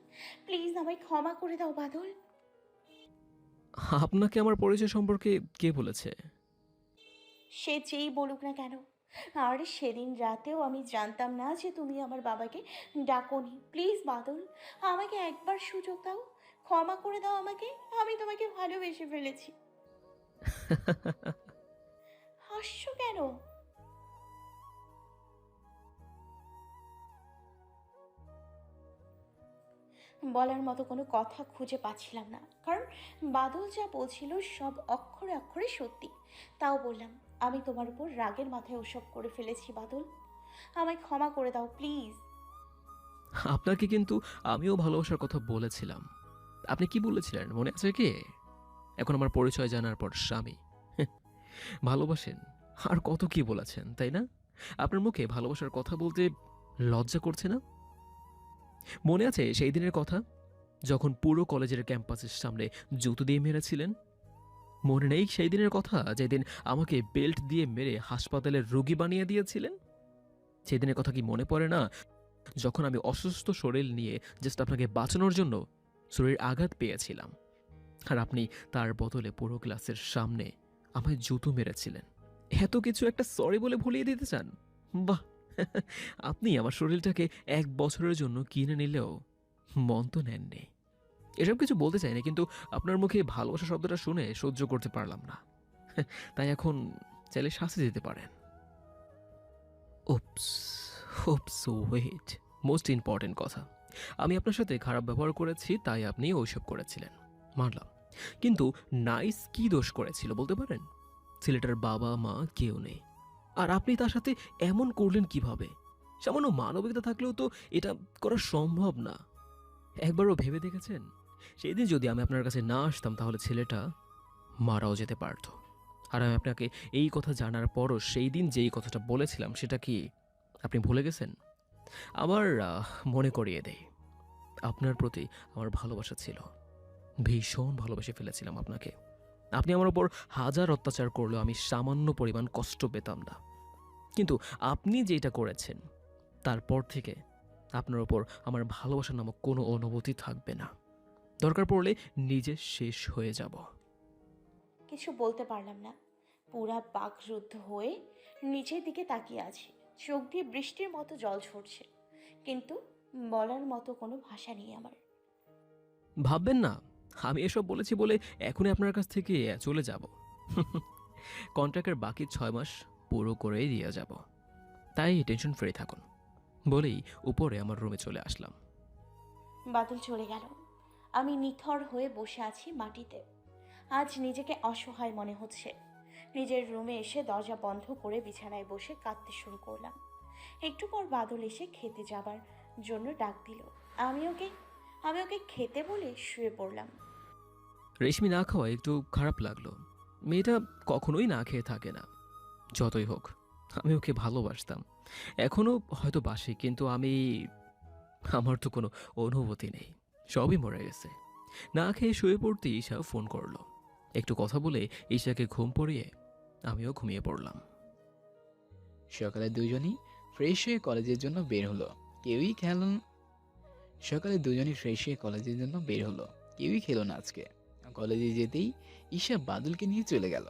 প্লিজ আমায় ক্ষমা করে দাও বাদল। আপনাকে আমার পরিচয় সম্পর্কে কে বলেছে? সে যেই বলুক না কেন। আর সেদিন রাতেও আমি জানতাম না যে তুমি আমার বাবাকে ডাকোনি। প্লিজ বাদল, আমাকে একবার সুযোগ দাও, ক্ষমা করে দাও আমাকে। আমি তোমাকে ভালোবেসে ফেলেছি। হাসছো কেন? বলার মতো কোনো কথা খুঁজে পাচ্ছিলাম না, কারণ বাদল যা বলছিল সব অক্ষরে অক্ষরে সত্যি। তাও বললাম, আমি তোমার উপর রাগের মাথায় ওসব করে ফেলেছি বাদল, আমায় ক্ষমা করে দাও প্লিজ। আপনাকে কিন্তু আমিও ভালোবাসার কথা বলেছিলাম। আপনি কি বলেছিলেন মনে আছে কি? এখন আমার পরিচয় জানার পর স্বামী ভালোবাসেন আর কত কি বলেছেন, তাই না? আপনার মুখে ভালোবাসার কথা বলতে লজ্জা করছে না? মনে আছে সেই দিনের কথা, যখন পুরো কলেজের ক্যাম্পাসের সামনে জুতো দিয়ে মেরেছিলেন? মনে নেই সেই দিনের কথা, যেদিন আমাকে বেল্ট দিয়ে মেরে হাসপাতালের রোগী বানিয়ে দিয়েছিলেন? সেই দিনের কথা কি মনে পড়ে না? যখন আমি অসুস্থ শরীর নিয়ে জাস্ট আপনাকে বাঁচানোর জন্য শরীর আঘাত পেয়েছিলাম, আর আপনি তার বদলে পুরো ক্লাসের সামনে আমায় জুতো মেরেছিলেন। এত কিছু একটা সরি বলে ভুলিয়ে দিতে চান? বাহ! আপনি আমার শরীরটাকে 1 বছরের জন্য কিনে নিলেও মন তো নেননি। এসব কিছু বলতে চাই না, কিন্তু আপনার মুখে ভালোবাসা শব্দটা শুনে সহ্য করতে পারলাম না। তাই এখন চাইলে শাস্তি দিতে পারেন। উপস উপস ওয়েট, মোস্ট ইম্পর্টেন্ট কথা। আমি আপনার সাথে খারাপ ব্যবহার করেছি, তাই আপনি ওইসব করেছিলেন, মানলাম। কিন্তু নাইস কি দোষ করেছিল বলতে পারেন? ছেলেটার বাবা মা কেউ নেই, আর আপনি তার সাথে এমন করলেন কিভাবে? সামান্য মানবিকতা থাকলেও তো এটা করা সম্ভব না। একবারও ভেবে দেখেছেন, সেই দিন যদি আমি আপনার কাছে না আসতাম তাহলে ছেলেটা মারাও যেতে পারত। আর আমি আপনাকে এই কথা জানার পরও সেই দিন যেই কথাটা বলেছিলাম সেটা কি আপনি ভুলে গেছেন? আমার মনে করিয়ে দেই, আপনার প্রতি আমার ভালোবাসা ছিল, ভীষণ ভালোবেসে ফেলেছিলাম আপনাকে। আপনি আমার ওপর হাজার অত্যাচার করলেও আমি সামান্য পরিমাণ কষ্ট পেতাম না। কিন্তু আপনি যেটা করেছেন তারপর থেকে আপনার ওপর আমার ভালোবাসা নামক কোনো অনুভূতি থাকবে না। দরকার পড়লে নিজে শেষ হয়ে যাব। কিছু বলতে পারলাম না। পুরা বাকরুদ্ধ হয়ে নিচের দিকে তাকিয়ে আছি। চোখ দিয়ে বৃষ্টির মতো জল ঝরছে, কিন্তু বলার মতো কোনো ভাষা নেই আমার। ভাববেন না আমি এসব বলেছি বলে এখনই আপনার কাছ থেকে চলে যাব। কন্ট্রাক্টের বাকি 6 মাস পুরো করেই দিয়ে যাব, তাই টেনশন ফ্রি থাকুন বলেই উপরে আমার রুমে চলে আসলাম। বাদল চলে গেল। আমি নিথর হয়ে বসে আছি মাটিতে। আজ নিজেকে অসহায় মনে হচ্ছে। নিজের রুমে এসে দরজা বন্ধ করে বিছানায় বসে কাঁদতে শুরু করলাম। একটু পর বাদল এসে খেতে যাবার জন্য ডাক দিল। আমি ওকে খেতে বলে শুয়ে পড়লাম। রেশমি না খাওয়া একটু খারাপ লাগলো। মেয়েটা কখনোই না খেয়ে থাকে না। যতই হোক আমি ওকে ভালোবাসতাম, এখনও হয়তো বাসি, কিন্তু আমার তো কোনো অনুভূতি নেই, সবই মরে গেছে। না খেয়ে শুয়ে পড়তে ঈশা ফোন করলো। একটু কথা বলে ঈশাকে ঘুম পড়িয়ে আমিও ঘুমিয়ে পড়লাম। সকালে দুজনই ফ্রেশ হয়ে কলেজের জন্য বের হলো। কেউই খেলো না আজকে। কলেজে যেতেই ঈশা বাদলকে নিয়ে চলে গেল।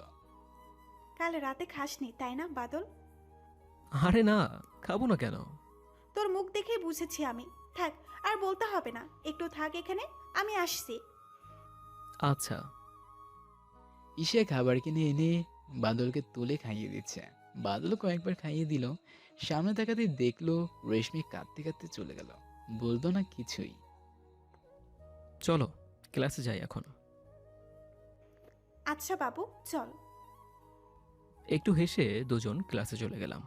কাল রাতে খাসনি তাই না বাদল? আরে না, খাবো না কেন? তোর মুখ দেখেই বুঝেছি আমি। থাক, আর বলতে হবে না, একটু থাক এখানে, আমি আসছি। আচ্ছা। ঈশা খাবার কিনে এনে বাদলকে তুলে খাইয়ে দিচ্ছে। বাদল কয়েকবার খাইয়ে দিল। সামনে তাকাতে দেখলো রেশমি কাঁদতে কাঁদতে চলে গেল, বলতো না কিছুই। চলো ক্লাসে যাই এখন। আচ্ছা বাবু, চল। একটু হেসে দুজন ক্লাসে চলে গেলাম।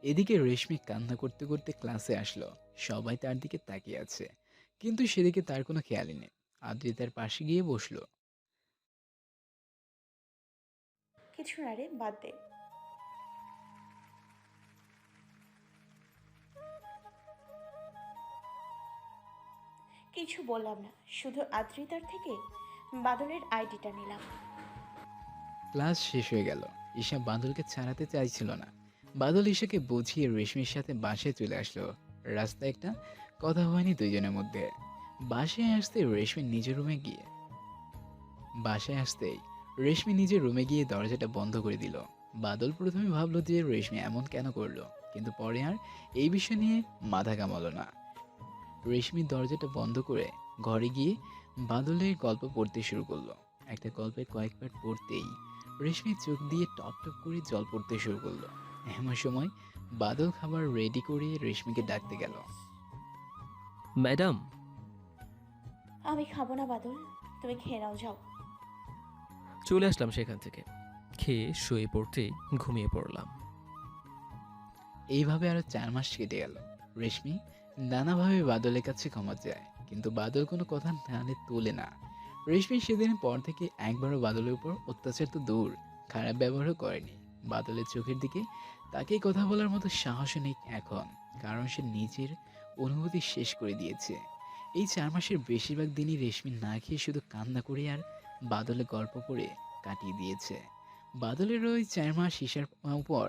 এদিকে রেশমি কান্না করতে করতে ক্লাসে আসলো। সবাই তার দিকে তাকিয়ে আছে, কিন্তু সেদিকে তার কোনো খেয়ালই নেই। আদ্রি তার পাশে গিয়ে বসলো। কিছু না রে, বাদ দে। কিছু বললাম না, শুধু আদ্রিতার থেকে বাদলের আইডিটা নিলাম। ক্লাস শেষ হয়ে গেল। ঈশা বাদলকে ছাড়াতে চাইছিল না। বাদল ঈশাকে বুঝিয়ে রেশমির সাথে বাসায় চলে আসলো। রাস্তায় একটা কথা হয়নি দুইজনের মধ্যে। বাসায় আসতেই রেশমি নিজের রুমে গিয়ে দরজাটা বন্ধ করে দিল। বাদল প্রথমে ভাবলো যে রেশমি এমন কেন করলো, কিন্তু পরে আর এই বিষয় নিয়ে মাথা কামালো না। রেশমি দরজাটা বন্ধ করে ঘরে গিয়ে বাদলের গল্প পড়তে শুরু করলো। একটা গল্পের কয়েক পাঠ পড়তেই রেশমি চোখ দিয়ে টপ টপ করে জল পড়তে শুরু করলো। এমন সময় বাদল খাবার রেডি করে রেশমিকে ডাকতে গেল। ম্যাডাম। আমি খাবো না বাদল, তুমি খেয়ে নাও, যাও। চলে আসলাম সেখান থেকে। খেয়ে শুয়ে পড়তে ঘুমিয়ে পড়লাম। এইভাবে আরো 4 মাস কেটে গেল। রেশমি নানাভাবে বাদলের কাছে ক্ষমা চায়, কিন্তু বাদল কোনো কথা নালে তোলে না। রেশমি সেদিনের পর থেকে একবারও বাদলের উপর অত্যাচার তো দূর, খারাপ ব্যবহারও করেনি। বাদলের চোখের দিকে তাকে কথা বলার মতো সাহসও নেই এখন, কারণ সে নিজের অনুভূতি শেষ করে দিয়েছে। এই 4 মাসের বেশিরভাগ দিনই রেশমি না খেয়ে শুধু কান্না করে আর বাদলের গল্প পড়ে কাটিয়ে দিয়েছে। বাদলের ওই 4 মাস ঈশার উপর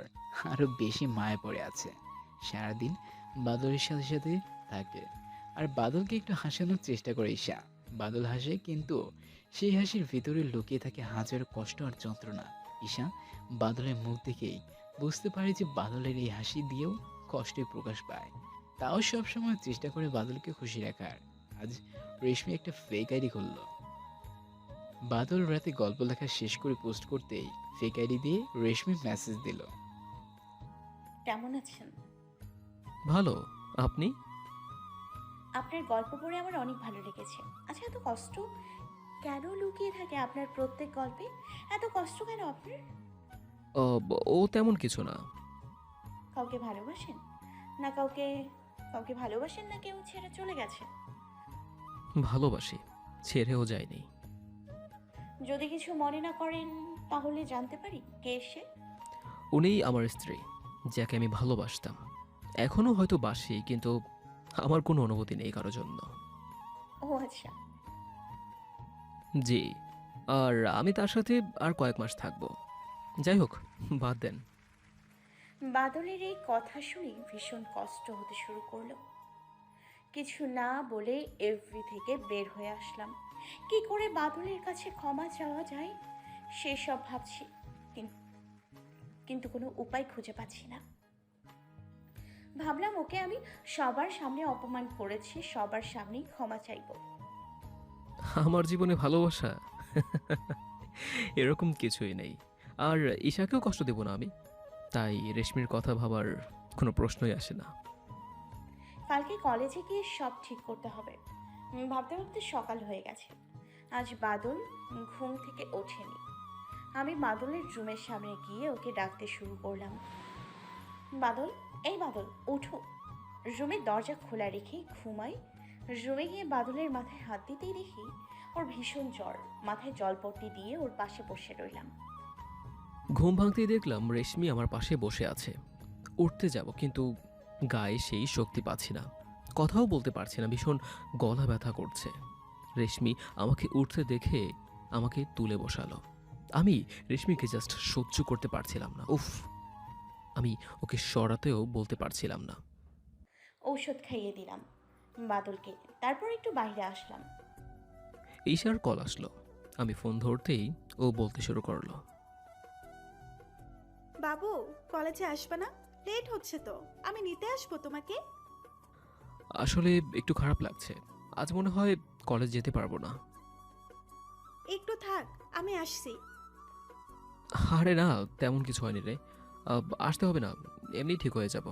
আরো বেশি মায়া পড়ে আছে। সারাদিন বাদলের সাথে সাথে থাকে, আর বাদলকে একটু হাসানোর চেষ্টা করে ঈশা। বাদল হাসে, কিন্তু সেই হাসির ভিতরে লুকিয়ে থাকে হাজারো কষ্ট আর যন্ত্রণা। ঈশা বাদলের মুখ দেখেই বুঝতে পারে যে বাদলের এই হাসি দিয়েও কষ্টের প্রকাশ পায়। তাও সবসময় চেষ্টা করে বাদলকে খুশি রাখার। আজ রেশমি একটা ফেক আইডি খুলল। বাদল রাতে গল্প লেখা শেষ করে পোস্ট করতেই ফেক আইডি দিয়ে রেশমি মেসেজ দিল। কেমন আছেন? ভালো, আপনি? আপনার গল্প পড়ে আমার অনেক ভালো লেগেছে। আচ্ছা, এত কষ্ট কেন লুকিয়ে থাকে আপনার প্রত্যেক গল্পে? এত কষ্ট কেন আপনার? ও তেমন কিছু না। কাউকে ভালোবাসেন? না কাউকে কাউকে ভালোবাসেন, না কেউ ছেড়ে চলে গেছে? ভালোবাসি, ছেড়েও যায়নি। যদি কিছু মনে না করেন তাহলে জানতে পারি কে সে? উনিই আমার স্ত্রী, যাকে আমি ভালোবাসতাম। এখনো হয়তো বাসি, কিন্তু আমার কোনো অনুভূতি নেই কারো জন্য। ও আচ্ছা। জি, আর আমি তার সাথে আর কয়েক মাস থাকবো। যাই হোক, বাদ দেন। বাদলের এই কথা শুনে ভীষণ কষ্ট হতে শুরু করলো। কিছু না বলে এফবি থেকে বের হয়ে আসলাম। কি করে বাদলের কাছে ক্ষমা চাওয়া যায় সেসব ভাবছি, কিন্তু কোনো উপায় খুঁজে পাচ্ছি না। ভাবলাম ওকে আমি সবার সামনে অপমান করেছি, সবার সামনেই ক্ষমা চাইবো। আমার জীবনে ভালোবাসা এরকম কিছুই নেই। আর ঈশাকেও কষ্ট দেব না আমি, তাই রেশমির কথা ভাবার কোনো প্রশ্নই আসে না। কালকে কলেজে গিয়ে সব ঠিক করতে হবে। ভাবতে ভাবতে সকাল হয়ে গেছে। আজ বাদল ঘুম থেকে ওঠেনি। আমি বাদলের রুমের সামনে গিয়ে ওকে ডাকতে শুরু করলাম। বাদল, এই বাদল, ওঠো। রুমের দরজা খোলা রেখেই ঘুমাই। রুমে গিয়ে বাদলের মাথায় হাত দিতেই দেখি ওর ভীষণ জ্বর। মাথায় জলপট্টি দিয়ে ওর পাশে বসে রইলাম। ঘুম ভাঙতেই দেখলাম রেশমি আমার পাশে বসে আছে। উঠতে যাব, কিন্তু গায়ে সেই শক্তি পাচ্ছি না, কথাও বলতে পারছি না, ভীষণ গলা ব্যথা করছে। রেশমি আমাকে উঠতে দেখে আমাকে তুলে বসালো। আমি রেশমিকে জাস্ট সহ্য করতে পারছিলাম না। উফ, আমি ওকে সরাতেও বলতে পারছিলাম না। ঔষধ খাইয়ে দিলাম বাদলকে, তারপর একটু বাইরে আসলাম। ঈশার কল আসলো। আমি ফোন ধরতেই ও বলতে শুরু করলো, বাবু কলেজে আসবে না? লেট হচ্ছে তো, আমি নিতে আসবো তোমাকে। আসলে একটু খারাপ লাগছে, আজ মনে হয় কলেজ যেতে পারবো না। একটু থাক, আমি আসছি। আরে না, তেমন কিছু হয়নি রে, আসতে হবে না, এমনি ঠিক হয়ে যাব।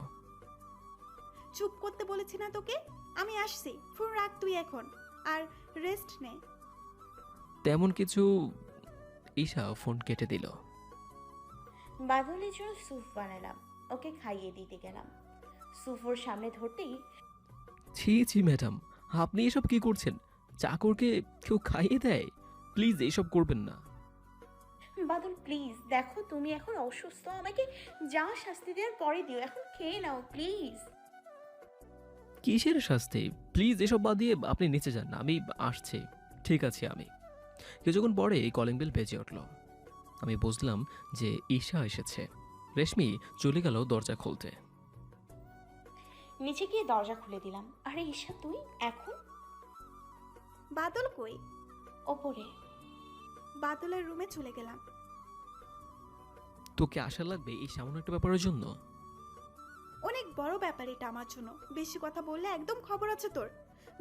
চুপ করতে বলেছি না তোকে? আমি আসছি, ফোন রাখ তুই এখন, আর রেস্ট নে। তেমন কিছু। ঈশা ফোন কেটে দিল। বাদলের জন্য স্যুপ বানালাম, ওকে খাইয়ে দিতে গেলাম। স্যুপ ওর সামনে ধরতেই, ছি ছি ম্যাডাম, আপনি এসব কি করছেন? চাকরকে কেউ খাইয়ে দেয়? প্লিজ এইসব করবেন না। বাদল প্লিজ দেখো, তুমি এখন অসুস্থ, আমাকে যা শাস্তি দেওয়ার পরে দিও, এখন খেয়ে নাও প্লিজ। কিসের শাস্তি? প্লিজ এসব বাদ দিয়ে আপনি নিচে যান, আমি আসছি। ঠিক আছে। আমি কিছুক্ষণ পরে কলিং বেল বেজে উঠল। আমি বুঝলাম যে ঈশা এসেছে। রেশমি চলে গেল দরজা খুলতে। নিচে গিয়ে দরজা খুলে দিলাম। আরে ঈশা, তুই এখন? বাদল কই? ওপরে। বাদলের রুমে চলে গেলাম। তোকে আশা লাগবে এই সামান্য একটা ব্যাপারের জন্য? অনেক বড় ব্যাপার এটা আমার জন্য, বেশি কথা বললে একদম খবর আছে তোর।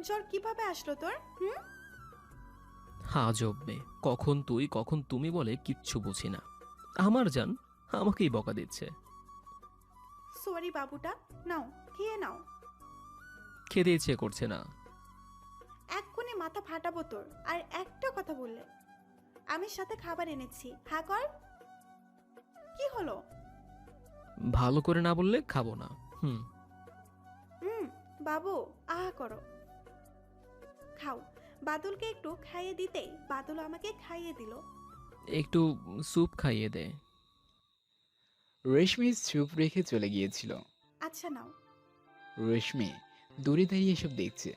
জ্বর কিভাবে আসলো তোর? আজব মেয়ে, কখন তুই কখন তুমি বলে কিচ্ছু বুঝি না। আমার জান আমাকেই বকা দিচ্ছে। সরি বাবুটা, নাও খেয়ে নাও। খেতে ইচ্ছে করছে না। এক্ষুনি মাথা ফাটাবো তোর আর একটা কথা বললে। আমি সাথে খাবার এনেছি, হা কর। কি হলো? ভালো করে না বললে খাবো না। বাবু আহা করো, খাও। বাদলকে একটু খাইয়ে দিতেই বাদল আমাকে খাইয়ে দিল। একটু স্যুপ খাইয়ে দে। রেশমি চুপ রেখে চলে গিয়েছিল। আচ্ছা নাও। রেশমি দূরে দাঁড়িয়ে এসব দেখছে।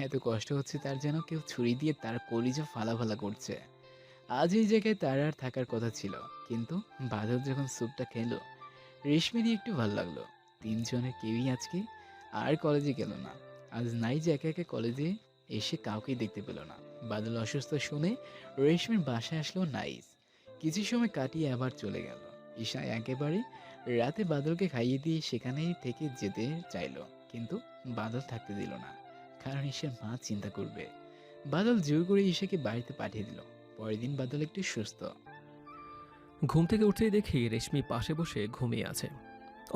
এত কষ্ট হচ্ছে তার, যেন কেউ ছুরি দিয়ে তার কলিজা ফালা করছে। আজ এই জায়গায় তার আর থাকার কথা ছিল, কিন্তু বাদল যখন স্যুপটা খেলো, রেশমিরই একটু ভালো লাগলো। তিনজনের কেউই আজকে আর কলেজে গেল না। আজ নাই যে একা একা কলেজে এসে কাউকেই দেখতে পেল না। বাদল অসুস্থ শুনে রেশমির বাসায় আসলো নাইস। কিছু সময় কাটিয়ে আবার চলে গেল। ঈশা একেবারে রাতে বাদলকে খাইয়ে দিয়ে সেখানেই থেকে যেতে চাইলো, কিন্তু বাদল থাকতে দিল না, কারণ ঈশার মা চিন্তা করবে। বাদল জোর করে ঈশাকে বাড়িতে পাঠিয়ে দিল। পরের দিন বাদল একটু সুস্থ। ঘুম থেকে উঠেই দেখি রেশমি পাশে বসে ঘুমিয়ে আছে।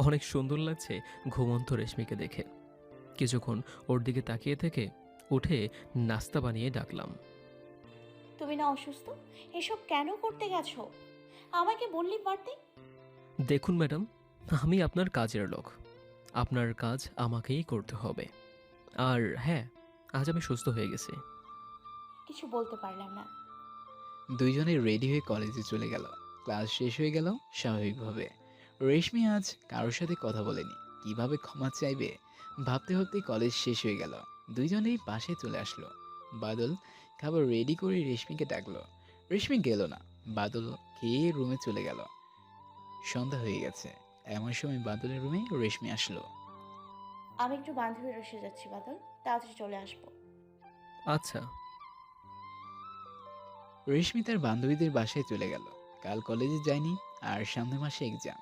অনেক সুন্দর লাগছে ঘুমন্ত রেশমিকে দেখে। কিছুক্ষণ ওর দিকে তাকিয়ে থেকে উঠে নাস্তা বানিয়ে ডাকলাম। তুমি না অসুস্থ, এসব কেন করতে গেছো? আমাকে বললি পারতে। দেখুন ম্যাডাম, আমি আপনার কাজের লোক, আপনার কাজ আমাকেই করতে হবে। আর হ্যাঁ, আজ আমি সুস্থ হয়ে গেছি। কিছু বলতে পারলাম না। দুইজনে রেডি হয়ে কলেজে চলে গেল। ক্লাস শেষ হয়ে গেল স্বাভাবিকভাবে। রেশমি আজ কারোর সাথে কথা বলেনি, কিভাবে ক্ষমা চাইবে ভাবতে ভাবতে কলেজ শেষ হয়ে গেল। দুইজনেই পাশে চলে আসলো। বাদল খাবার রেডি করে রেশমিকে ডাকলো। রেশমি গেল না, বাদল খেয়ে রুমে চলে গেল। সন্ধ্যা হয়ে গেছে। এমন সময় বাদলের রুমে রেশমি আসলো। আমি একটু বান্ধবীর এসে যাচ্ছি বাদল, তাড়াতাড়ি চলে আসবো। আচ্ছা। রেশমি তার বান্ধবীদের বাসায় চলে গেল। কাল কলেজে যায়নি, আর সামনের মাসে এক্সাম,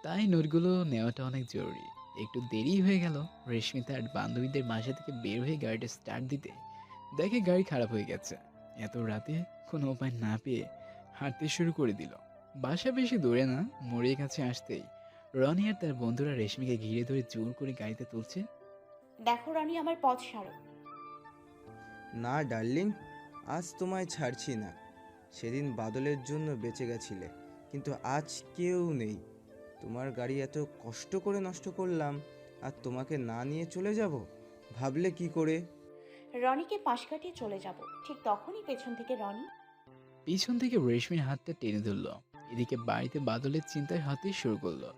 তাই নোটগুলো নেওয়াটা অনেক জরুরি। একটু দেরি হয়ে গেল। রেশমি তার বান্ধবীদের বাসা থেকে বের হয়ে গাড়িটা স্টার্ট দিতে দেখে গাড়ি খারাপ হয়ে গেছে। এত রাতে কোনো উপায় না পেয়ে হাঁটতে শুরু করে দিল। বাসা বেশি দূরে না, মোড়ের কাছে আসতেই রনি আর তার বন্ধুরা রেশমিকে ঘিরে ধরে জোর করে গাড়িতে তুলছে। দেখো রনি, আমার পথ ছাড়ো। না ডার্লিং, আজ তোমায় ছাড়ছি না। সেদিন বাদলের জন্য বেঁচে গেছিলে, কিন্তু আজ কেউ নেই। তোমার গাড়ি এত কষ্ট করে নষ্ট করলাম, আর তোমাকে না নিয়ে চলে যাব ভাবলে কি করে? রনিকে পাশ কাটিয়ে চলে যাব, ঠিক তখনই পেছন থেকে রনি পিছন থেকে রেশমির হাতটা টেনে ধরল। এদিকে বাড়িতে বাদলের চিন্তায় হাতে শুরু করলো।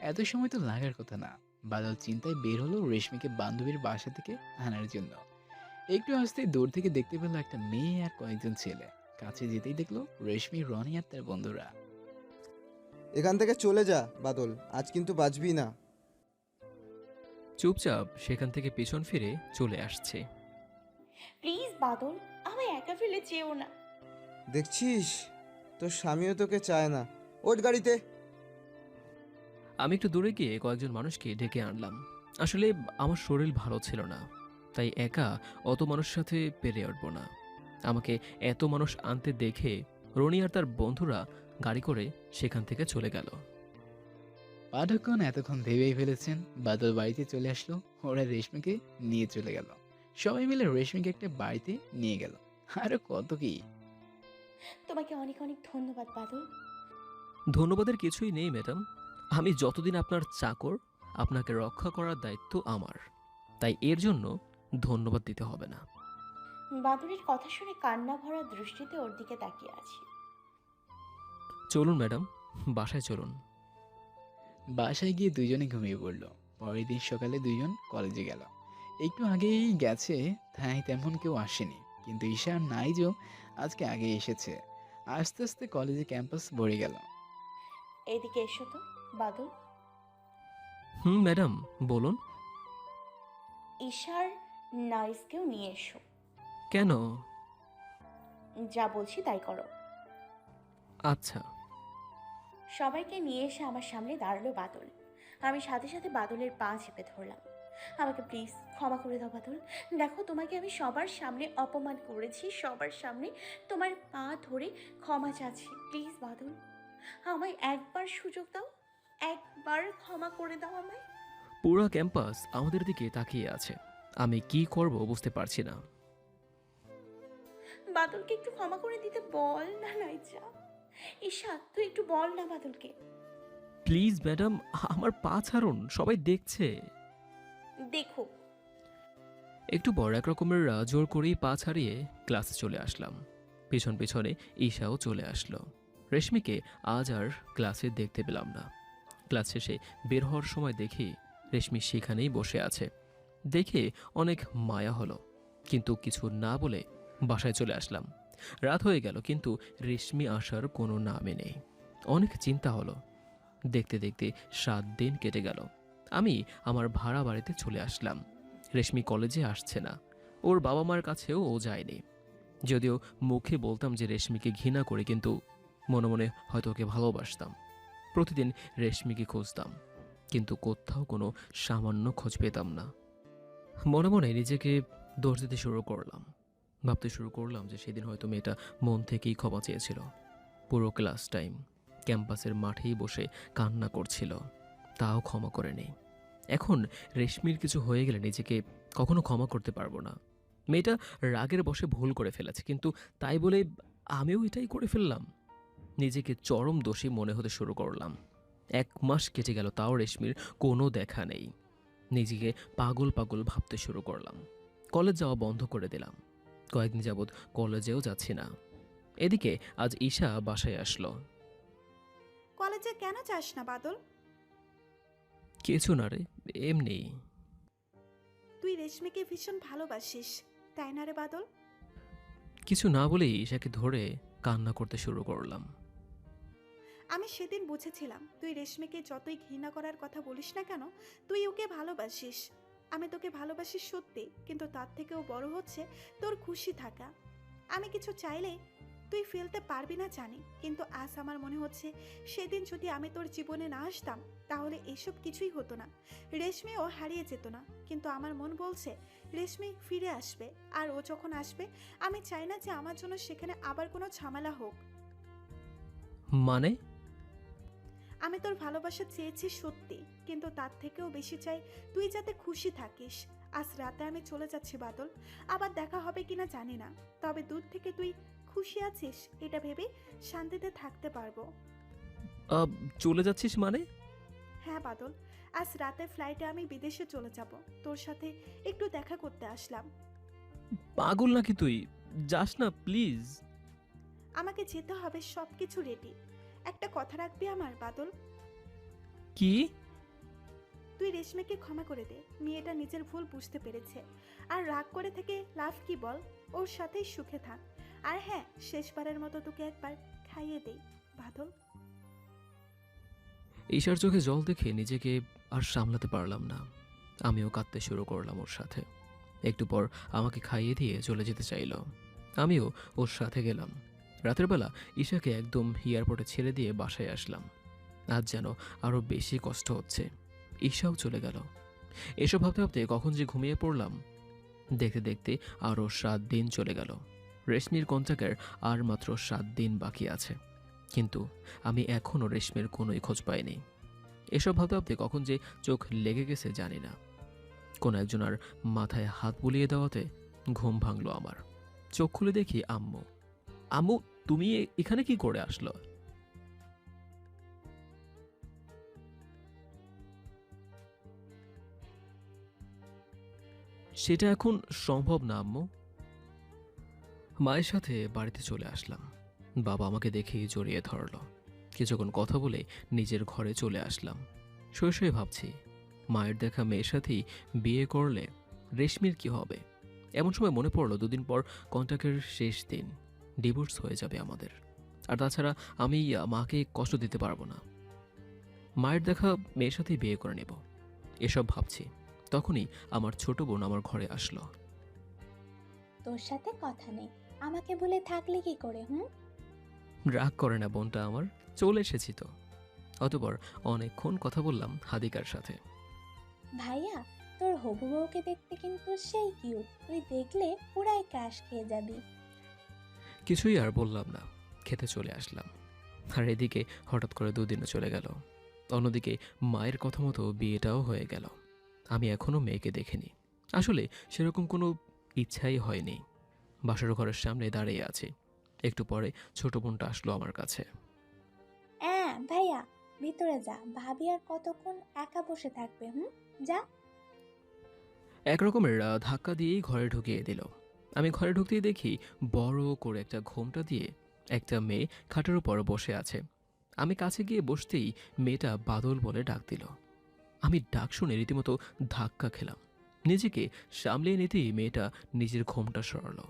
এত সময় তো লাগার কথা না। বাদল চিন্তায় বের হলো রেশমিকে বান্ধবীর বাসা থেকে আনার জন্য। একটু আসতেই দূর থেকে দেখতে পেল একটা মেয়ে আর কয়েকজন ছেলে। কাছে যেতেই দেখলো রেশমি, রনি আর তার বন্ধুরা। এখান থেকে চলে যা বাদল, আজ কিন্তু বাঁচবি না। চুপচাপ সেখান থেকে পেছন ফিরে চলে আসছে। প্লিজ বাদল, আমায় একা ফেলে যেও না। দেখছিস, তোর স্বামীও তোকে চায় না। ওঠ গাড়িতে। আমি একটু দূরে গিয়ে কয়েকজন মানুষকে ডেকে আনলাম। আসলে আমার শরীর ভালো ছিল না, তাই একা অত মানুষের সাথে পেরে উঠব না। আমাকে এত মানুষ আনতে দেখে রনি আর তার বন্ধুরা গাড়ি করে সেখান থেকে চলে গেল। পাঠকগণ এতক্ষণ ভেবেই ফেলেছেন বাদল বাড়িতে চলে আসলো। ওরা রেশমিকে নিয়ে চলে গেল। সবাই মিলে রেশমিকে একটা বাড়িতে নিয়ে গেল। আরো কত কি। তোমাকে অনেক অনেক ধন্যবাদ বাদল। ধন্যবাদের কিছুই নেই ম্যাডাম। আমি যতদিন আপনার চাকর, আপনাকে রক্ষা করার দায়িত্ব আমার, তাই এর জন্য ধন্যবাদ দিতে হবে না। বাদলের কথা শুনে কান্না ভরা দৃষ্টিতে ওর দিকে তাকিয়ে আছি। চলুন ম্যাডাম, বাসায় চলুন। বাসায় গিয়ে দুজনে ঘুমিয়ে পড়ল। পরের দিন সকালে দুজন কলেজে গেল। একটু আগেই গেছে, তাই তেমন কেউ আসেনি। কিন্তু ঈশা আর নাইজও আজকে আগে এসেছে। আস্তে আস্তে কলেজে ক্যাম্পাস ভরে গেল। এদিকে এসো তো বাদল। ম্যাডাম বলুন। ঈশার নাইসকেও নিয়ে এসো। কেন? যা বলছি তাই করো। আচ্ছা। সবাইকে নিয়ে এসে আমার সামনে দাঁড়ালো বাদল। আমি সাথে সাথে বাদলের পা চেপে ধরলাম। আমাকে প্লিজ ক্ষমা করে দাও বাদল। দেখো, তোমাকে আমি সবার সামনে অপমান করেছি, সবার সামনে তোমার পা ধরে ক্ষমা চাচ্ছি। প্লিজ বাদল, আমায় একবার সুযোগ দাও, একবার ক্ষমা করে দাও আমায়। পুরো ক্যাম্পাস আমাদের দিকে তাকিয়ে আছে। আমি কি করব বুঝতে পারছি না। বাদলকে একটু ক্ষমা করে দিতে বল না নাইজা। ঈশা, তুই একটু বল না বাদলকে। প্লিজ ম্যাডাম, আমার পা ছাড়ুন, সবাই দেখছে। দেখো। একটু বড় এক রকমের জোর করেই পা ছাড়িয়ে ক্লাসে চলে আসলাম। পিছন পিছনে ঈশাও চলে আসলো। রেশমিকে আজ আর ক্লাসে দেখতে পেলাম না। ক্লাস শেষে বের হওয়ার সময় দেখি রেশমি সেখানেই বসে আছে। দেখে অনেক মায়া হলো, কিন্তু কিছু না বলে বাসায় চলে আসলাম। রাত হয়ে গেল, কিন্তু রেশমি আসার কোনো নামই নেই। অনেক চিন্তা হলো। দেখতে দেখতে 7 দিন কেটে গেল। আমি আমার ভাড়া বাড়িতে চলে আসলাম। রেশমি কলেজে আসছে না, ওর বাবা মার কাছেও ও যায়নি। যদিও মুখে বলতাম যে রেশমিকে ঘৃণা করি, কিন্তু মনে মনে হয়তো ওকে ভালোবাসতাম। প্রতিদিন রেশমিকে খুঁজতাম, কিন্তু কোথাও কোনো সামান্য খোঁজ পেতাম না। মনে মনে নিজেকে দোষ দিতে শুরু করলাম। ভাবতে শুরু করলাম যে সেদিন হয়তো মেয়েটা মন থেকেই ক্ষমা চেয়েছিল। পুরো ক্লাস টাইম ক্যাম্পাসের মাঠেই বসে কান্না করছিল, তাও ক্ষমা করেনি। এখন রেশমির কিছু হয়ে গেলে নিজেকে কখনো ক্ষমা করতে পারবো না। মেয়েটা রাগের বশে ভুল করে ফেলেছে, কিন্তু তাই বলে আমিও এটাই করে ফেললাম। নিজেকে চরম দোষী মনে হতে শুরু করলাম। 1 মাস কেটে গেল, তাও রেশমির কোনো দেখা নেই। নিজেকে পাগল পাগল ভাবতে শুরু করলাম। কলেজ যাওয়া বন্ধ করে দিলাম। কয়েকদিন যাবৎ কলেজেও যাচ্ছি না। এদিকে আজ ঈশা বাসায় আসলো। কলেজে কেন যাস না বাদল? কিছু না রে, এমনি। তুই রেশমিকে ভীষণ ভালোবাসিস, তাই না রে বাদল? কিছু না বলেই ঈশাকে ধরে কান্না করতে শুরু করলাম। আমি সেদিন বুঝেছিলাম তুই রেশমিকে যতই ঘৃণা করার কথা বলিস না কেন, তুই ওকে ভালোবাসিস। আমি তোকে ভালোবাসি সত্যি, কিন্তু তার থেকেও বড় হচ্ছে তোর খুশি থাকা। আমি কিছু চাইলেই তুই ফেলতে পারবি না জানি, কিন্তু আজ আমার মনে হচ্ছে সেদিন যদি আমি তোর জীবনে না আসতাম তাহলে এসব কিছুই হতো না। রেশমিও হারিয়ে যেত না, কিন্তু আমার মন বলছে রেশমি ফিরে আসবে। আর ও যখন আসবে আমি চাই না যে আমার জন্য সেখানে আবার কোনো ঝামেলা হোক। মানে? আমি তোর ভালোবাসা চেয়েছি সত্যি, কিন্তু তার থেকেও বেশি চাই তুই যাতে খুশি থাকিস। আজ রাতে আমি চলে যাচ্ছি বাদল, আবার দেখা হবে কিনা জানি না, তবে দূর থেকে তুই খুশি আছিস এটা ভেবে শান্তিতে থাকতে পারবো। চলে যাচ্ছিস মানে? হ্যাঁ বাদল, আজ রাতে ফ্লাইটে আমি বিদেশে চলে যাব, তোর সাথে একটু দেখা করতে আসলাম। পাগল নাকি তুই? যাস না প্লিজ। আমাকে যেতে হবে, সব কিছু রেডি। একটা কথা রাখবি আমার বাদল? কি? তুই রেশমিকে ক্ষমা করে দে, মেয়েটা নিজের ভুল বুঝতে পেরেছে। আর রাগ করে থেকে লাভ কি বল, ওর সাথেই সুখে থাক। আর হ্যাঁ, শেষবারের মতো তোকে একবার খাইয়ে দেই বাদল। ঈশার চোখে জল দেখে নিজেকে আর সামলাতে পারলাম না, আমিও কাঁদতে শুরু করলাম ওর সাথে। একটু পর আমাকে খাইয়ে দিয়ে চলে যেতে চাইল, আমিও ওর সাথে গেলাম। রাতের বেলা ঈশাকে একদম এয়ারপোর্টে ছেড়ে দিয়ে বাসায় আসলাম। আজ যেন আরও বেশি কষ্ট হচ্ছে। ঈশাও চলে গেল। এসব ভাবতে ভাবতে কখন যে ঘুমিয়ে পড়লাম। দেখতে দেখতে আরও 7 দিন চলে গেল। রেশমির কন্ট্রাক্টের আর মাত্র 7 দিন বাকি আছে, কিন্তু আমি এখনও রেশমির কোনোই খোঁজ পাইনি। এসব ভাবতে ভাবতে কখন যে চোখ লেগে গেছে জানি না। কোনো একজন আর মাথায় হাত বুলিয়ে দেওয়াতে ঘুম ভাঙলো আমার। চোখ খুলে দেখি আম্মু। আম্মু, তুমি এখানে কি করে আসলো? সেটা এখন সম্ভব না আম্মু। মায়ের সাথে বাড়িতে চলে আসলাম। বাবা আমাকে দেখেই জড়িয়ে ধরল। কিছুক্ষণ কথা বলে নিজের ঘরে চলে আসলাম। শুয়ে শুয়ে ভাবছি, মায়ের দেখা মেয়ের সাথেই বিয়ে করলে রেশমির কি হবে? এমন সময় মনে পড়লো 2 দিন পর কন্ট্রাক্টের শেষ দিন, ডিভোর্স হয়ে যাবে আমাদের। আর তাছাড়া আমি মাকে কষ্ট দিতে পারবো না। মায়ের দেখা মেয়ের সাথেই বিয়ে করে নেব, এসব ভাবছি। তখনই আমার ছোট বোন আমার ঘরে আসলো। তোর সাথে কথা নেই, আমাকে বলে থাকলে কি করে? রাগ করে না বোনটা আমার, চলে এসেছি তো। অতঃপর অনেকক্ষণ কথা বললাম হাদিকার সাথে। ভাইয়া, তোর হবু বউকে দেখতে কিন্তু সেই কিউট, তুই দেখলে পুরাই ক্রাশ খেয়ে যাবি। কিছুই আর বললাম না, খেতে চলে আসলাম। আর এদিকে হঠাৎ করে 2 দিনও চলে গেল। অন্যদিকে মায়ের কথা মতো বিয়েটাও হয়ে গেল। আমি এখনো মেয়েকে দেখিনি। আসলে সেরকম কোনো ইচ্ছাই হয়নি। বাসার ঘরের সামনে দাঁড়িয়ে আছি। একটু পরে ছোট বোনটা আসলো আমার কাছে। ভাইয়া ভিতরে যা, ভাবি আর কতক্ষণ একা বসে থাকবে? যা। এক রকমের ধাক্কা দিয়েই ঘরে ঢুকিয়ে দিল। আমি ঘরে ঢুকতেই দেখি বড় করে একটা ঘোমটা দিয়ে একটা মেয়ে খাটের উপর বসে আছে। আমি কাছে গিয়ে বসতেই মেয়েটা বাদল বলে ডাক দিল। আমি ডাক শুনে রীতিমতো ধাক্কা খেলাম। নিজেকে সামলিয়ে নিতেই মেয়েটা নিজের ঘোমটা সরালো।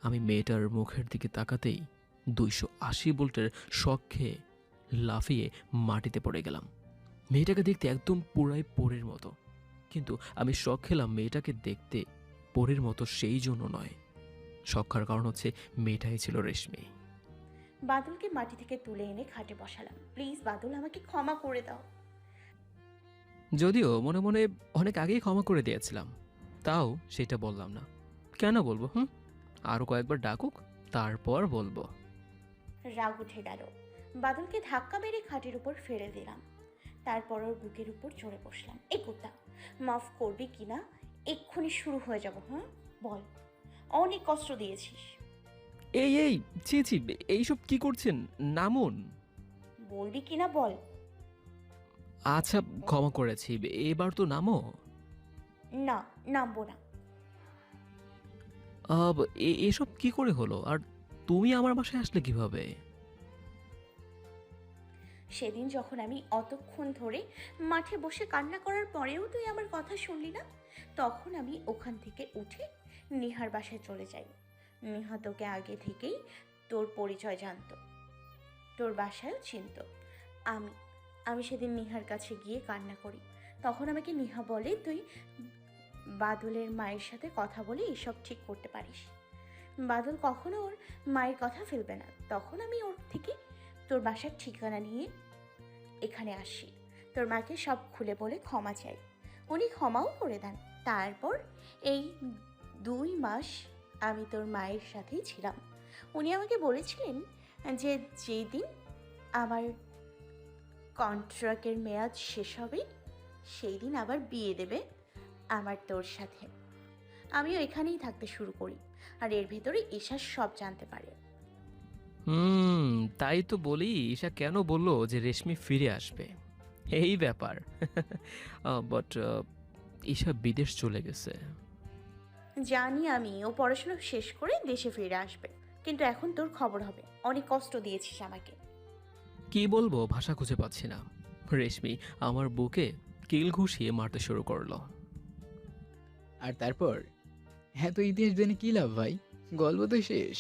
আমি মেয়েটার মুখের দিকে তাকাতেই 280 ভোল্টের শক খেয়ে লাফিয়ে মাটিতে পড়ে গেলাম। মেয়েটাকে দেখতে একদম পুরাই পরীর মতো, কিন্তু আমি শক খেলাম মেয়েটাকে দেখতে পরীর মতো সেই জন্য নয়। শক খাওয়ার কারণ হচ্ছে মেয়েটাই ছিল রেশমি। বাদলকে মাটি থেকে তুলে এনে খাটে বসালাম। প্লিজ বাদল, আমাকে ক্ষমা করে দাও। যদিও মনে মনে অনেক আগেই ক্ষমা করে দিয়েছিলাম, তাও সেটা বললাম না। কেন বলবো? আরো কয়েকবার ডাকুক, তারপর বলবো। রাগ উঠে গেল। বাদলকে ধাক্কা মেরে খাটের উপর ফেলে দিলাম। তারপর ওর বুকের উপর চড়ে বসলাম। এই কুত্তা, মাফ করবি কিনা? এক্ষুনি শুরু হয়ে যাব। বল, অনেক কষ্ট দিয়েছিস। এই এই ছি ছি, এইসব কি করছেন? নামুন। বলবি কিনা বল। আচ্ছা, ক্ষমা করেছি, এবার তো নামো। না, নামবো না। এসব কি করে হলো? আর তুমি আমার বাসায় আসলে কিভাবে? সেদিন যখন আমি অতক্ষণ ধরে মাঠে বসে কান্না করার পরেও তুই আমার কথা শুনলি না, তখন আমি ওখান থেকে উঠে নিহার বাসায় চলে যাই। নিহা তোকে আগে থেকেই তোর পরিচয় জানতো, তোর বাসায়ও চিনত। আমি সেদিন নিহার কাছে গিয়ে কান্না করি। তখন আমাকে নিহা বলে তুই বাদলের মায়ের সাথে কথা বলে এসব ঠিক করতে পারিস। বাদল কখনো ওর মায়ের কথা ফেলবে না। তখন আমি ওর থেকে তোর বাসার ঠিকানা নিয়ে এখানে আসি, তোর মাকে সব খুলে বলে ক্ষমা চাই। উনি ক্ষমাও করে দেন। তারপর এই 2 মাস আমি তোর মায়ের সাথেই ছিলাম। উনি আমাকে বলেছিলেন যে যেদিন আমার কন্ট্রাক্টের মেয়াদ শেষ হবে সেই দিন আবার বিয়ে দেবে আমার তোর সাথে। আমিও এখানেই থাকতে শুরু করি, আর এর ভেতরে ঈশা সব জানতে পারে। তাই তো বলি, ঈশা কেন বললো যে রেশমি ফিরে আসবে, এই ব্যাপার। বাট ঈশা বিদেশ চলে গেছে। জানি আমি, ও পড়াশোনা শেষ করে দেশে ফিরে আসবে, কিন্তু এখন তোর খবর হবে। অনেক কষ্ট দিয়েছিস আমাকে। কি বলবো, ভাষা খুঁজে পাচ্ছি না। রেশমি আমার বুকে কিল ঘুষিয়ে মারতে শুরু করলো। আর তারপর এত ইতিহাস জেনে কি লাভ ভাই, গল্প তো শেষ।